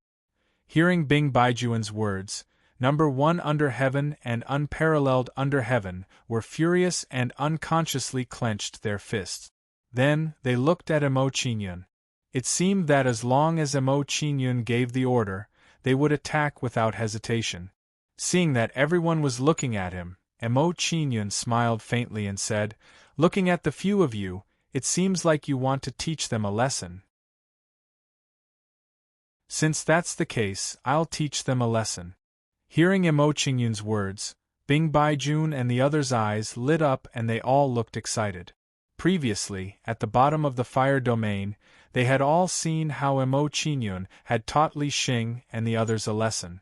Hearing Bing Baijuan's words, Number 1 Under Heaven and Unparalleled Under Heaven were furious and unconsciously clenched their fists. Then, they looked at Emo Chingyun. It seemed that as long as Emo Chingyun gave the order, they would attack without hesitation. Seeing that everyone was looking at him, Emo Chingyun smiled faintly and said, "Looking at the few of you, it seems like you want to teach them a lesson. Since that's the case, I'll teach them a lesson." Hearing Emo Chingyun's words, Bing Baijun and the others' eyes lit up and they all looked excited. Previously, at the bottom of the fire domain, they had all seen how Emo Chingyun had taught Li Xing and the others a lesson.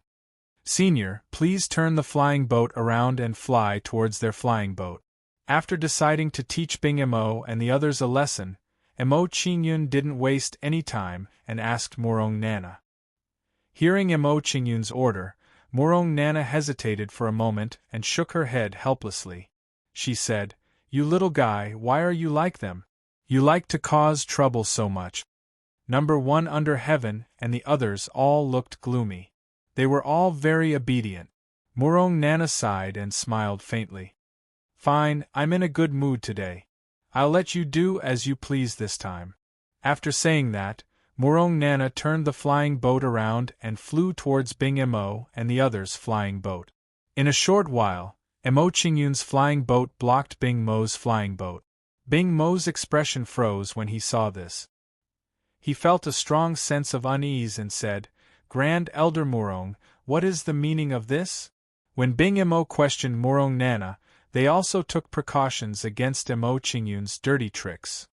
"Senior, please turn the flying boat around and fly towards their flying boat." After deciding to teach Bing Mo and the others a lesson, Emo Chingyun didn't waste any time and asked Murong Nana. Hearing Emo Chingyun's order, Murong Nana hesitated for a moment and shook her head helplessly. She said, "You little guy, why are you like them? You like to cause trouble so much." Number 1 Under Heaven and the others all looked gloomy. They were all very obedient. Murong Nana sighed and smiled faintly. "Fine, I'm in a good mood today. I'll let you do as you please this time." After saying that, Murong Nana turned the flying boat around and flew towards Bing Mo and the others' flying boat. In a short while, Mo Qingyun's flying boat blocked Bing Mo's flying boat. Bing Mo's expression froze when he saw this. He felt a strong sense of unease and said, "Grand Elder Murong, what is the meaning of this?" When Bing Mo questioned Murong Nana, they also took precautions against Mo Qingyun's dirty tricks.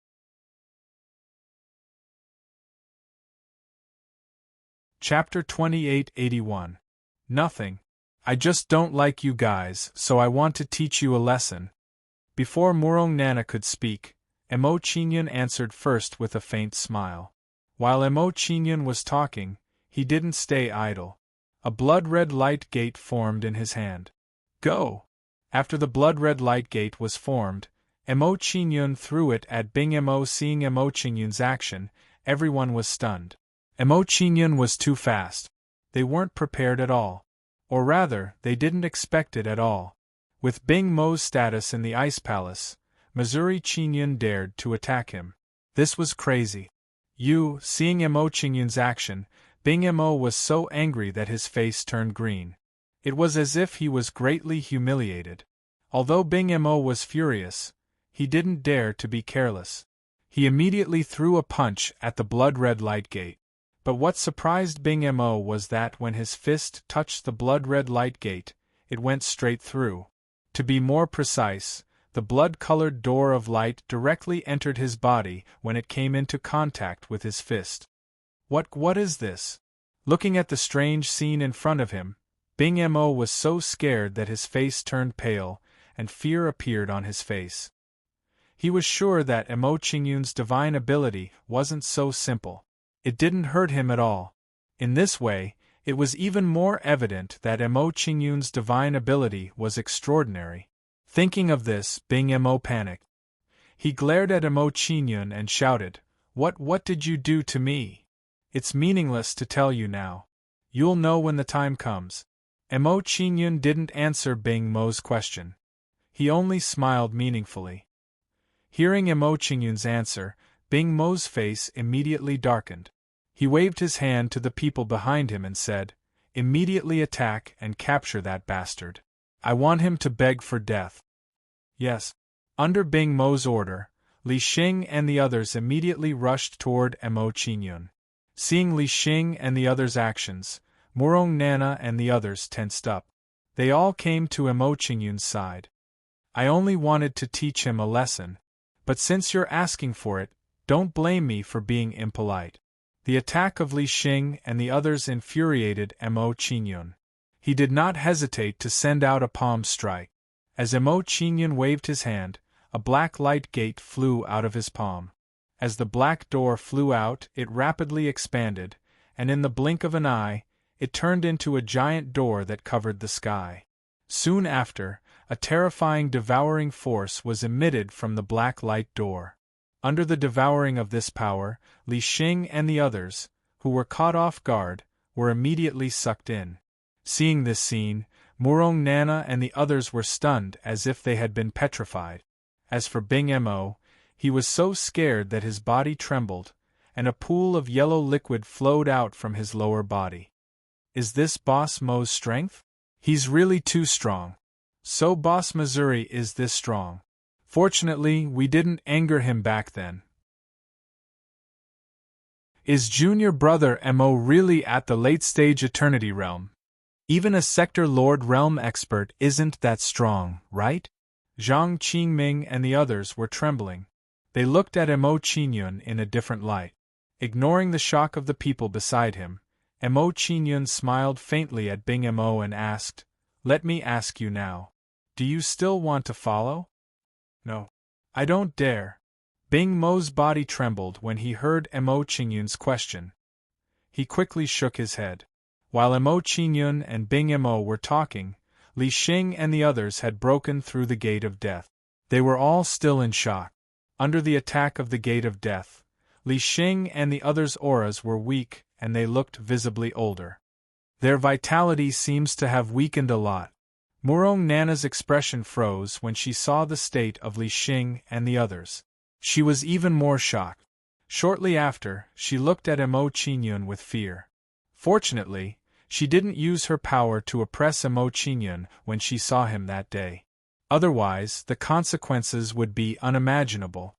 Chapter 2881. Nothing. I just don't like you guys, so I want to teach you a lesson. Before Murong Nana could speak, Mo Qingyun answered first with a faint smile. While Mo Qingyun was talking, he didn't stay idle. A blood-red light gate formed in his hand. Go! After the blood-red light gate was formed, Mo Qingyun threw it at Bing Mo. Seeing Mo Qingyun's action, everyone was stunned. Mo Qingyun was too fast. They weren't prepared at all. Or rather, they didn't expect it at all. With Bing Mo's status in the Ice Palace, Missouri Qingyun dared to attack him. This was crazy. Seeing Mo Qingyun's action, Bing Mo was so angry that his face turned green. It was as if he was greatly humiliated. Although Bing Mo was furious, he didn't dare to be careless. He immediately threw a punch at the blood-red light gate. But what surprised Bing Mo was that when his fist touched the blood-red light gate, it went straight through. To be more precise, the blood-colored door of light directly entered his body when it came into contact with his fist. What is this? Looking at the strange scene in front of him, Bing Mo was so scared that his face turned pale, and fear appeared on his face. He was sure that Mo Qingyun's divine ability wasn't so simple. It didn't hurt him at all. In this way, it was even more evident that Mo Qingyun's divine ability was extraordinary. Thinking of this, Bing Mo panicked. He glared at Mo Qingyun and shouted, What did you do to me? It's meaningless to tell you now. You'll know when the time comes." Mo Qingyun didn't answer Bing Mo's question. He only smiled meaningfully. Hearing Mo Qingyun's answer, Bing Mo's face immediately darkened. He waved his hand to the people behind him and said, "Immediately attack and capture that bastard. I want him to beg for death." Yes. Under Bing Mo's order, Li Xing and the others immediately rushed toward Mo Qingyun. Seeing Li Xing and the others' actions, Murong Nana and the others tensed up. They all came to Mo Qingyun's side. "I only wanted to teach him a lesson. But since you're asking for it, don't blame me for being impolite." The attack of Li Xing and the others infuriated Mo Qingyun. He did not hesitate to send out a palm strike. As Mo Qingyun waved his hand, a black light gate flew out of his palm. As the black door flew out, it rapidly expanded, and in the blink of an eye, it turned into a giant door that covered the sky. Soon after, a terrifying devouring force was emitted from the black light door. Under the devouring of this power, Li Xing and the others, who were caught off guard, were immediately sucked in. Seeing this scene, Murong Nana and the others were stunned as if they had been petrified. As for Bing Mo, he was so scared that his body trembled, and a pool of yellow liquid flowed out from his lower body. Is this Boss Mo's strength? He's really too strong. So Boss Missouri is this strong. Fortunately, we didn't anger him back then. Is Junior Brother Mo really at the late-stage Eternity Realm? Even a Sector Lord Realm expert isn't that strong, right? Zhang Qingming and the others were trembling. They looked at Mo Qingyun in a different light. Ignoring the shock of the people beside him, Mo Qingyun smiled faintly at Bing Mo and asked, "Let me ask you now. Do you still want to follow?" "No. I don't dare." Bing Mo's body trembled when he heard Mo Qingyun's question. He quickly shook his head. While Mo Qingyun and Bing Mo were talking, Li Xing and the others had broken through the Gate of Death. They were all still in shock. Under the attack of the Gate of Death, Li Xing and the others' auras were weak and they looked visibly older. Their vitality seems to have weakened a lot. Murong Nana's expression froze when she saw the state of Li Xing and the others. She was even more shocked. Shortly after, she looked at Emo Qingyun with fear. Fortunately, she didn't use her power to oppress Emo Qingyun when she saw him that day. Otherwise, the consequences would be unimaginable.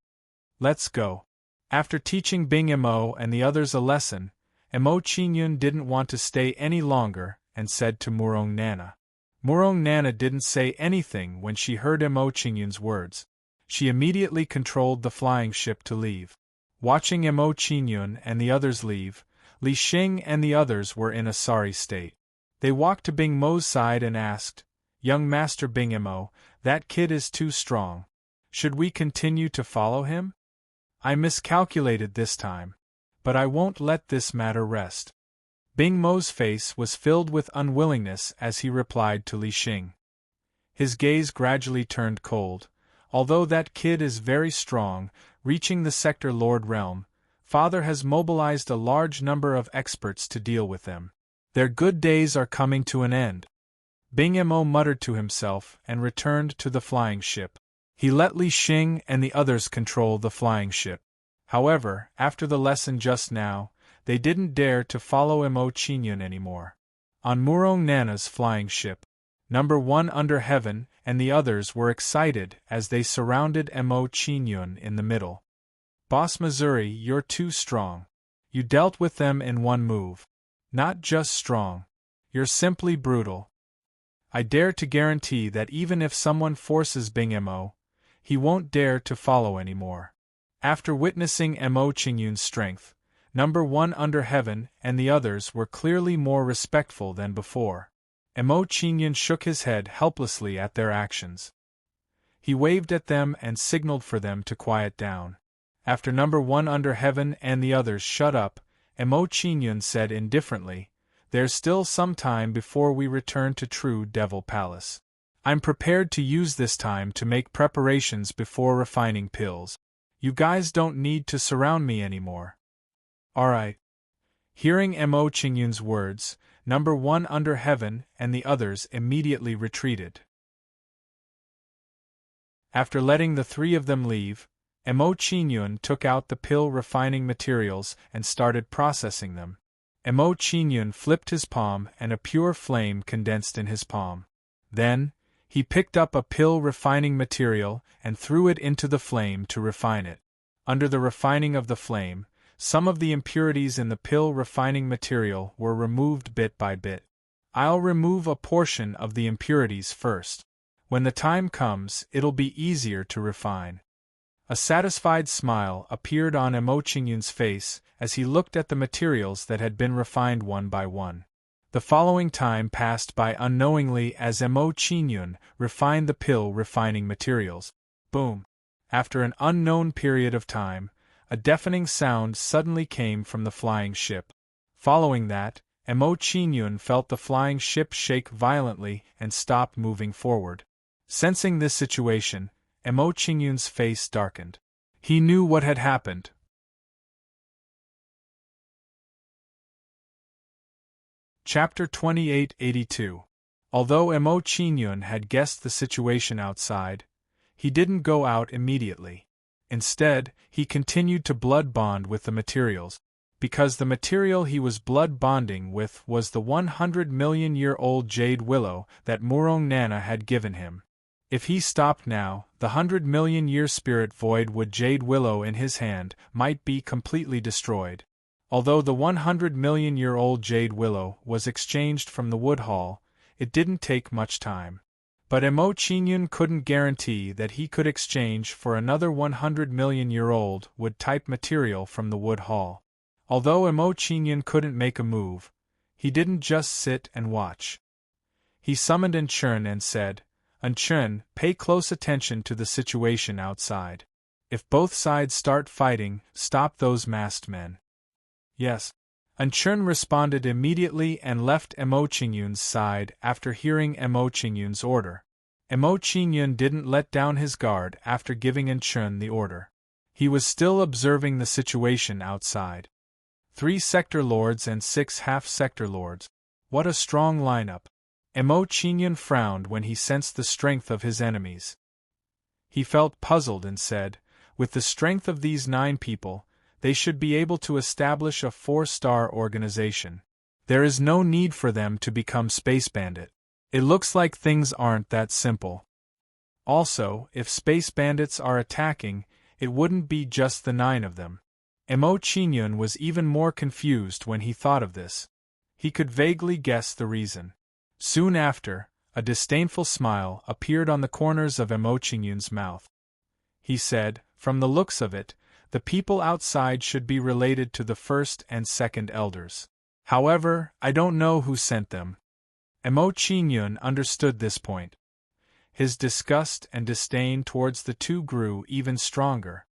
Let's go. After teaching Bing Emo and the others a lesson, Emo Qingyun didn't want to stay any longer and said to Murong Nana. Murong Nana didn't say anything when she heard Emo Qingyun's words. She immediately controlled the flying ship to leave. Watching Emo Qingyun and the others leave, Li Xing and the others were in a sorry state. They walked to Bing Mo's side and asked, "Young Master Bing Emo, that kid is too strong. Should we continue to follow him? I miscalculated this time, but I won't let this matter rest." Bing Mo's face was filled with unwillingness as he replied to Li Xing. His gaze gradually turned cold. "Although that kid is very strong, reaching the Sector Lord realm, Father has mobilized a large number of experts to deal with them. Their good days are coming to an end." Bing Emo muttered to himself and returned to the flying ship. He let Li Xing and the others control the flying ship. However, after the lesson just now, they didn't dare to follow Emo Qingyun anymore. On Murong Nana's flying ship, Number 1 Under Heaven and the others were excited as they surrounded Emo Qingyun in the middle. "Boss Missouri, you're too strong. You dealt with them in one move. Not just strong. You're simply brutal. I dare to guarantee that even if someone forces Bing Emo, he won't dare to follow anymore." After witnessing Emo Qingyun's strength, Number 1 Under Heaven and the others were clearly more respectful than before. Emo Qingyun shook his head helplessly at their actions. He waved at them and signaled for them to quiet down. After Number 1 Under Heaven and the others shut up, Emo Qingyun said indifferently, "There's still some time before we return to True Devil Palace. I'm prepared to use this time to make preparations before refining pills. You guys don't need to surround me anymore." "Alright." Hearing Emo Qingyun's words, Number 1 Under Heaven and the others immediately retreated. After letting the three of them leave, Emo Qingyun took out the pill refining materials and started processing them. Emo Qingyun flipped his palm and a pure flame condensed in his palm. Then, he picked up a pill refining material and threw it into the flame to refine it. Under the refining of the flame, some of the impurities in the pill refining material were removed bit by bit. "I'll remove a portion of the impurities first. When the time comes, it'll be easier to refine." A satisfied smile appeared on Emo Qingyun's face as he looked at the materials that had been refined one by one. The following time passed by unknowingly as Emo Qingyun refined the pill refining materials. Boom! After an unknown period of time, a deafening sound suddenly came from the flying ship. Following that, Emo Qingyun felt the flying ship shake violently and stop moving forward. Sensing this situation, Emo Qingyun's face darkened. He knew what had happened. Chapter 2882. Although Emo Qingyun had guessed the situation outside, he didn't go out immediately. Instead, he continued to blood bond with the materials, because the material he was blood bonding with was the 100-million-year-old jade willow that Murong Nana had given him. If he stopped now, the 100-million-year spirit void wood jade willow in his hand might be completely destroyed. Although the 100-million-year-old jade willow was exchanged from the wood hall, it didn't take much time. But Emo Qingyun couldn't guarantee that he could exchange for another 100-million-year-old wood-type material from the wood hall. Although Emo Qingyun couldn't make a move, he didn't just sit and watch. He summoned Enchun and said, "Enchun, pay close attention to the situation outside. If both sides start fighting, stop those masked men." "Yes." Enchun responded immediately and left Emo Qingyun's side after hearing Emo Qingyun's order. Emo Qingyun didn't let down his guard after giving Enchun the order. He was still observing the situation outside. 3 sector lords and 6 half-sector lords. What a strong lineup. Emo Qingyun frowned when he sensed the strength of his enemies. He felt puzzled and said, "With the strength of these 9 people, they should be able to establish a 4-star organization. There is no need for them to become Space Bandit. It looks like things aren't that simple. Also, if Space Bandits are attacking, it wouldn't be just the 9 of them. Mo Qingyun was even more confused when he thought of this. He could vaguely guess the reason. Soon after, a disdainful smile appeared on the corners of Mo Qingyun's mouth. He said, "From the looks of it, the people outside should be related to the first and second elders. However, I don't know who sent them." Mo Qingyun understood this point. His disgust and disdain towards the two grew even stronger.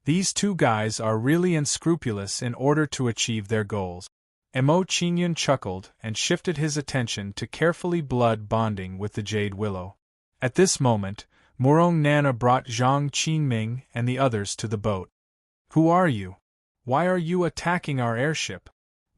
These two guys are really unscrupulous in order to achieve their goals. Mo Qingyun chuckled and shifted his attention to carefully blood bonding with the Jade Willow. At this moment, Murong Nana brought Zhang Qingming and the others to the boat. "Who are you? Why are you attacking our airship?"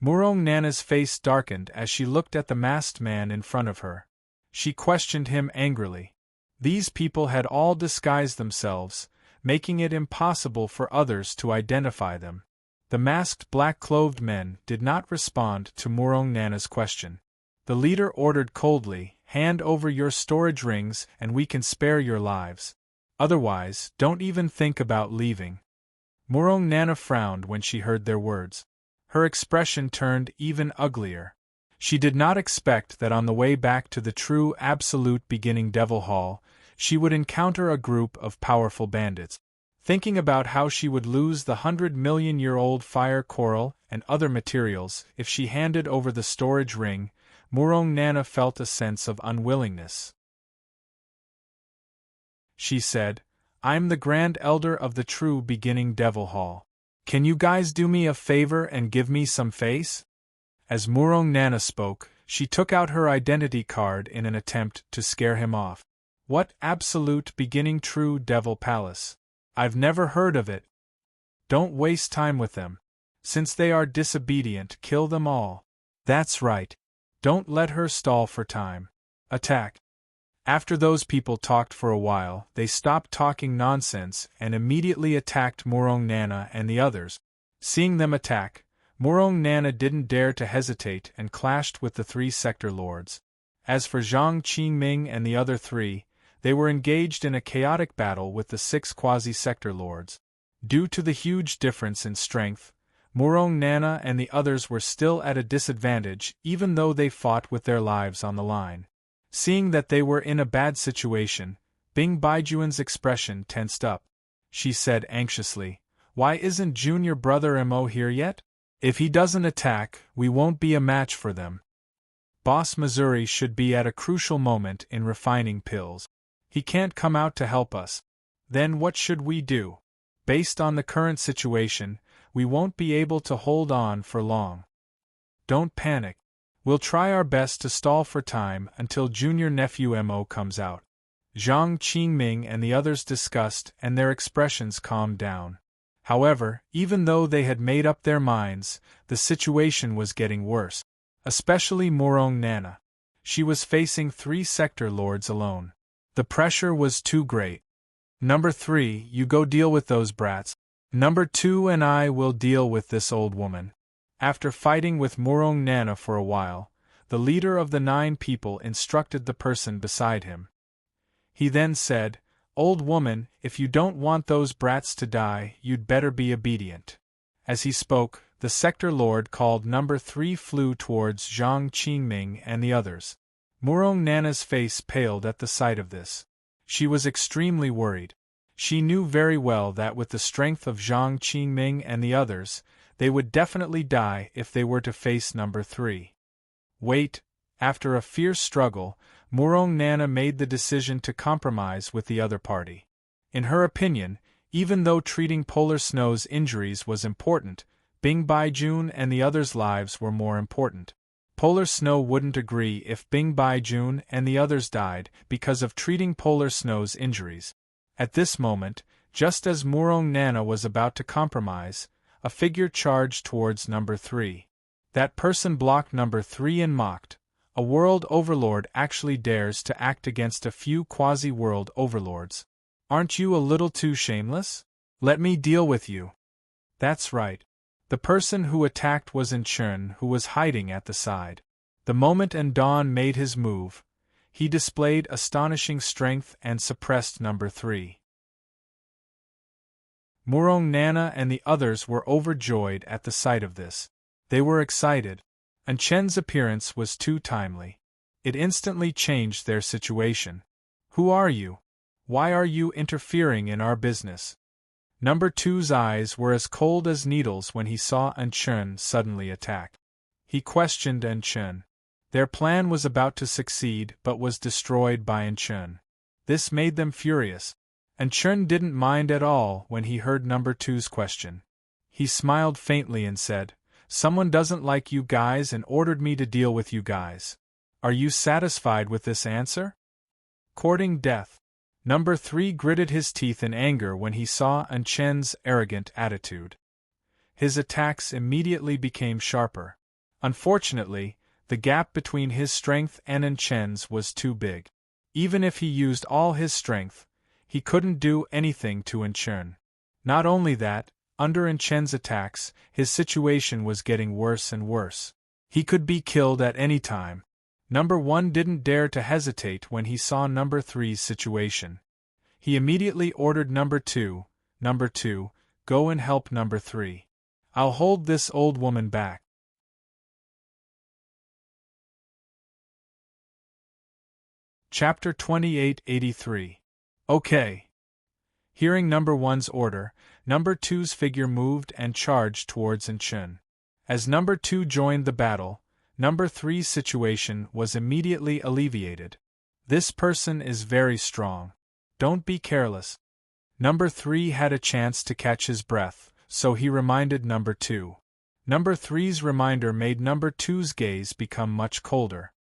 Murong Nana's face darkened as she looked at the masked man in front of her. She questioned him angrily. These people had all disguised themselves, making it impossible for others to identify them. The masked black-clothed men did not respond to Murong Nana's question. The leader ordered coldly, "Hand over your storage rings and we can spare your lives. Otherwise, don't even think about leaving." Murong Nana frowned when she heard their words. Her expression turned even uglier. She did not expect that on the way back to the true absolute beginning Devil Hall, she would encounter a group of powerful bandits. Thinking about how she would lose the 100-million-year-old fire coral and other materials if she handed over the storage ring, Murong Nana felt a sense of unwillingness. She said, "I'm the Grand Elder of the true beginning Devil Hall. Can you guys do me a favor and give me some face?" As Murong Nana spoke, she took out her identity card in an attempt to scare him off. "What absolute beginning true Devil Palace? I've never heard of it." "Don't waste time with them. Since they are disobedient, kill them all." "That's right. Don't let her stall for time. Attack." After those people talked for a while, they stopped talking nonsense and immediately attacked Murong Nana and the others. Seeing them attack, Murong Nana didn't dare to hesitate and clashed with the 3 sector lords. As for Zhang Qingming and the other 3, they were engaged in a chaotic battle with the 6 quasi-sector lords. Due to the huge difference in strength, Murong Nana and the others were still at a disadvantage even though they fought with their lives on the line. Seeing that they were in a bad situation, Bing Baijuan's expression tensed up. She said anxiously, "Why isn't junior brother Mo here yet? If he doesn't attack, we won't be a match for them. Boss Missouri should be at a crucial moment in refining pills. He can't come out to help us. Then what should we do? Based on the current situation, we won't be able to hold on for long. Don't panic. We'll try our best to stall for time until junior nephew Mo comes out." Zhang Qingming and the others discussed and their expressions calmed down. However, even though they had made up their minds, the situation was getting worse. Especially Murong Nana. She was facing 3 sector lords alone. The pressure was too great. "Number 3, you go deal with those brats. Number 2 and I will deal with this old woman." After fighting with Murong Nana for a while, the leader of the 9 people instructed the person beside him. He then said, "Old woman, if you don't want those brats to die, you'd better be obedient." As he spoke, the sector lord called number 3 flew towards Zhang Qingming and the others. Murong Nana's face paled at the sight of this. She was extremely worried. She knew very well that with the strength of Zhang Qingming and the others, they would definitely die if they were to face number 3. Wait, after a fierce struggle, Murong Nana made the decision to compromise with the other party. In her opinion, even though treating Polar Snow's injuries was important, Bing Baijun and the others' lives were more important. Polar Snow wouldn't agree if Bing Baijun and the others died because of treating Polar Snow's injuries. At this moment, just as Murong Nana was about to compromise, a figure charged towards number 3. That person blocked number 3 and mocked, "A world overlord actually dares to act against a few quasi-world overlords. Aren't you a little too shameless? Let me deal with you." That's right. The person who attacked was Inchun, who was hiding at the side. The moment Dawn made his move, he displayed astonishing strength and suppressed number 3. Murong Nana and the others were overjoyed at the sight of this. They were excited. Inchen's appearance was too timely. It instantly changed their situation. Who are you? Why are you interfering in our business? Number 2's eyes were as cold as needles when he saw Inchun suddenly attack. He questioned Inchun. Their plan was about to succeed but was destroyed by Inchun. This made them furious. Inchun didn't mind at all when he heard number 2's question. He smiled faintly and said, "Someone doesn't like you guys and ordered me to deal with you guys. Are you satisfied with this answer?" Courting death. Number 3 gritted his teeth in anger when he saw Inchen's arrogant attitude. His attacks immediately became sharper. Unfortunately, the gap between his strength and Inchen's was too big. Even if he used all his strength, he couldn't do anything to Inchun. Not only that, under Inchen's attacks, his situation was getting worse and worse. He could be killed at any time. Number 1 didn't dare to hesitate when he saw number 3's situation. He immediately ordered number 2, go and help number 3. I'll hold this old woman back. Chapter 2883. Okay. Hearing number 1's order, number 2's figure moved and charged towards Inchun. As number 2 joined the battle, number 3's situation was immediately alleviated. This person is very strong. Don't be careless. Number 3 had a chance to catch his breath, so he reminded number 2. Number 3's reminder made number 2's gaze become much colder.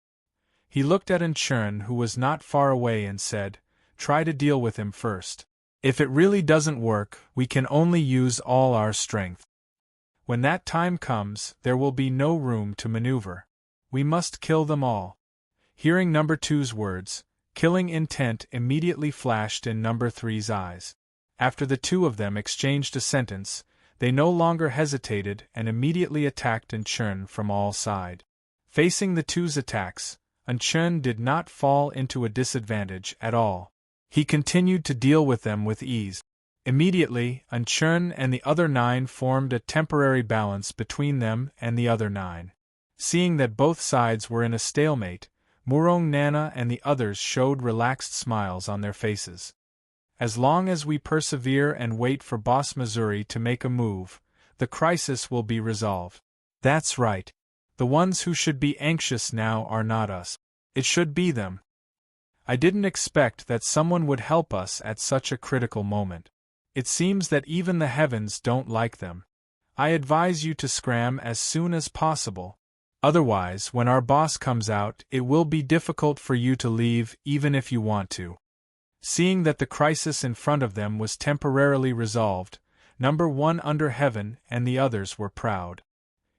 He looked at Inchun, who was not far away, and said, "Try to deal with him first. If it really doesn't work, we can only use all our strength. When that time comes, there will be no room to maneuver. We must kill them all." Hearing number 2's words, killing intent immediately flashed in number 3's eyes. After the two of them exchanged a sentence, they no longer hesitated and immediately attacked Inchun from all sides. Facing the two's attacks, Inchun did not fall into a disadvantage at all. He continued to deal with them with ease. Immediately, Inchun and the other 9 formed a temporary balance between them and the other 9. Seeing that both sides were in a stalemate, Murong Nana and the others showed relaxed smiles on their faces. As long as we persevere and wait for Boss Missouri to make a move, the crisis will be resolved. That's right. The ones who should be anxious now are not us. It should be them. I didn't expect that someone would help us at such a critical moment. It seems that even the heavens don't like them. I advise you to scram as soon as possible. Otherwise, when our boss comes out, it will be difficult for you to leave even if you want to. Seeing that the crisis in front of them was temporarily resolved, number 1 under heaven and the others were proud.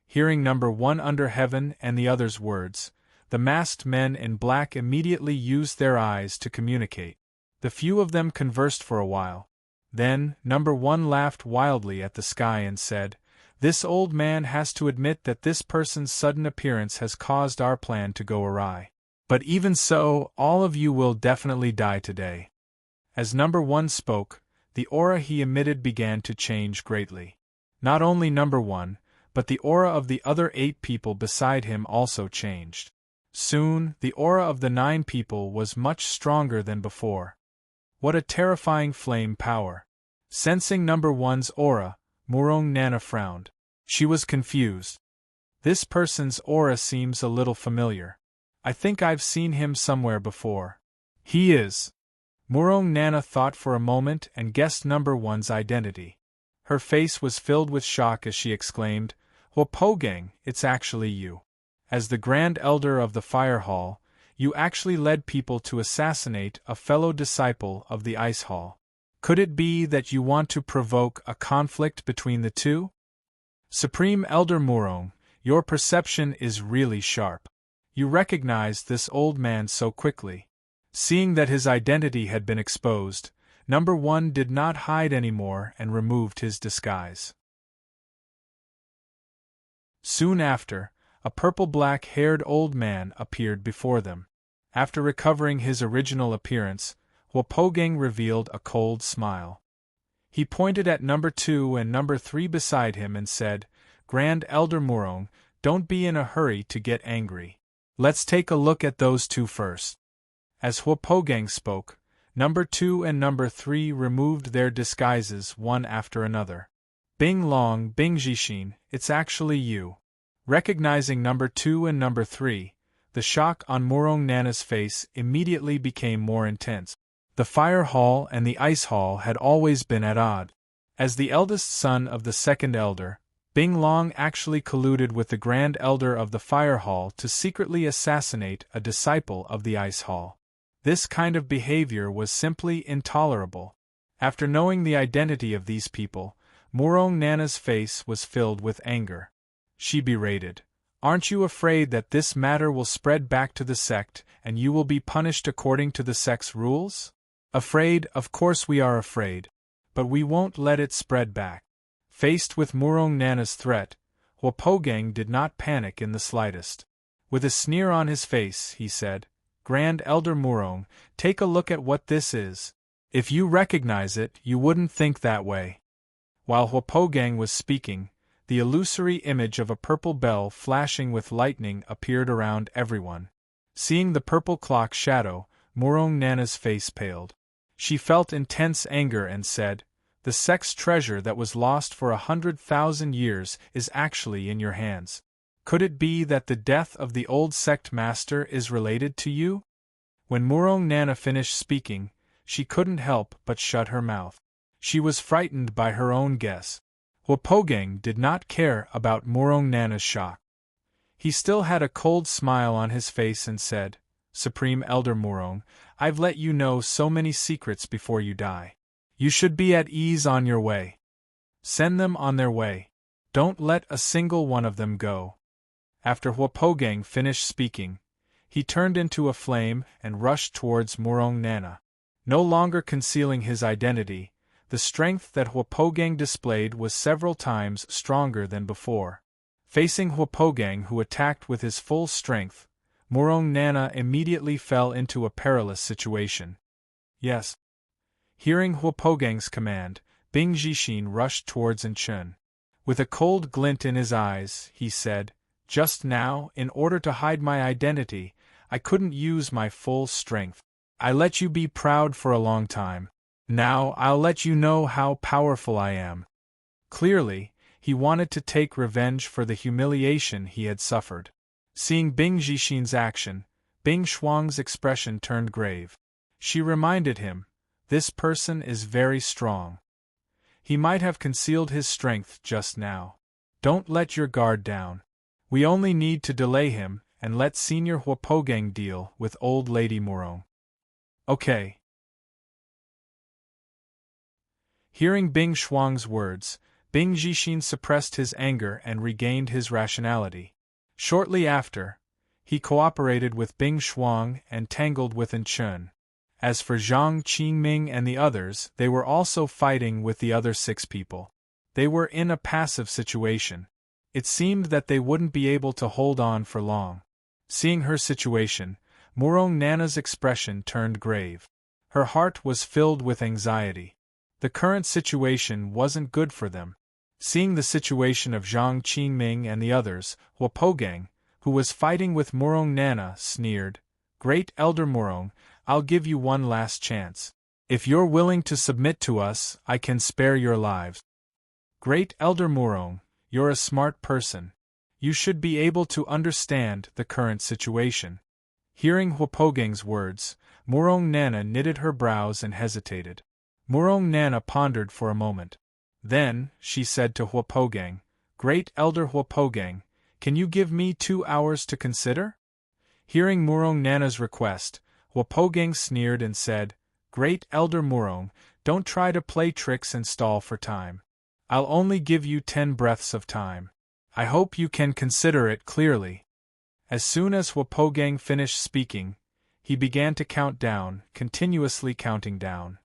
Hearing number 1 under heaven and the others' words, the masked men in black immediately used their eyes to communicate. The few of them conversed for a while. Then, number 1 laughed wildly at the sky and said, "This old man has to admit that this person's sudden appearance has caused our plan to go awry. But even so, all of you will definitely die today." As number 1 spoke, the aura he emitted began to change greatly. Not only number 1, but the aura of the other 8 people beside him also changed. Soon, the aura of the 9 people was much stronger than before. What a terrifying flame power! Sensing number 1's aura, Murong Nana frowned. She was confused. This person's aura seems a little familiar. I think I've seen him somewhere before. He is. Murong Nana thought for a moment and guessed number 1's identity. Her face was filled with shock as she exclaimed, "Wopogang, it's actually you. As the Grand Elder of the Fire Hall, you actually led people to assassinate a fellow disciple of the Ice Hall. Could it be that you want to provoke a conflict between the two?" Supreme Elder Murong, your perception is really sharp. You recognized this old man so quickly. Seeing that his identity had been exposed, number 1 did not hide anymore and removed his disguise. Soon after, a purple-black-haired old man appeared before them. After recovering his original appearance, Hwapogeng revealed a cold smile. He pointed at number 2 and number 3 beside him and said, "Grand Elder Murong, don't be in a hurry to get angry. Let's take a look at those two first." As Hwapogeng spoke, number 2 and number 3 removed their disguises one after another. "Bing Long, Bing Jishin, it's actually you." Recognizing number 2 and number 3, the shock on Murong Nana's face immediately became more intense. The fire hall and the ice hall had always been at odds. As the eldest son of the second elder, Bing Long actually colluded with the grand elder of the fire hall to secretly assassinate a disciple of the ice hall. This kind of behavior was simply intolerable. After knowing the identity of these people, Murong Nana's face was filled with anger. She berated, "Aren't you afraid that this matter will spread back to the sect and you will be punished according to the sect's rules?" "Afraid, of course we are afraid. But we won't let it spread back." Faced with Murong Nana's threat, Hwapogeng did not panic in the slightest. With a sneer on his face, he said, "Grand Elder Murong, take a look at what this is. If you recognize it, you wouldn't think that way." While Hwapogeng was speaking, the illusory image of a purple bell flashing with lightning appeared around everyone. Seeing the purple clock shadow, Murong Nana's face paled. She felt intense anger and said, "The sect's treasure that was lost for 100,000 years is actually in your hands. Could it be that the death of the old sect master is related to you?" When Murong Nana finished speaking, she couldn't help but shut her mouth. She was frightened by her own guess. Hwapogeng did not care about Murong Nana's shock. He still had a cold smile on his face and said, "Supreme Elder Murong, I've let you know so many secrets before you die. You should be at ease on your way. Send them on their way. Don't let a single one of them go." After Hwapogeng finished speaking, he turned into a flame and rushed towards Murong Nana. No longer concealing his identity, the strength that Hwapogeng displayed was several times stronger than before. Facing Hwapogeng, who attacked with his full strength, Murong Nana immediately fell into a perilous situation. "Yes." Hearing Hwapogeng's command, Bing Jishin rushed towards Inchun. With a cold glint in his eyes, he said, "Just now, in order to hide my identity, I couldn't use my full strength. I let you be proud for a long time. Now I'll let you know how powerful I am." Clearly, he wanted to take revenge for the humiliation he had suffered. Seeing Bing Jishin's action, Bing Shuang's expression turned grave. She reminded him, "This person is very strong. He might have concealed his strength just now. Don't let your guard down. We only need to delay him and let Senior Hwapogeng deal with Old Lady Murong." "Okay." Hearing Bing Shuang's words, Bing Jishin suppressed his anger and regained his rationality. Shortly after, he cooperated with Bing Shuang and tangled with Inchun. As for Zhang Qingming and the others, they were also fighting with the other 6 people. They were in a passive situation. It seemed that they wouldn't be able to hold on for long. Seeing her situation, Murong Nana's expression turned grave. Her heart was filled with anxiety. The current situation wasn't good for them. Seeing the situation of Zhang Qingming and the others, Hwapogeng, who was fighting with Murong Nana, sneered, "Great Elder Murong, I'll give you one last chance. If you're willing to submit to us, I can spare your lives." "Great Elder Murong, you're a smart person. You should be able to understand the current situation." Hearing Hwapogeng's words, Murong Nana knitted her brows and hesitated. Murong Nana pondered for a moment. Then, she said to Hwapogeng, "Great Elder Hwapogeng, can you give me 2 hours to consider?" Hearing Murong Nana's request, Hwapogeng sneered and said, "Great Elder Murong, don't try to play tricks and stall for time. I'll only give you 10 breaths of time. I hope you can consider it clearly." As soon as Hwapogeng finished speaking, he began to count down, continuously counting down.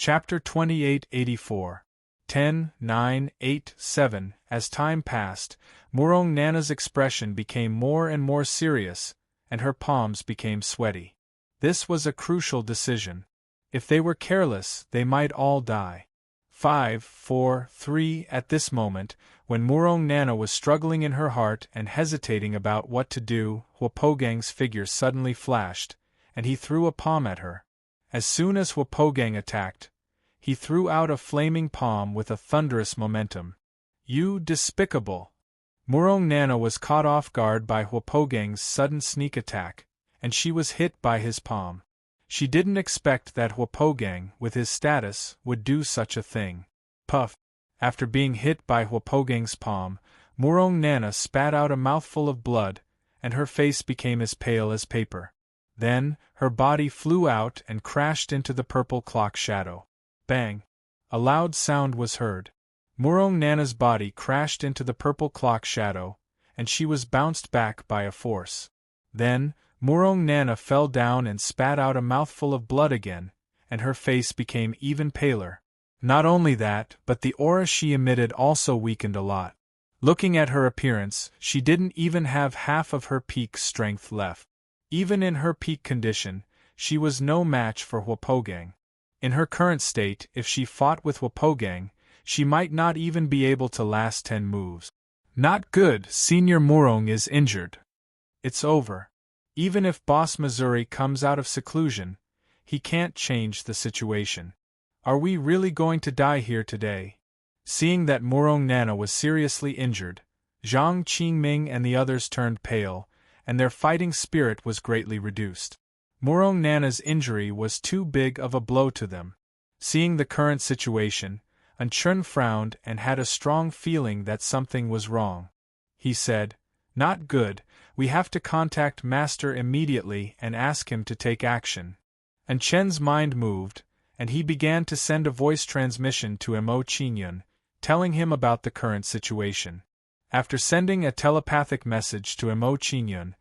Chapter 2884. 10, 9, 8, 7. As time passed, Murong Nana's expression became more and more serious, and her palms became sweaty. This was a crucial decision. If they were careless, they might all die. 5, 4, 3. At this moment, when Murong Nana was struggling in her heart and hesitating about what to do, Hwapogang's figure suddenly flashed, and he threw a palm at her. As soon as Hwapogang attacked, he threw out a flaming palm with a thunderous momentum. You despicable! Murong Nana was caught off guard by Hwapogang's sudden sneak attack, and she was hit by his palm. She didn't expect that Hwapogang, with his status, would do such a thing. Puff! After being hit by Hwapogang's palm, Murong Nana spat out a mouthful of blood, and her face became as pale as paper. Then, her body flew out and crashed into the purple clock shadow. Bang! A loud sound was heard. Murong Nana's body crashed into the purple clock shadow, and she was bounced back by a force. Then, Murong Nana fell down and spat out a mouthful of blood again, and her face became even paler. Not only that, but the aura she emitted also weakened a lot. Looking at her appearance, she didn't even have half of her peak strength left. Even in her peak condition, she was no match for Hwapogang. In her current state, if she fought with Hwapogang, she might not even be able to last 10 moves. Not good, Senior Murong is injured. It's over. Even if Boss Missouri comes out of seclusion, he can't change the situation. Are we really going to die here today? Seeing that Murong Nana was seriously injured, Zhang Qingming and the others turned pale, and their fighting spirit was greatly reduced. Murong Nana's injury was too big of a blow to them. Seeing the current situation, Chun frowned and had a strong feeling that something was wrong. He said, "Not good, we have to contact Master immediately and ask him to take action." And Chen's mind moved, and he began to send a voice transmission to Mo Qingyun, telling him about the current situation. After sending a telepathic message to Mo Qingyun,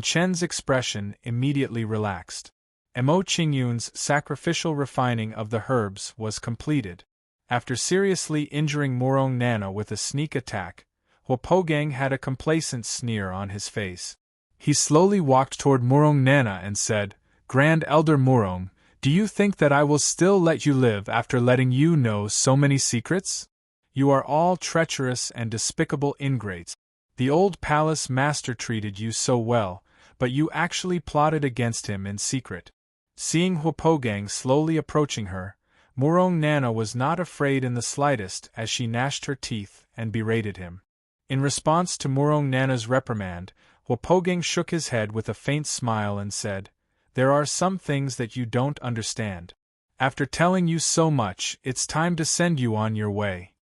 Chen's expression immediately relaxed. Mo Qingyun's sacrificial refining of the herbs was completed. After seriously injuring Murong Nana with a sneak attack, Hwapogang had a complacent sneer on his face. He slowly walked toward Murong Nana and said, "Grand Elder Murong, do you think that I will still let you live after letting you know so many secrets? You are all treacherous and despicable ingrates. The old palace master treated you so well, but you actually plotted against him in secret." Seeing Hwapogang slowly approaching her, Murong Nana was not afraid in the slightest as she gnashed her teeth and berated him. In response to Murong Nana's reprimand, Hwapogang shook his head with a faint smile and said, "There are some things that you don't understand. After telling you so much, it's time to send you on your way."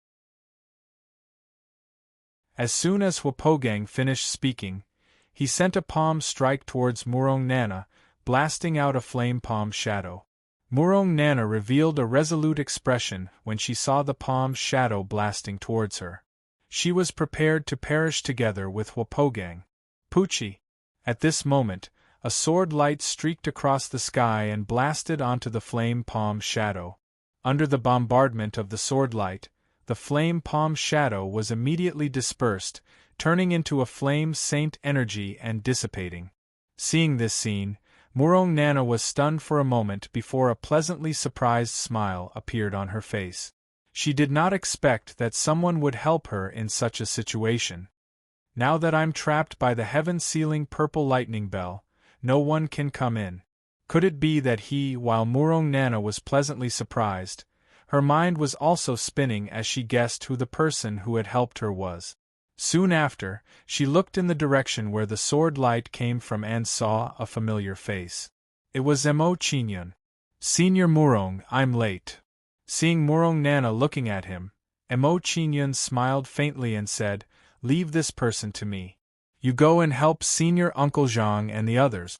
As soon as Hwapogang finished speaking, he sent a palm strike towards Murong Nana, blasting out a flame palm shadow. Murong Nana revealed a resolute expression when she saw the palm's shadow blasting towards her. She was prepared to perish together with Hwapogang. Poochie! At this moment, a sword light streaked across the sky and blasted onto the flame palm shadow. Under the bombardment of the sword light, the flame palm shadow was immediately dispersed, turning into a flame saint energy and dissipating. Seeing this scene, Murong Nana was stunned for a moment before a pleasantly surprised smile appeared on her face. She did not expect that someone would help her in such a situation. "Now that I'm trapped by the heaven-sealing purple lightning bell, no one can come in." Could it be that while Murong Nana was pleasantly surprised, her mind was also spinning as she guessed who the person who had helped her was? Soon after, she looked in the direction where the sword light came from and saw a familiar face. It was Mo Qingyun. "Senior Murong, I'm late." Seeing Murong Nana looking at him, Mo Qingyun smiled faintly and said, "Leave this person to me. You go and help Senior Uncle Zhang and the others."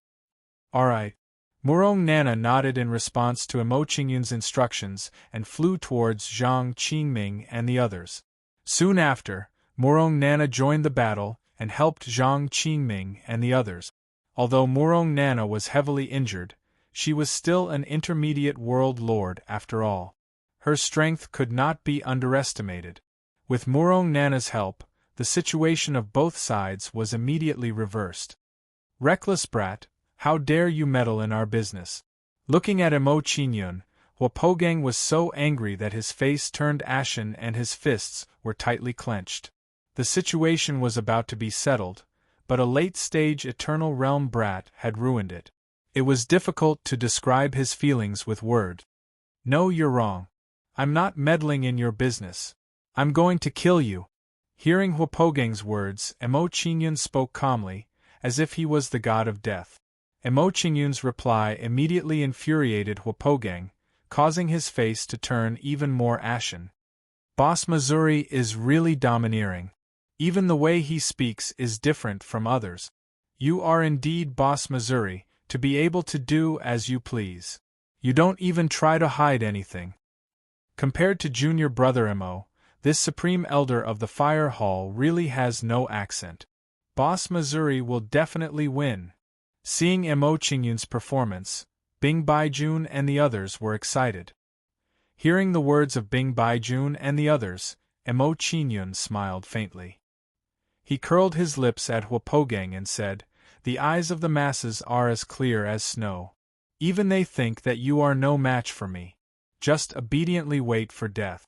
"All right." Murong Nana nodded in response to Mo Qingyun's instructions and flew towards Zhang Qingming and the others. Soon after, Murong Nana joined the battle and helped Zhang Qingming and the others. Although Murong Nana was heavily injured, she was still an intermediate world lord after all. Her strength could not be underestimated. With Murong Nana's help, the situation of both sides was immediately reversed. "Reckless brat, how dare you meddle in our business?" Looking at Emo Qingyun, Huapogang was so angry that his face turned ashen and his fists were tightly clenched. The situation was about to be settled, but a late-stage Eternal Realm brat had ruined it. It was difficult to describe his feelings with words. "No, you're wrong. I'm not meddling in your business. I'm going to kill you." Hearing Huapogang's words, Emo Qingyun spoke calmly, as if he was the god of death. Emo Qingyun's reply immediately infuriated Huapogang, causing his face to turn even more ashen. "Boss Missouri is really domineering. Even the way he speaks is different from others. You are indeed Boss Missouri, to be able to do as you please. You don't even try to hide anything." Compared to junior brother Emo, this supreme elder of the Fire Hall really has no accent. Boss Missouri will definitely win. Seeing Emo Qingyun's performance, Bing Baijun and the others were excited. Hearing the words of Bing Baijun and the others, Emo Qingyun smiled faintly. He curled his lips at Huapogang and said, "The eyes of the masses are as clear as snow. Even they think that you are no match for me. Just obediently wait for death."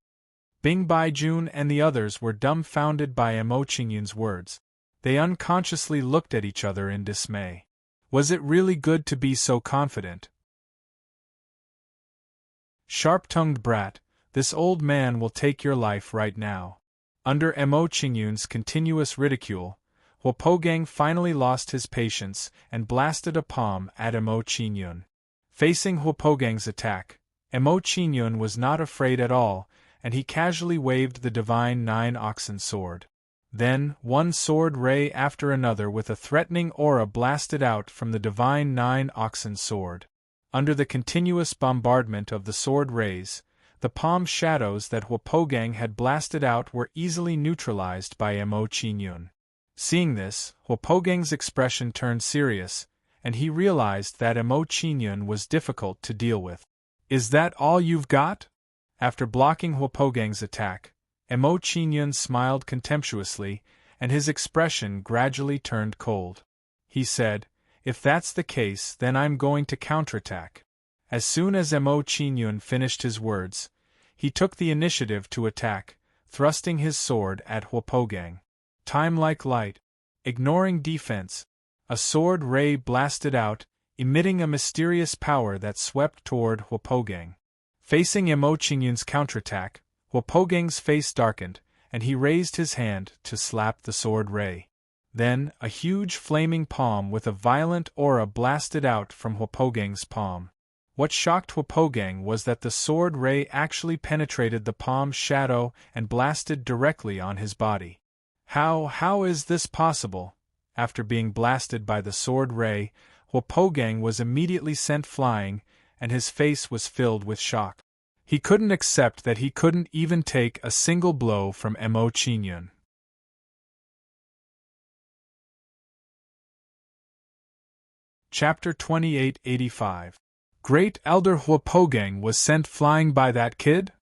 Bing Baijun and the others were dumbfounded by Emo Qingyun's words. They unconsciously looked at each other in dismay. Was it really good to be so confident? "Sharp-tongued brat, this old man will take your life right now." Under Emo Qingyun's continuous ridicule, Huapogang finally lost his patience and blasted a palm at Emo Qingyun. Facing Huapogang's attack, Emo Qingyun was not afraid at all, and he casually waved the divine nine-oxen sword. Then, one sword ray after another with a threatening aura blasted out from the divine nine-oxen sword. Under the continuous bombardment of the sword rays, the palm shadows that Huapogang had blasted out were easily neutralized by Emo Qingyun. Seeing this, Huapogang's expression turned serious, and he realized that Emo Qingyun was difficult to deal with. "Is that all you've got?" After blocking Huapogang's attack, Emo Qingyun smiled contemptuously, and his expression gradually turned cold. He said, "If that's the case, then I'm going to counterattack." As soon as Emo Qingyun finished his words, he took the initiative to attack, thrusting his sword at Huapogang. Time like light. Ignoring defense, a sword ray blasted out, emitting a mysterious power that swept toward Huapogang. Facing Emo Qingyun's counterattack, Huapogang's face darkened, and he raised his hand to slap the sword ray. Then, a huge flaming palm with a violent aura blasted out from Huapogang's palm. What shocked Huapogang was that the sword ray actually penetrated the palm's shadow and blasted directly on his body. How is this possible? After being blasted by the sword ray, Huapogang was immediately sent flying, and his face was filled with shock. He couldn't accept that he couldn't even take a single blow from Emo Qingyun. Chapter 2885. Great Elder Huapogang was sent flying by that kid?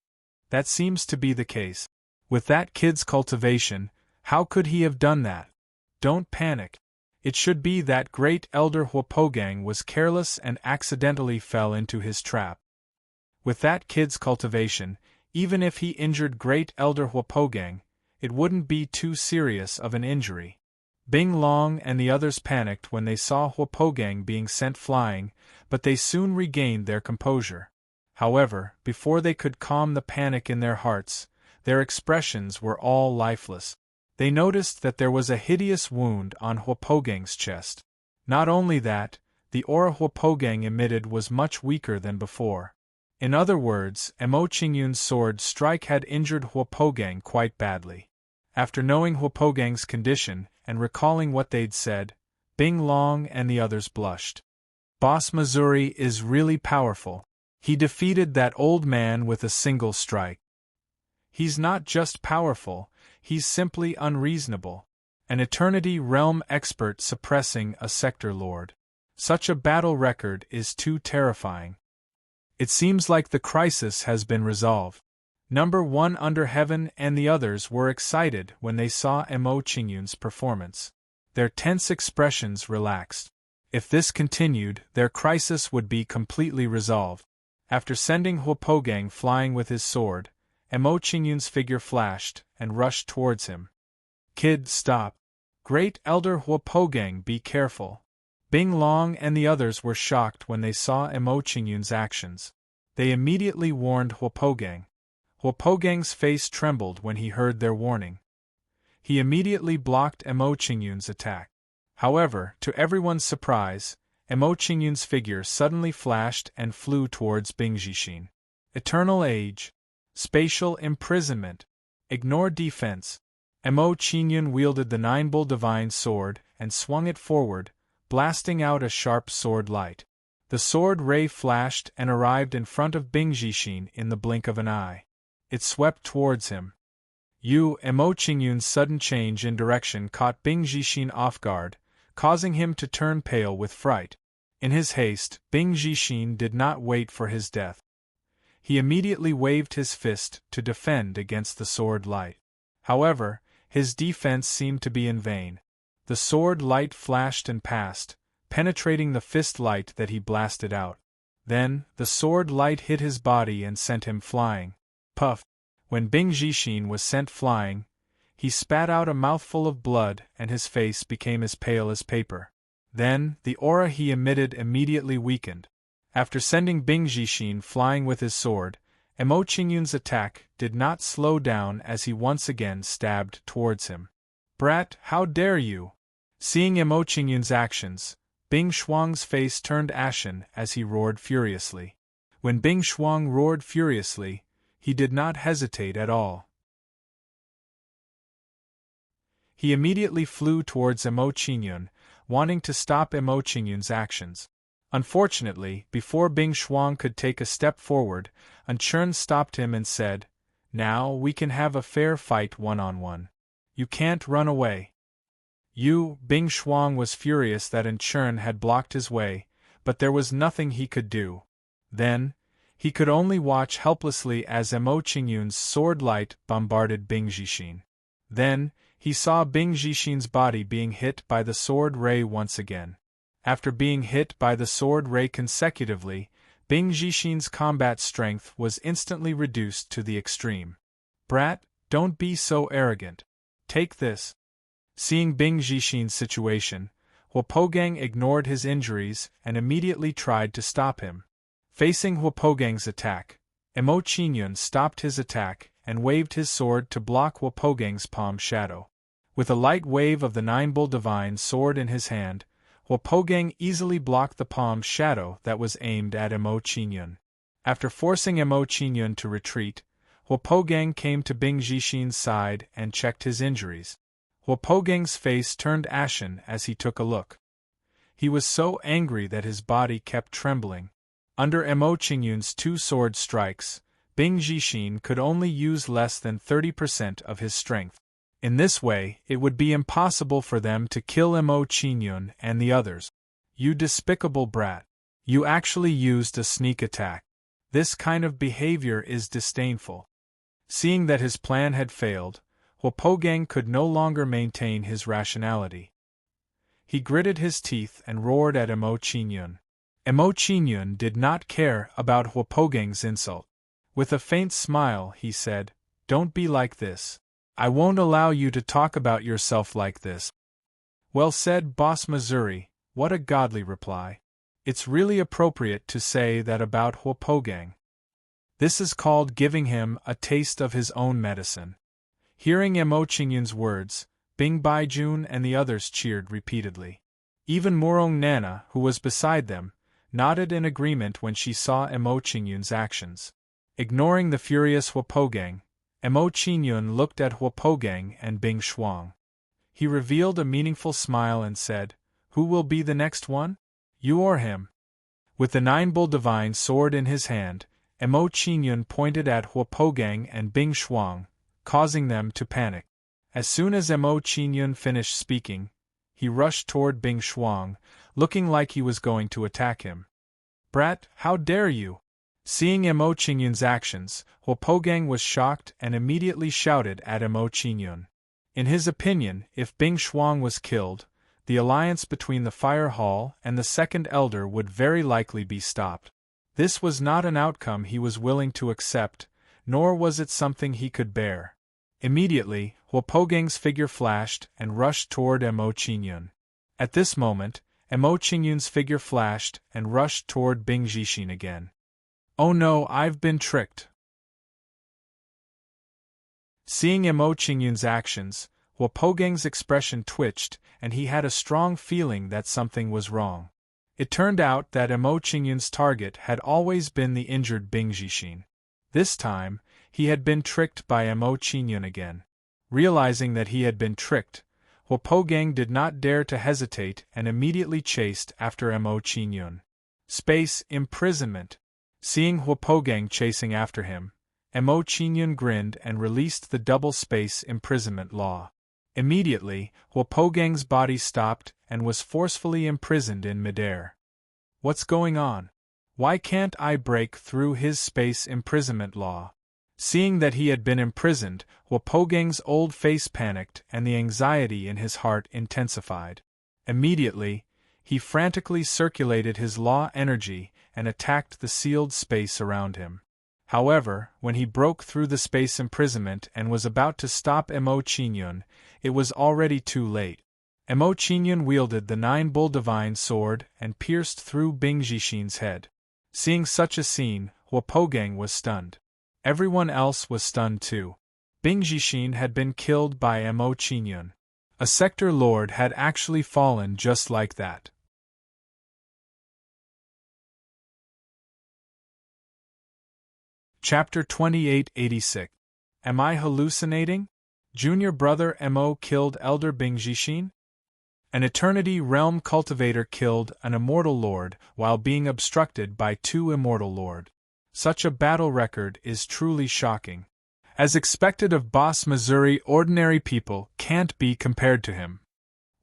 That seems to be the case. With that kid's cultivation, how could he have done that? Don't panic. It should be that Great Elder Huapogang was careless and accidentally fell into his trap. With that kid's cultivation, even if he injured Great Elder Huapogang, it wouldn't be too serious of an injury. Bing Long and the others panicked when they saw Huapogang being sent flying, but they soon regained their composure. However, before they could calm the panic in their hearts, their expressions were all lifeless. They noticed that there was a hideous wound on Huapogang's chest. Not only that, the aura Huapogang emitted was much weaker than before. In other words, Emo Qingyun's sword strike had injured Huapogang quite badly. After knowing Huapogang's condition and recalling what they'd said, Bing Long and the others blushed. Boss Missouri is really powerful. He defeated that old man with a single strike. He's not just powerful, he's simply unreasonable. An Eternity Realm expert suppressing a Sector Lord. Such a battle record is too terrifying. It seems like the crisis has been resolved. Number 1 under heaven and the others were excited when they saw Mo Qingyun's performance. Their tense expressions relaxed. If this continued, their crisis would be completely resolved. After sending Huopogang flying with his sword, Mo Qingyun's figure flashed and rushed towards him. Kid, stop. Great Elder Huopogang, be careful. Bing Long and the others were shocked when they saw Mo Qingyun's actions. They immediately warned Huopogang. Huopogang's face trembled when he heard their warning. He immediately blocked Mo Qingyun's attack. However, to everyone's surprise, Mo Qingyun's figure suddenly flashed and flew towards Bing Jixin. Eternal Age. Spatial imprisonment. Ignore defense. Mo Qingyun wielded the Nine-Bull Divine Sword and swung it forward, blasting out a sharp sword light. The sword ray flashed and arrived in front of Bing Jixin in the blink of an eye. It swept towards him. Mo Qingyun's sudden change in direction caught Bing Jixin off guard, causing him to turn pale with fright. In his haste, Bing Jixin did not wait for his death. He immediately waved his fist to defend against the sword light. However, his defense seemed to be in vain. The sword light flashed and passed, penetrating the fist light that he blasted out. Then, the sword light hit his body and sent him flying. Puff! When Bing Jixin was sent flying, he spat out a mouthful of blood and his face became as pale as paper. Then, the aura he emitted immediately weakened. After sending Bing Jixin flying with his sword, Mo Qingyun's attack did not slow down as he once again stabbed towards him. Brat, how dare you! Seeing Mo Qingyun's actions, Bing Shuang's face turned ashen as he roared furiously. When Bing Shuang roared furiously, he did not hesitate at all. He immediately flew towards Mo Qingyun, wanting to stop Mo Qingyun's actions. Unfortunately, before Bing Shuang could take a step forward, Chern stopped him and said, "Now we can have a fair fight one-on-one. You can't run away." Bing Shuang was furious that Chern had blocked his way, but there was nothing he could do. Then, he could only watch helplessly as Mo Qingyun's sword light bombarded Bing Jixin. Then, he saw Bing Jixin's body being hit by the sword ray once again. After being hit by the sword ray consecutively, Bing Jixin's combat strength was instantly reduced to the extreme. Brat, don't be so arrogant. Take this. Seeing Bing Jixin's situation, Huopogang ignored his injuries and immediately tried to stop him. Facing Huopogang's attack, Mo Qingyun stopped his attack and waved his sword to block Huopogang's palm shadow. With a light wave of the Nine-Bull Divine Sword in his hand, Huopogang easily blocked the palm shadow that was aimed at Mo Qingyun. After forcing Mo Qingyun to retreat, Huopogang came to Bing Jixin's side and checked his injuries. Huopogang's face turned ashen as he took a look. He was so angry that his body kept trembling. Under Mo Qingyun's two sword strikes, Bing Jixin could only use less than 30% of his strength. In this way, it would be impossible for them to kill Mo Qingyun and the others. You despicable brat. You actually used a sneak attack. This kind of behavior is disdainful. Seeing that his plan had failed, Huopogang could no longer maintain his rationality. He gritted his teeth and roared at Mo Qingyun. Mo Qingyun did not care about Huopogang's insult. With a faint smile, he said, "Don't be like this. I won't allow you to talk about yourself like this." Well said, Boss Missouri, what a godly reply. It's really appropriate to say that about Huopogang. This is called giving him a taste of his own medicine. Hearing Mo Qingyun's words, Bing Baijun and the others cheered repeatedly. Even Murong Nana, who was beside them, nodded in agreement when she saw Mo Qingyun's actions. Ignoring the furious Huopogang, Mo Qingyun looked at Huopogang and Bing Shuang. He revealed a meaningful smile and said, "Who will be the next one? You or him?" With the Nine-Bull Divine Sword in his hand, Mo Qingyun pointed at Huopogang and Bing Shuang, causing them to panic. As soon as Mo Qingyun finished speaking, he rushed toward Bing Shuang, looking like he was going to attack him. "Brat, how dare you! Seeing Mo Qingyun's actions, Huopogang was shocked and immediately shouted at Mo Qingyun. In his opinion, if Bing Shuang was killed, the alliance between the Fire Hall and the Second Elder would very likely be stopped. This was not an outcome he was willing to accept, nor was it something he could bear. Immediately, Huopogang's figure flashed and rushed toward Mo Qingyun. At this moment, Mo Qingyun's figure flashed and rushed toward Bing Jixin again. "Oh no, I've been tricked." Seeing Mo Qingyun's actions, Huopogang's expression twitched, and he had a strong feeling that something was wrong. It turned out that Mo Qingyun's target had always been the injured Bing Jixin. This time, he had been tricked by Mo Qingyun again. Realizing that he had been tricked, Huopogang did not dare to hesitate and immediately chased after Mo Qingyun. Space imprisonment. Seeing Huopogang chasing after him, Mo Qingyun grinned and released the double space imprisonment law. Immediately, Huopogang's body stopped and was forcefully imprisoned in midair. What's going on? Why can't I break through his space imprisonment law? Seeing that he had been imprisoned, Huopogang's old face panicked and the anxiety in his heart intensified. Immediately, he frantically circulated his law energy and attacked the sealed space around him. However, when he broke through the space imprisonment and was about to stop Mo Qingyun, it was already too late. Mo Qingyun wielded the Nine-Bull Divine Sword and pierced through Bing Jixin's head. Seeing such a scene, Huopogang was stunned. Everyone else was stunned too. Bing Jixin had been killed by Mo Qingyun. A sector lord had actually fallen just like that. Chapter 2886. Am I hallucinating? Junior brother Mo killed Elder Bing Jixin? An Eternity Realm cultivator killed an Immortal Lord while being obstructed by two Immortal Lord. Such a battle record is truly shocking. As expected of Boss Missouri, ordinary people can't be compared to him.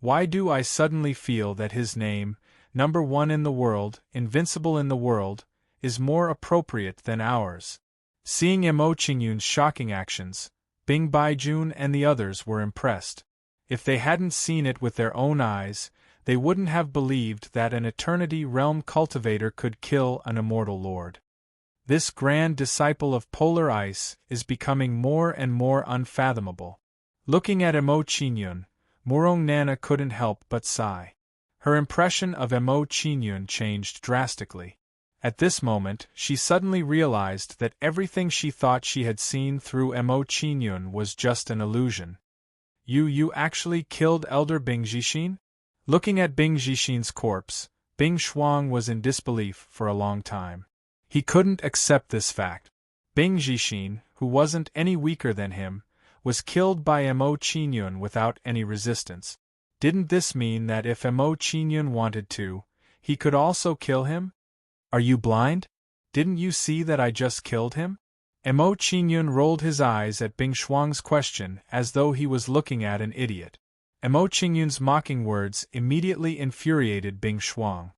Why do I suddenly feel that his name, #1 in the world, invincible in the world, is more appropriate than ours? Seeing Mo Qingyun's shocking actions, Bing Baijun and the others were impressed. If they hadn't seen it with their own eyes, they wouldn't have believed that an Eternity Realm cultivator could kill an Immortal Lord. This grand disciple of polar ice is becoming more and more unfathomable. Looking at Mo Qingyun, Murong Nana couldn't help but sigh. Her impression of Mo Qingyun changed drastically. At this moment, she suddenly realized that everything she thought she had seen through Mo Qingyun was just an illusion. You actually killed Elder Bing Jixin? Looking at Bing Jixin's corpse, Bing Shuang was in disbelief for a long time. He couldn't accept this fact. Bing Jixin, who wasn't any weaker than him, was killed by Mo Qingyun without any resistance. Didn't this mean that if Mo Qingyun wanted to, he could also kill him? Are you blind? Didn't you see that I just killed him? Mo Qingyun rolled his eyes at Bing Shuang's question as though he was looking at an idiot. Mo Qingyun's mocking words immediately infuriated Bing Shuang.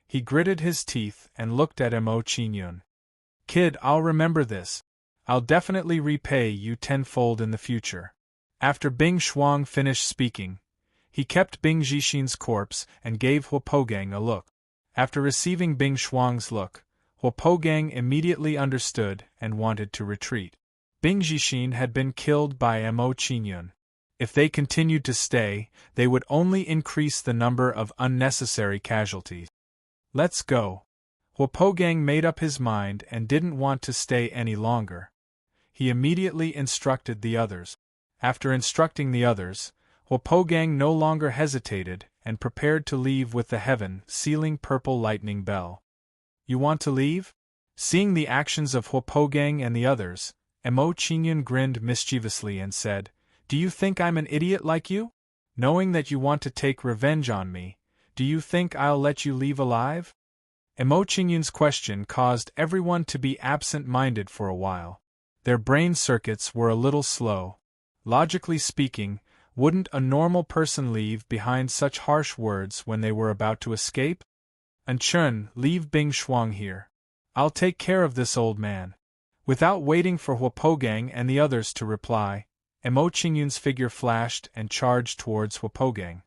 He gritted his teeth and looked at Mo Qingyun. Kid, I'll remember this. I'll definitely repay you tenfold in the future. After Bing Shuang finished speaking, he kept Bing Jixin's corpse and gave Huopogang a look. After receiving Bing Shuang's look, Huopogang immediately understood and wanted to retreat. Bing Jixin had been killed by Mo Qingyun. If they continued to stay, they would only increase the number of unnecessary casualties. Let's go. Huopogang made up his mind and didn't want to stay any longer. He immediately instructed the others. After instructing the others, Huopogang no longer hesitated and prepared to leave with the heaven-sealing purple lightning bell. You want to leave? Seeing the actions of Huopogang and the others, Mo Qingyun grinned mischievously and said, Do you think I'm an idiot like you? Knowing that you want to take revenge on me, do you think I'll let you leave alive? Mo Qingyun's question caused everyone to be absent-minded for a while. Their brain circuits were a little slow. Logically speaking, wouldn't a normal person leave behind such harsh words when they were about to escape? Anchun, leave Bing Shuang here. I'll take care of this old man. Without waiting for Hwopogang and the others to reply, Emo Qingyun's figure flashed and charged towards Hwopogang.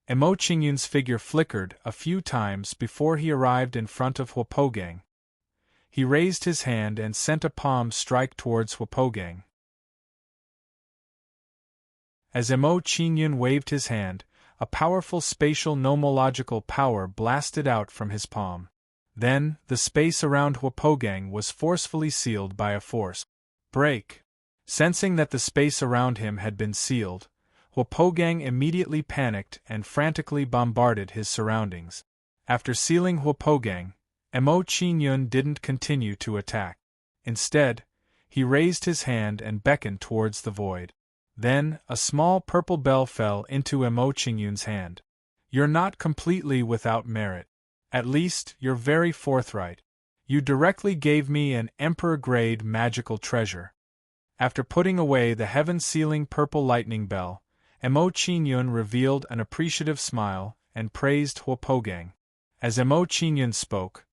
Emo Qingyun's figure flickered a few times before he arrived in front of Hwopogang. He raised his hand and sent a palm strike towards Hwopogang. As Emo Qingyun waved his hand, a powerful spatial nomological power blasted out from his palm. Then, the space around Hwopogang was forcefully sealed by a force break. Sensing that the space around him had been sealed, Hwopogang immediately panicked and frantically bombarded his surroundings. After sealing Hwopogang, Emo Qingyun didn't continue to attack. Instead, he raised his hand and beckoned towards the void. Then, a small purple bell fell into Emo Qingyun's hand. You're not completely without merit. At least, you're very forthright. You directly gave me an emperor-grade magical treasure. After putting away the heaven-sealing purple lightning bell, Emo Qingyun revealed an appreciative smile and praised Hwopogang. As Emo Qingyun spoke,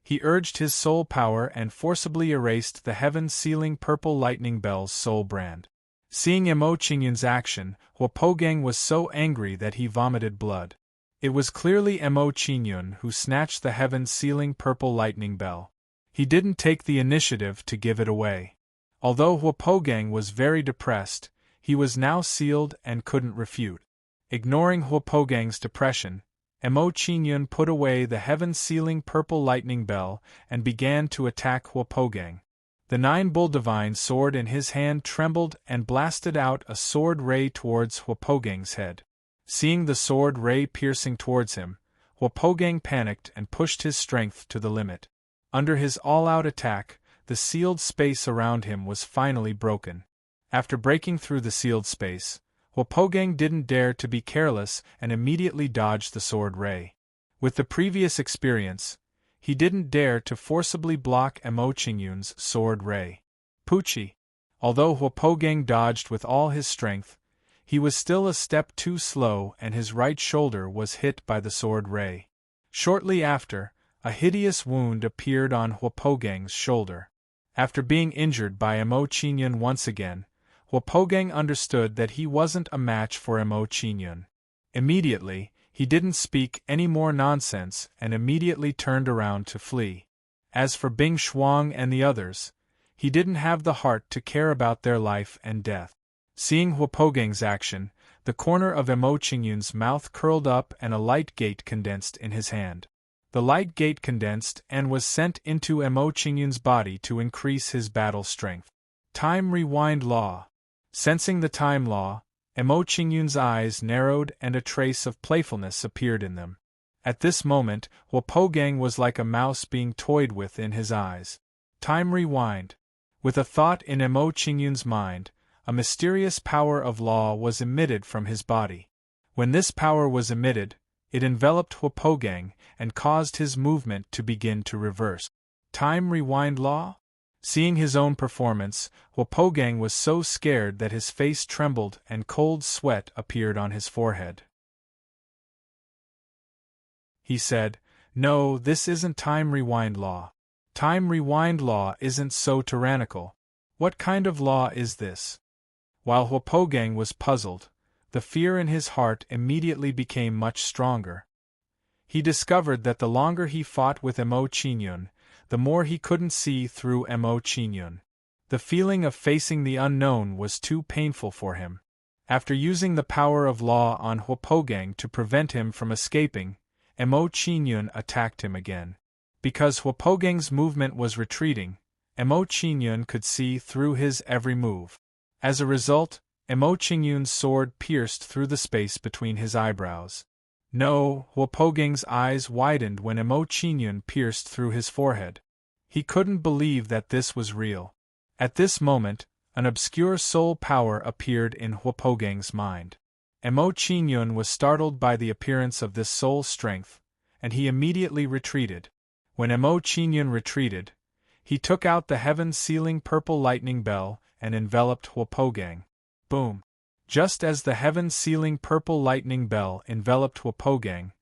he urged his soul power and forcibly erased the heaven-sealing purple lightning bell's soul brand. Seeing Emo Qingyun's action, Hwopogang was so angry that he vomited blood. It was clearly Emo Qingyun who snatched the heaven-sealing purple lightning bell. He didn't take the initiative to give it away. Although Hwopogang was very depressed, he was now sealed and couldn't refute. Ignoring Hwopogang's depression, Emo Qingyun put away the heaven-sealing purple lightning bell and began to attack Hwopogang. The 9 Bull-Divine sword in his hand trembled and blasted out a sword ray towards Hwopogang's head. Seeing the sword ray piercing towards him, Hwopogang panicked and pushed his strength to the limit. Under his all-out attack, the sealed space around him was finally broken. After breaking through the sealed space, Hwopogang didn't dare to be careless and immediately dodged the sword ray. With the previous experience, he didn't dare to forcibly block Emo Qingyun's sword ray. Pucci. Although Hwopogang dodged with all his strength, he was still a step too slow and his right shoulder was hit by the sword ray. Shortly after, a hideous wound appeared on Hwopogang's shoulder. After being injured by Emo Qingyun once again, Hwopogang understood that he wasn't a match for Emo Qingyun. Immediately, he didn't speak any more nonsense and immediately turned around to flee. As for Bing Shuang and the others, he didn't have the heart to care about their life and death. Seeing Hwopogang's action, the corner of Emo Qingyun's mouth curled up and a light gate condensed in his hand. The light gate condensed and was sent into Emo Qingyun's body to increase his battle strength. Time rewind law. Sensing the time law, Emo Qingyun's eyes narrowed and a trace of playfulness appeared in them. At this moment, Hwopogang was like a mouse being toyed with in his eyes. Time rewind. With a thought in Emo Qingyun's mind, a mysterious power of law was emitted from his body. When this power was emitted, it enveloped Hwopogang and caused his movement to begin to reverse. Time rewind law? Seeing his own performance, Hwopogang was so scared that his face trembled and cold sweat appeared on his forehead. He said, "No, this isn't time rewind law. Time rewind law isn't so tyrannical. What kind of law is this?" While Hwopogang was puzzled, the fear in his heart immediately became much stronger. He discovered that the longer he fought with Emo Qingyun, the more he couldn't see through Emo Qingyun. The feeling of facing the unknown was too painful for him. After using the power of law on Hwopogang to prevent him from escaping, Emo Qingyun attacked him again. Because Hwopogang's movement was retreating, Emo Qingyun could see through his every move. As a result, Emo Qingyun's sword pierced through the space between his eyebrows. No, Hwopogang's eyes widened when Emo Qingyun pierced through his forehead. He couldn't believe that this was real. At this moment, an obscure soul power appeared in Hwopogang's mind. Emo Qingyun was startled by the appearance of this soul strength, and he immediately retreated. When Emo Qingyun retreated, he took out the heaven-sealing purple lightning bell and enveloped Hwopogang. Boom! Just as the heaven-sealing purple lightning bell enveloped Hwopogang,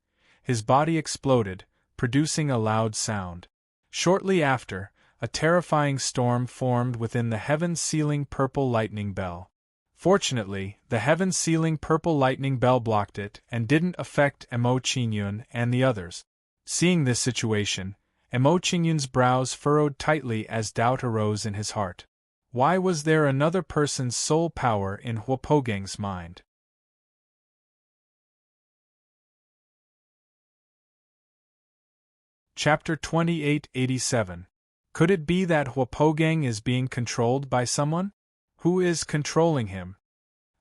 his body exploded, producing a loud sound. Shortly after, a terrifying storm formed within the heaven-sealing purple lightning bell. Fortunately, the heaven-sealing purple lightning bell blocked it and didn't affect Emo Qingyun and the others. Seeing this situation, Emo Qingyun's brows furrowed tightly as doubt arose in his heart. Why was there another person's soul power in Huopogang's mind? Chapter 2887. Could it be that Huopogang is being controlled by someone? Who is controlling him?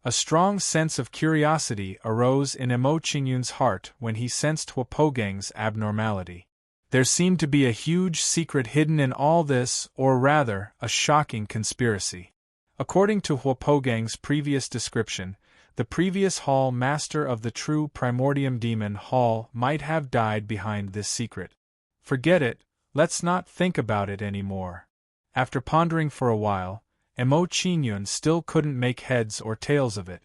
A strong sense of curiosity arose in Emo Qingyun's heart when he sensed Huopogang's abnormality. There seemed to be a huge secret hidden in all this, or rather, a shocking conspiracy. According to Huopogang's previous description, the previous Hall Master of the true Primordium Demon Hall might have died behind this secret. Forget it, let's not think about it anymore. After pondering for a while, Emo Qingyun still couldn't make heads or tails of it.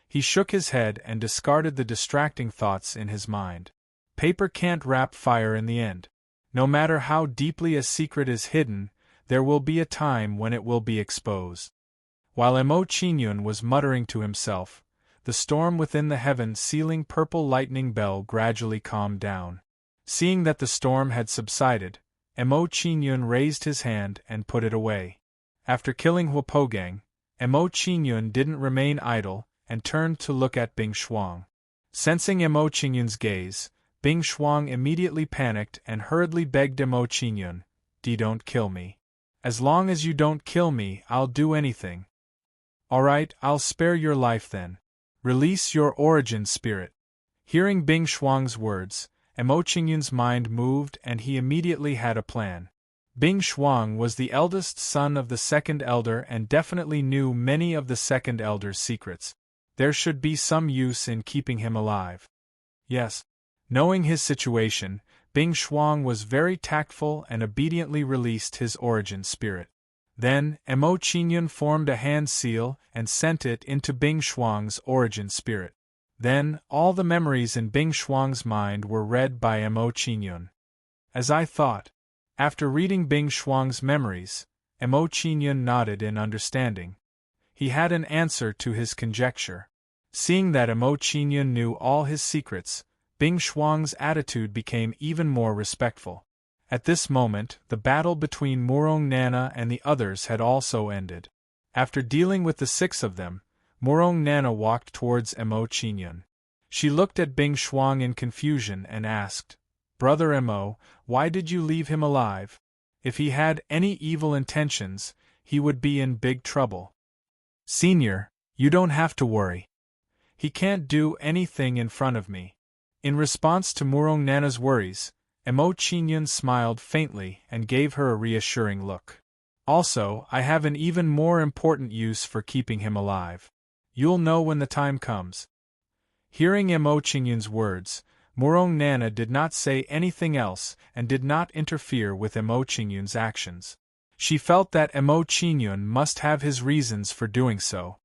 He shook his head and discarded the distracting thoughts in his mind. Paper can't wrap fire in the end. No matter how deeply a secret is hidden, there will be a time when it will be exposed. While Emo Qingyun was muttering to himself, the storm within the heaven-sealing purple lightning bell gradually calmed down. Seeing that the storm had subsided, Emo Qingyun raised his hand and put it away. After killing Huopogang, Emo Qingyun didn't remain idle and turned to look at Bing Shuang. Sensing Emo Qingyun's gaze, Bing Shuang immediately panicked and hurriedly begged Emo Qingyun, Don't kill me. As long as you don't kill me, I'll do anything." "Alright, I'll spare your life then. Release your origin spirit." Hearing Bing Shuang's words, Emo Qingyun's mind moved and he immediately had a plan. Bing Shuang was the eldest son of the second elder and definitely knew many of the second elder's secrets. There should be some use in keeping him alive. Yes. Knowing his situation, Bing Shuang was very tactful and obediently released his origin spirit. Then, Emo Qingyun formed a hand seal and sent it into Bing Shuang's origin spirit. Then, all the memories in Bing Shuang's mind were read by Emo Qingyun. As I thought. After reading Bing Shuang's memories, Emo Qingyun nodded in understanding. He had an answer to his conjecture. Seeing that Emo Qingyun knew all his secrets, Bing Shuang's attitude became even more respectful. At this moment, the battle between Murong Nana and the others had also ended. After dealing with the 6 of them, Murong Nana walked towards Emo Qingyun. She looked at Bing Shuang in confusion and asked, "Brother Emo, why did you leave him alive? If he had any evil intentions, he would be in big trouble." "Senior, you don't have to worry. He can't do anything in front of me." In response to Murong Nana's worries, Emo Qingyun smiled faintly and gave her a reassuring look. "Also, I have an even more important use for keeping him alive. You'll know when the time comes." Hearing Emo Qingyun's words, Murong Nana did not say anything else and did not interfere with Emo Qingyun's actions. She felt that Emo Qingyun must have his reasons for doing so.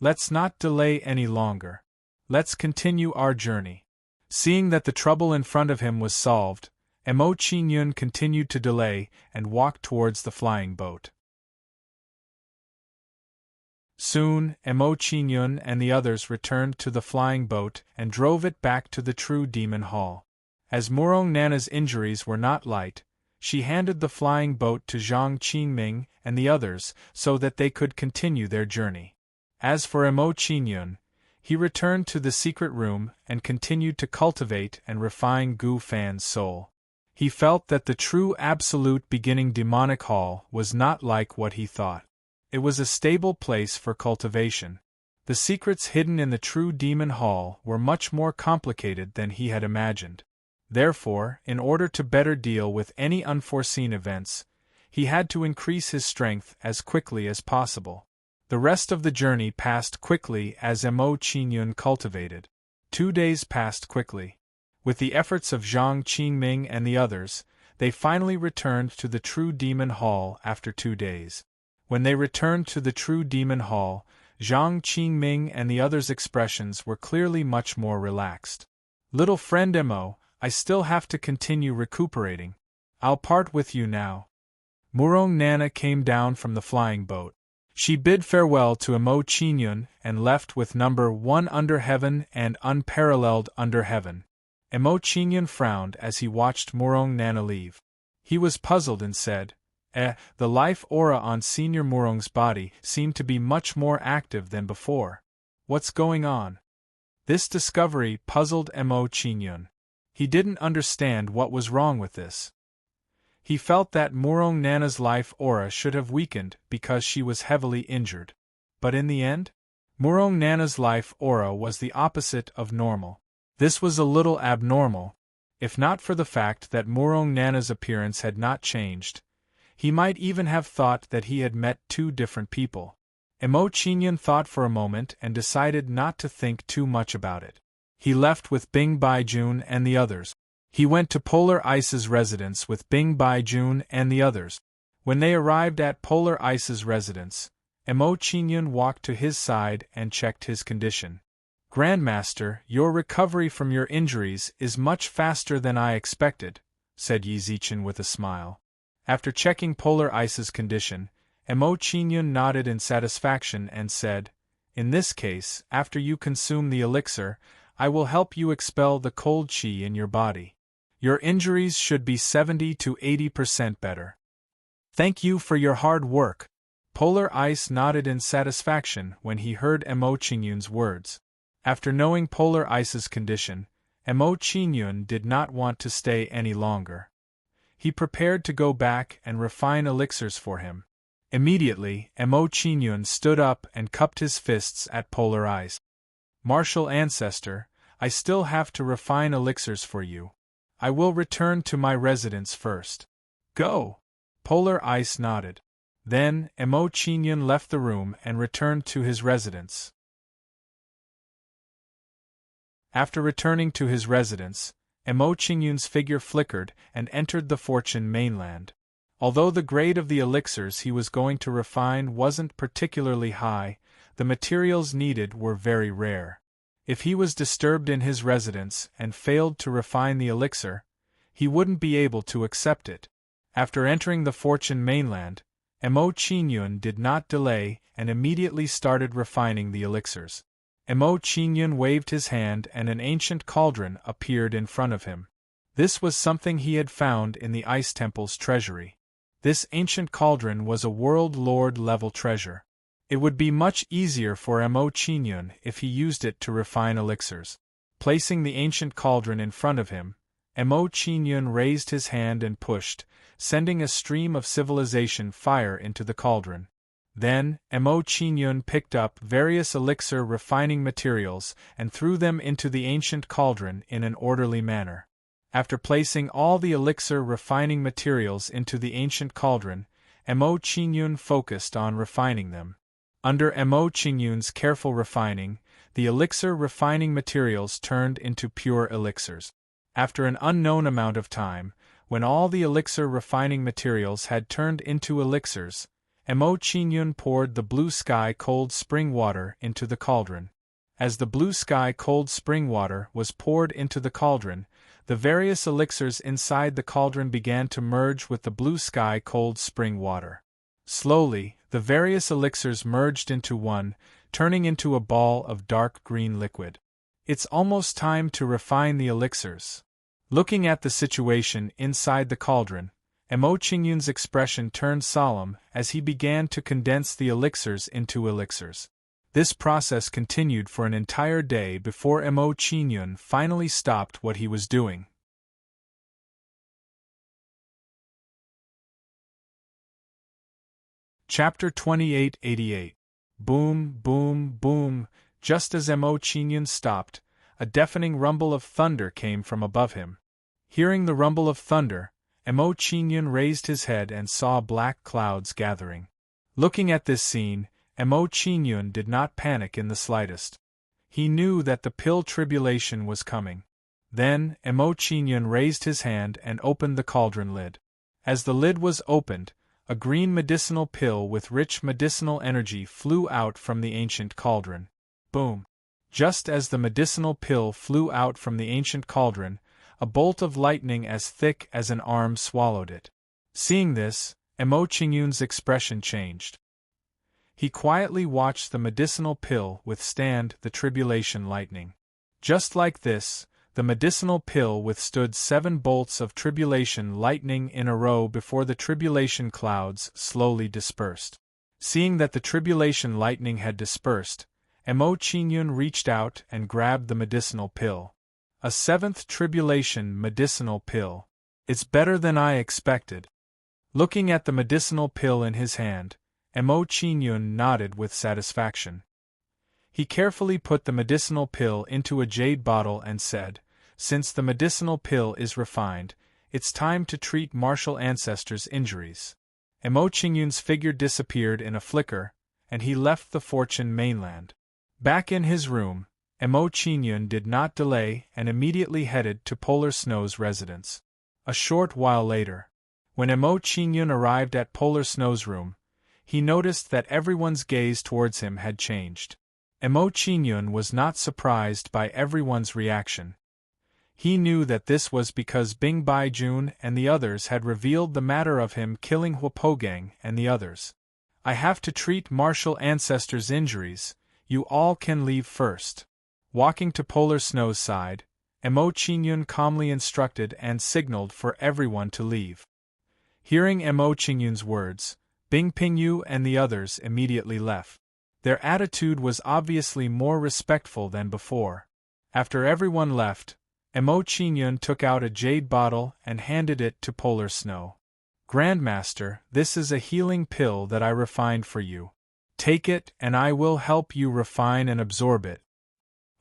"Let's not delay any longer. Let's continue our journey." Seeing that the trouble in front of him was solved, Emo Qingyun continued to delay and walked towards the flying boat. Soon, Emo Qingyun and the others returned to the flying boat and drove it back to the True Demon Hall. As Murong Nana's injuries were not light, she handed the flying boat to Zhang Qingming and the others so that they could continue their journey. As for Emo Qingyun, he returned to the secret room and continued to cultivate and refine Gu Fan's soul. He felt that the true absolute beginning demonic hall was not like what he thought. It was a stable place for cultivation. The secrets hidden in the true demon hall were much more complicated than he had imagined. Therefore, in order to better deal with any unforeseen events, he had to increase his strength as quickly as possible. The rest of the journey passed quickly as Emo Qingyun cultivated. 2 days passed quickly. With the efforts of Zhang Qingming and the others, they finally returned to the True Demon Hall after 2 days. When they returned to the True Demon Hall, Zhang Qingming and the others' expressions were clearly much more relaxed. "Little friend Emo, I still have to continue recuperating. I'll part with you now. Murong Nana came down from the flying boat. She bid farewell to Emo Chingyun and left with number 1 under heaven and unparalleled under heaven. Emo Chingyun frowned as he watched Murong Nana leave. He was puzzled and said, the life aura on Senior Murong's body seemed to be much more active than before. What's going on? This discovery puzzled Emo Chingyun. He didn't understand what was wrong with this. He felt that Murong Nana's life aura should have weakened because she was heavily injured. But in the end, Murong Nana's life aura was the opposite of normal. This was a little abnormal. If not for the fact that Murong Nana's appearance had not changed, he might even have thought that he had met 2 different people. Emo Chingyun thought for a moment and decided not to think too much about it. He left with Bing Baijun and the others. He went to Polar Ice's residence with Bing Baijun and the others. When they arrived at Polar Ice's residence, Emo Chingyun walked to his side and checked his condition. Grandmaster, your recovery from your injuries is much faster than I expected, said Yi Zichen with a smile. After checking Polar Ice's condition, Emo Chingyun nodded in satisfaction and said, in this case, after you consume the elixir, I will help you expel the cold qi in your body. Your injuries should be 70 to 80% better. Thank you for your hard work. Polar Ice nodded in satisfaction when he heard Emo Chingyun's words. After knowing Polar Ice's condition, Emo Chingyun did not want to stay any longer. He prepared to go back and refine elixirs for him. Immediately, Emo Chingyun stood up and cupped his fists at Polar Ice. Martial Ancestor, I still have to refine elixirs for you. I will return to my residence first. Go! Polar Ice nodded. Then, Emo Chingyun left the room and returned to his residence. After returning to his residence, Emo Chingyun's figure flickered and entered the Fortune mainland. Although the grade of the elixirs he was going to refine wasn't particularly high, the materials needed were very rare. If he was disturbed in his residence and failed to refine the elixir, he wouldn't be able to accept it. After entering the Fortune mainland, Emo Chingyun did not delay and immediately started refining the elixirs. Emo Chingyun waved his hand and an ancient cauldron appeared in front of him. This was something he had found in the Ice Temple's treasury. This ancient cauldron was a World Lord level treasure. It would be much easier for Emo Chingyun if he used it to refine elixirs. Placing the ancient cauldron in front of him, Emo Chingyun raised his hand and pushed, sending a stream of civilization fire into the cauldron. Then, Emo Chingyun picked up various elixir refining materials and threw them into the ancient cauldron in an orderly manner. After placing all the elixir refining materials into the ancient cauldron, Emo Chingyun focused on refining them. Under Emo Chingyun's careful refining, the elixir refining materials turned into pure elixirs. After an unknown amount of time, when all the elixir refining materials had turned into elixirs, Emo Chingyun poured the blue sky cold spring water into the cauldron. As the blue sky cold spring water was poured into the cauldron, the various elixirs inside the cauldron began to merge with the blue sky cold spring water. Slowly, the various elixirs merged into one, turning into a ball of dark green liquid. It's almost time to refine the elixirs. Looking at the situation inside the cauldron, Emo Chingyun's expression turned solemn as he began to condense the elixirs into elixirs. This process continued for an entire day before Emo Chingyun finally stopped what he was doing. Chapter 2888. Boom, boom, boom. Just as Emo Chingyun stopped, a deafening rumble of thunder came from above him. Hearing the rumble of thunder, Emo Chingyun raised his head and saw black clouds gathering. Looking at this scene, Emo Chingyun did not panic in the slightest. He knew that the pill tribulation was coming. Then, Emo Chingyun raised his hand and opened the cauldron lid. As the lid was opened, a green medicinal pill with rich medicinal energy flew out from the ancient cauldron. Boom! Just as the medicinal pill flew out from the ancient cauldron, A bolt of lightning as thick as an arm swallowed it. Seeing this, Emo Qingyun's expression changed. He quietly watched the medicinal pill withstand the tribulation lightning. Just like this, the medicinal pill withstood 7 bolts of tribulation lightning in a row before the tribulation clouds slowly dispersed. Seeing that the tribulation lightning had dispersed, Emo Qingyun reached out and grabbed the medicinal pill. A 7th tribulation medicinal pill. It's better than I expected. Looking at the medicinal pill in his hand, Emo Qingyun nodded with satisfaction. He carefully put the medicinal pill into a jade bottle and said, "Since the medicinal pill is refined, it's time to treat martial ancestors' injuries." Emo Qingyun's figure disappeared in a flicker, and he left the Fortune mainland. Back in his room, Emo Qingyun did not delay and immediately headed to Polar Snow's residence. A short while later, when Emo Qingyun arrived at Polar Snow's room, he noticed that everyone's gaze towards him had changed. Emo Qingyun was not surprised by everyone's reaction. He knew that this was because Bing Baijun and the others had revealed the matter of him killing Huapogang and the others. "I have to treat martial ancestors' injuries, you all can leave first." Walking to Polar Snow's side, Emo Qingyun calmly instructed and signaled for everyone to leave. Hearing Emo Qingyun's words, Bing Pingyu and the others immediately left. Their attitude was obviously more respectful than before. After everyone left, Emo Qingyun took out a jade bottle and handed it to Polar Snow. "Grandmaster, this is a healing pill that I refined for you. Take it and I will help you refine and absorb it."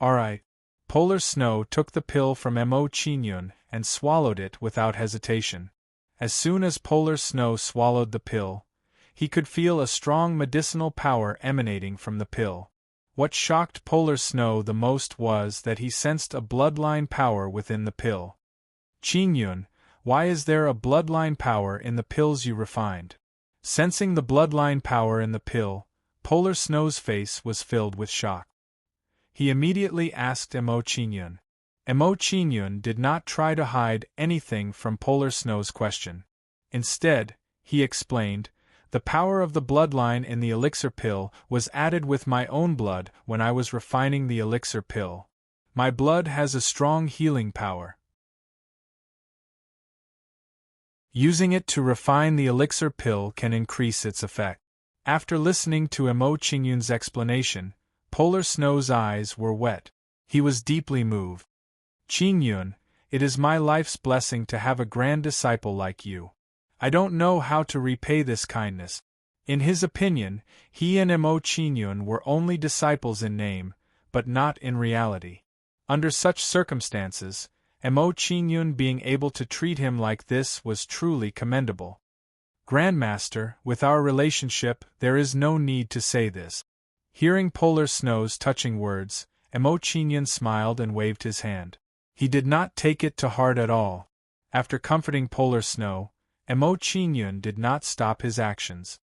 "Alright." Polar Snow took the pill from Emo Qingyun and swallowed it without hesitation. As soon as Polar Snow swallowed the pill, he could feel a strong medicinal power emanating from the pill. What shocked Polar Snow the most was that he sensed a bloodline power within the pill. "Qingyun, why is there a bloodline power in the pills you refined?" Sensing the bloodline power in the pill, Polar Snow's face was filled with shock. He immediately asked Emo Qingyun. Emo Qingyun did not try to hide anything from Polar Snow's question. Instead, he explained, "The power of the bloodline in the elixir pill was added with my own blood when I was refining the elixir pill. My blood has a strong healing power. Using it to refine the elixir pill can increase its effect." After listening to Emo Qingyun's explanation, Polar Snow's eyes were wet. He was deeply moved. "Qingyun, it is my life's blessing to have a grand disciple like you. I don't know how to repay this kindness." In his opinion, he and Emo Qingyun were only disciples in name, but not in reality. Under such circumstances, Emo Qingyun being able to treat him like this was truly commendable. "Grandmaster, with our relationship, there is no need to say this." Hearing Polar Snow's touching words, Emo Qingyun smiled and waved his hand. He did not take it to heart at all. After comforting Polar Snow, Emo Qingyun did not stop his actions.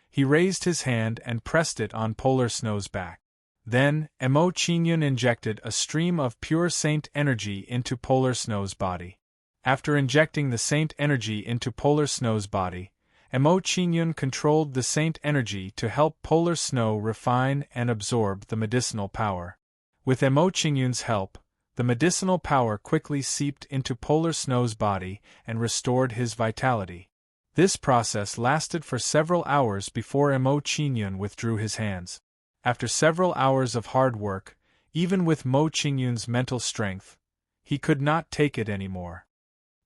He raised his hand and pressed it on Polar Snow's back. Then, Emo Qingyun injected a stream of pure saint energy into Polar Snow's body. After injecting the saint energy into Polar Snow's body, Emo Qingyun controlled the saint energy to help Polar Snow refine and absorb the medicinal power. With Emo Qingyun's help, the medicinal power quickly seeped into Polar Snow's body and restored his vitality. This process lasted for several hours before Emo Qingyun withdrew his hands. After several hours of hard work, even with Mo Qingyun's mental strength, he could not take it anymore.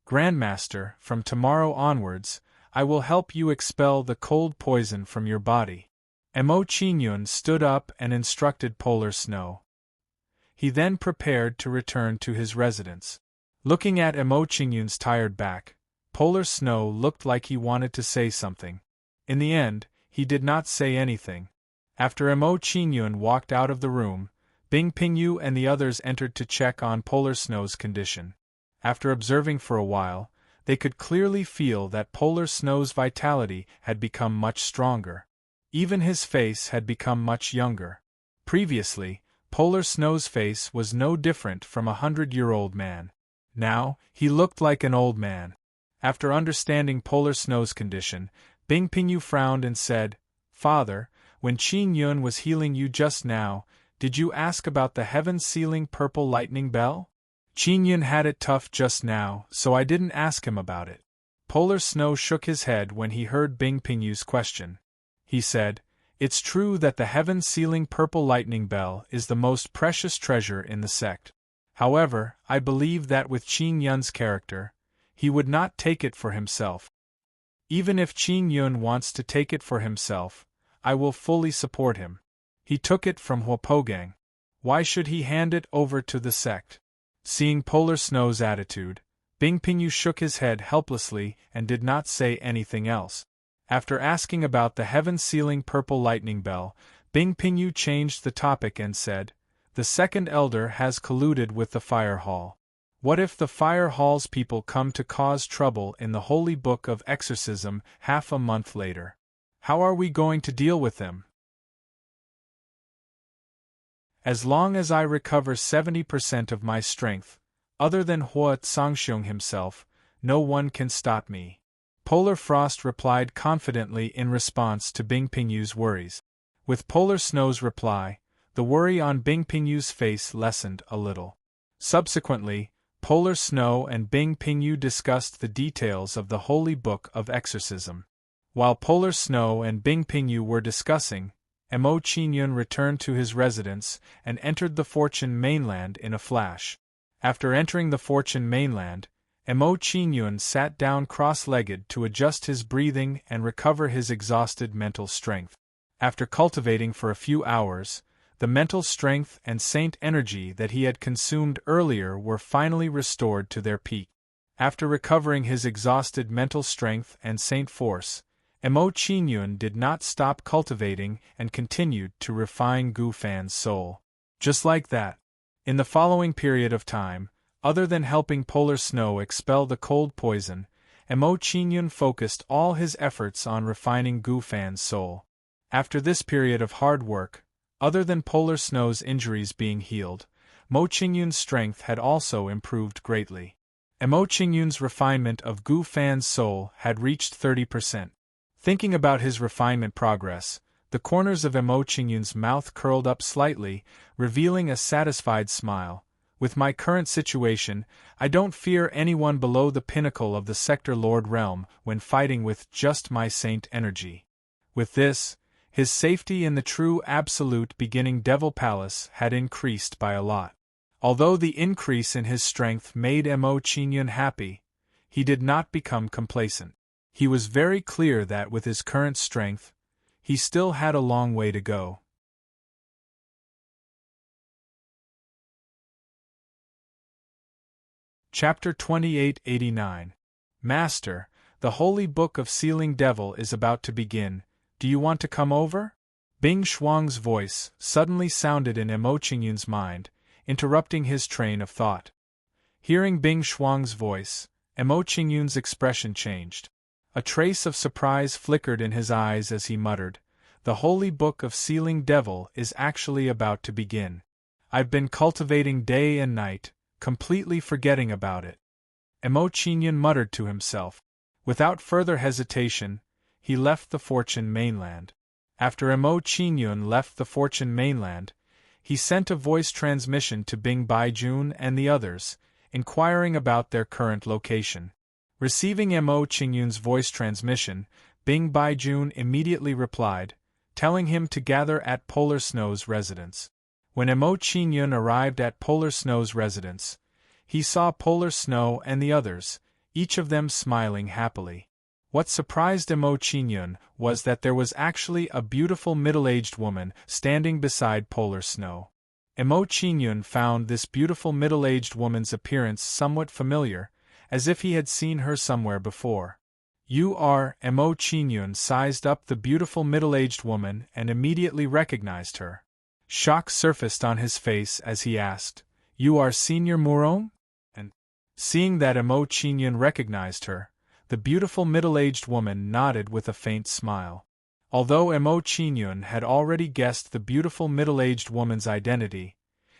"Grandmaster, from tomorrow onwards, I will help you expel the cold poison from your body." Emo Qingyun stood up and instructed Polar Snow. He then prepared to return to his residence. Looking at Emo Qingyun's tired back, Polar Snow looked like he wanted to say something. In the end, he did not say anything. After Emo Qingyun walked out of the room, Bing Pingyu and the others entered to check on Polar Snow's condition. After observing for a while, they could clearly feel that Polar Snow's vitality had become much stronger. Even his face had become much younger. Previously, Polar Snow's face was no different from a 100-year-old man. Now, he looked like an old man. After understanding Polar Snow's condition, Bing Pingyu frowned and said, "Father, when Qin Yun was healing you just now, did you ask about the heaven-sealing purple lightning bell? Qin Yun had it tough just now, so I didn't ask him about it." Polar Snow shook his head when he heard Bing Pingyu's question. He said, "It's true that the heaven-sealing purple lightning bell is the most precious treasure in the sect. However, I believe that with Qin Yun's character, he would not take it for himself. Even if Qin Yun wants to take it for himself, I will fully support him. He took it from Huapogang. Why should he hand it over to the sect?" Seeing Polar Snow's attitude, Bing Pingyu shook his head helplessly and did not say anything else. After asking about the heaven-sealing purple lightning bell, Bing Pingyu changed the topic and said, "The second elder has colluded with the fire hall. What if the fire hall's people come to cause trouble in the holy book of exorcism half a month later? How are we going to deal with them? As long as I recover 70% of my strength, other than Hua Tsangxiong himself, no one can stop me." Polar Frost replied confidently in response to Bing Pingyu's worries. With Polar Snow's reply, the worry on Bing Pingyu's face lessened a little. Subsequently, Polar Snow and Bing Pingyu discussed the details of the Holy Book of Exorcism. While Polar Snow and Bing Pingyu were discussing, Mo Qinyun returned to his residence and entered the Fortune mainland in a flash. After entering the Fortune mainland, Mo Qinyun sat down cross-legged to adjust his breathing and recover his exhausted mental strength. After cultivating for a few hours, the mental strength and saint energy that he had consumed earlier were finally restored to their peak. After recovering his exhausted mental strength and saint force, Mo Qinyun did not stop cultivating and continued to refine Gu Fan's soul. Just like that. In the following period of time, other than helping Polar Snow expel the cold poison, Mo Qinyun focused all his efforts on refining Gu Fan's soul. After this period of hard work, other than Polar Snow's injuries being healed, Mo Qinyun's strength had also improved greatly. Mo Qinyun's refinement of Gu Fan's soul had reached 30%. Thinking about his refinement progress, the corners of Mo Qinyun's mouth curled up slightly, revealing a satisfied smile. "With my current situation, I don't fear anyone below the pinnacle of the Sector Lord realm when fighting with just my saint energy." With this, his safety in the true absolute beginning Devil Palace had increased by a lot. Although the increase in his strength made Mo Qinyun happy, he did not become complacent. He was very clear that with his current strength, he still had a long way to go. Chapter 2889. Master, the Holy Book of Sealing Devil is about to begin. Do you want to come over? Bing Shuang's voice suddenly sounded in Mo Qinyun's mind, interrupting his train of thought. Hearing Bing Shuang's voice, Mo Qinyun's expression changed. A trace of surprise flickered in his eyes as he muttered, "The Holy Book of Sealing Devil is actually about to begin. I've been cultivating day and night, completely forgetting about it." Mo Qinyun muttered to himself. Without further hesitation, he left the Fortune mainland. After Mo Qinyun left the Fortune mainland, he sent a voice transmission to Bing Baijun and the others, inquiring about their current location. Receiving Mo Qinyun's voice transmission, Bing Baijun immediately replied, telling him to gather at Polar Snow's residence. When Mo Qinyun arrived at Polar Snow's residence, he saw Polar Snow and the others, each of them smiling happily. What surprised Mo Qinyun was that there was actually a beautiful middle-aged woman standing beside Polar Snow. Mo Qinyun found this beautiful middle-aged woman's appearance somewhat familiar, as if he had seen her somewhere before. "You are..." Mo Qinyun sized up the beautiful middle-aged woman and immediately recognized her. Shock surfaced on his face as he asked, "You are Senior Murong?" And, seeing that Mo Qinyun recognized her, the beautiful middle-aged woman nodded with a faint smile. Although Mo Qinyun had already guessed the beautiful middle-aged woman's identity,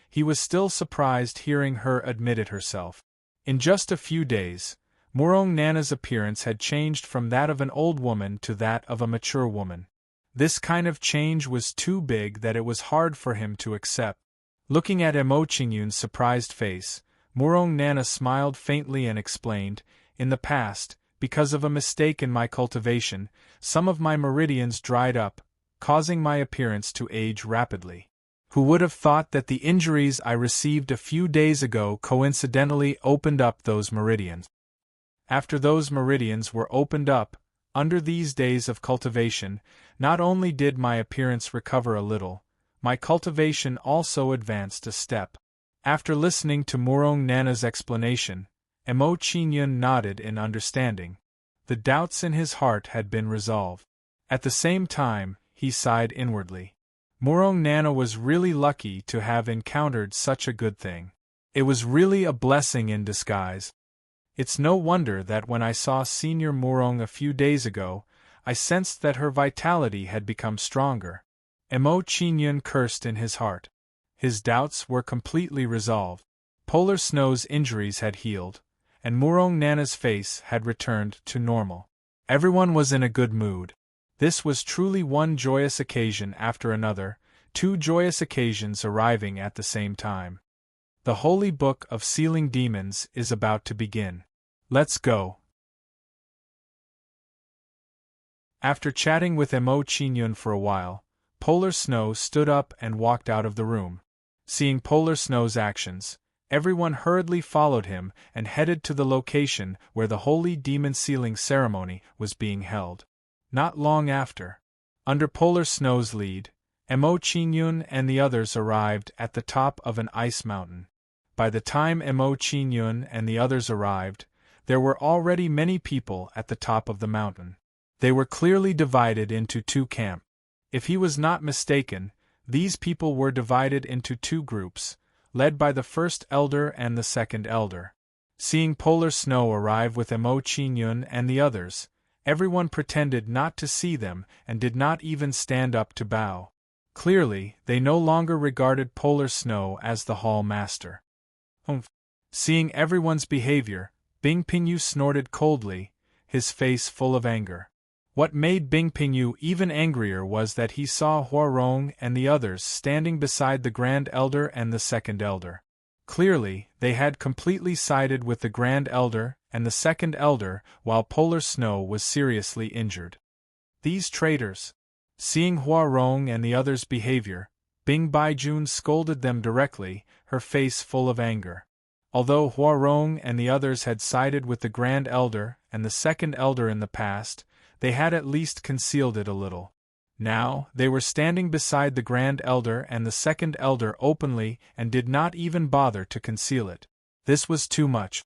he was still surprised hearing her admit it herself. In just a few days, Murong Nana's appearance had changed from that of an old woman to that of a mature woman. This kind of change was too big that it was hard for him to accept. Looking at Emo Qingyun's surprised face, Murong Nana smiled faintly and explained, "In the past, because of a mistake in my cultivation, some of my meridians dried up, causing my appearance to age rapidly. Who would have thought that the injuries I received a few days ago coincidentally opened up those meridians? After those meridians were opened up, under these days of cultivation, not only did my appearance recover a little, my cultivation also advanced a step." After listening to Murong Nana's explanation, Emo Qingyun nodded in understanding. The doubts in his heart had been resolved. At the same time, he sighed inwardly. Murong Nana was really lucky to have encountered such a good thing. It was really a blessing in disguise. It's no wonder that when I saw Senior Murong a few days ago, I sensed that her vitality had become stronger. Emo Qingyun cursed in his heart. His doubts were completely resolved. Polar Snow's injuries had healed, and Murong Nana's face had returned to normal. Everyone was in a good mood. This was truly one joyous occasion after another, two joyous occasions arriving at the same time. The Holy Book of Sealing Demons is about to begin. Let's go. After chatting with Emo Qingyun for a while, Polar Snow stood up and walked out of the room. Seeing Polar Snow's actions, everyone hurriedly followed him and headed to the location where the holy demon sealing ceremony was being held. Not long after, under Polar Snow's lead, Emo Qingyun and the others arrived at the top of an ice mountain. By the time Emo Qingyun and the others arrived, there were already many people at the top of the mountain. They were clearly divided into two camps. If he was not mistaken, these people were divided into two groups, led by the first elder and the second elder. Seeing Polar Snow arrive with Emo Qingyun and the others, everyone pretended not to see them and did not even stand up to bow. Clearly, they no longer regarded Polar Snow as the hall master. Seeing everyone's behavior, Bing Pingyou snorted coldly, his face full of anger. What made Bing Pingyou even angrier was that he saw Huarong and the others standing beside the Grand Elder and the Second Elder. Clearly, they had completely sided with the Grand Elder and the Second Elder while Polar Snow was seriously injured. These traitors! Seeing Huarong and the others' behavior, Bing Baijun scolded them directly, her face full of anger. Although Huarong and the others had sided with the Grand Elder and the Second Elder in the past, they had at least concealed it a little. Now, they were standing beside the Grand Elder and the Second Elder openly and did not even bother to conceal it. This was too much.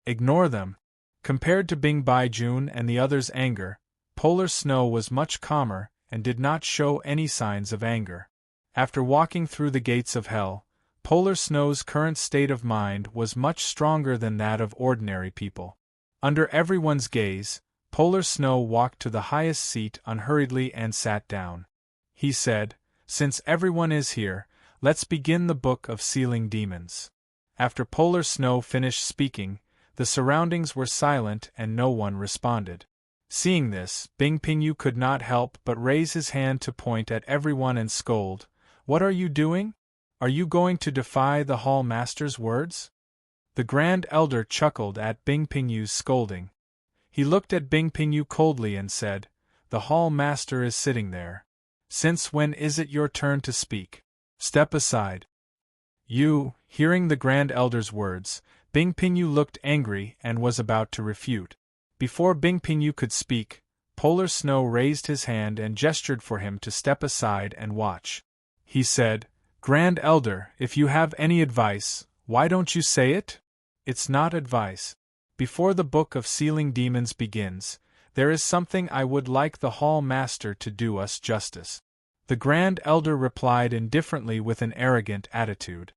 Ignore them. Compared to Bing Baijun and the others' anger, Polar Snow was much calmer and did not show any signs of anger. After walking through the gates of hell, Polar Snow's current state of mind was much stronger than that of ordinary people. Under everyone's gaze, Polar Snow walked to the highest seat unhurriedly and sat down. He said, "Since everyone is here, let's begin the Book of Sealing Demons." After Polar Snow finished speaking, the surroundings were silent and no one responded. Seeing this, Bing Pingyou could not help but raise his hand to point at everyone and scold, "What are you doing? Are you going to defy the Hall Master's words?" The Grand Elder chuckled at Bing Pingyou's scolding. He looked at Bing Pingyou coldly and said, "The Hall Master is sitting there. Since when is it your turn to speak? Step aside." Hearing the Grand Elder's words, Bing Pingyou looked angry and was about to refute. Before Bing Pingyou could speak, Polar Snow raised his hand and gestured for him to step aside and watch. He said, "Grand Elder, if you have any advice, why don't you say it?" "It's not advice. Before the Book of Sealing Demons begins, there is something I would like the Hall Master to do us justice." The Grand Elder replied indifferently with an arrogant attitude.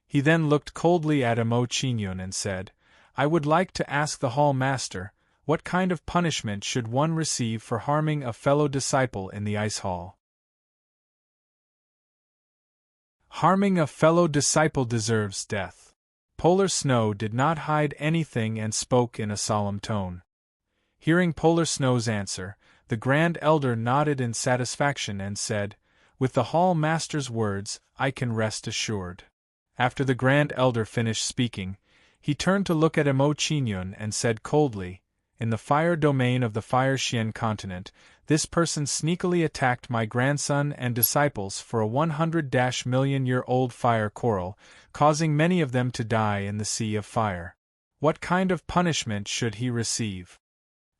He then looked coldly at Emo Qingyun and said, "I would like to ask the Hall Master, what kind of punishment should one receive for harming a fellow disciple in the Ice Hall?" Harming a fellow disciple deserves death. Polar Snow did not hide anything and spoke in a solemn tone. Hearing Polar Snow's answer, the Grand Elder nodded in satisfaction and said, "With the Hall Master's words, I can rest assured." After the Grand Elder finished speaking, he turned to look at Emo Qingyun and said coldly, "In the fire domain of the Fire Xian continent, this person sneakily attacked my grandson and disciples for a 100-million-year-old fire coral, causing many of them to die in the Sea of Fire. What kind of punishment should he receive?"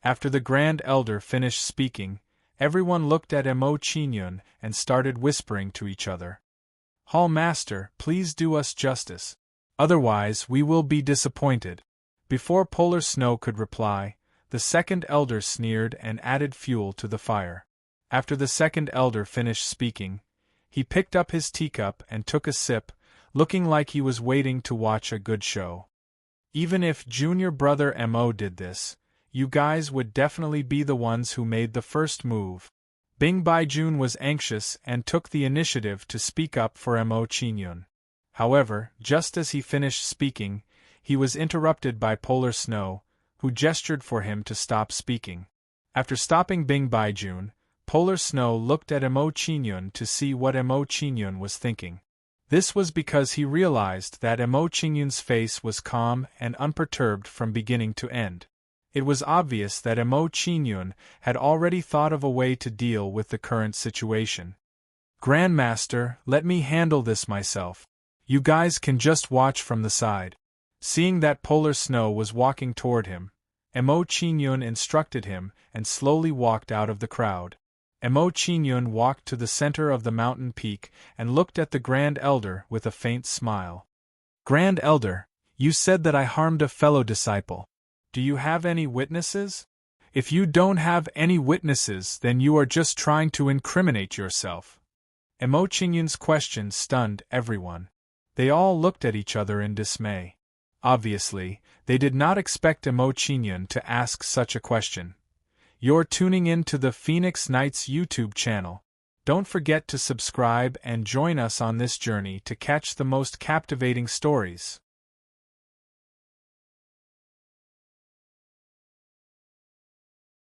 After the Grand Elder finished speaking, everyone looked at Emo Qingyun and started whispering to each other. "Hall Master, please do us justice. Otherwise we will be disappointed." Before Polar Snow could reply, the second elder sneered and added fuel to the fire. After the second elder finished speaking, he picked up his teacup and took a sip, looking like he was waiting to watch a good show. "Even if junior brother Mo did this, you guys would definitely be the ones who made the first move." Bing Baijun was anxious and took the initiative to speak up for Emo Qingyun. However, just as he finished speaking, he was interrupted by Polar Snow, who gestured for him to stop speaking. After stopping Bing Baijun, Polar Snow looked at Emo Qingyun to see what Emo Qingyun was thinking. This was because he realized that Emo Qingyun's face was calm and unperturbed from beginning to end. It was obvious that Emo Qingyun had already thought of a way to deal with the current situation. "Grandmaster, let me handle this myself. You guys can just watch from the side." Seeing that Polar Snow was walking toward him, Emo Qingyun instructed him and slowly walked out of the crowd. Emo Qingyun walked to the center of the mountain peak and looked at the Grand Elder with a faint smile. "Grand Elder, you said that I harmed a fellow disciple. Do you have any witnesses? If you don't have any witnesses, then you are just trying to incriminate yourself." Emo Qingyun's question stunned everyone. They all looked at each other in dismay. Obviously, they did not expect Emo Qingyun to ask such a question. You're tuning in to the Phoenix Knights YouTube channel. Don't forget to subscribe and join us on this journey to catch the most captivating stories.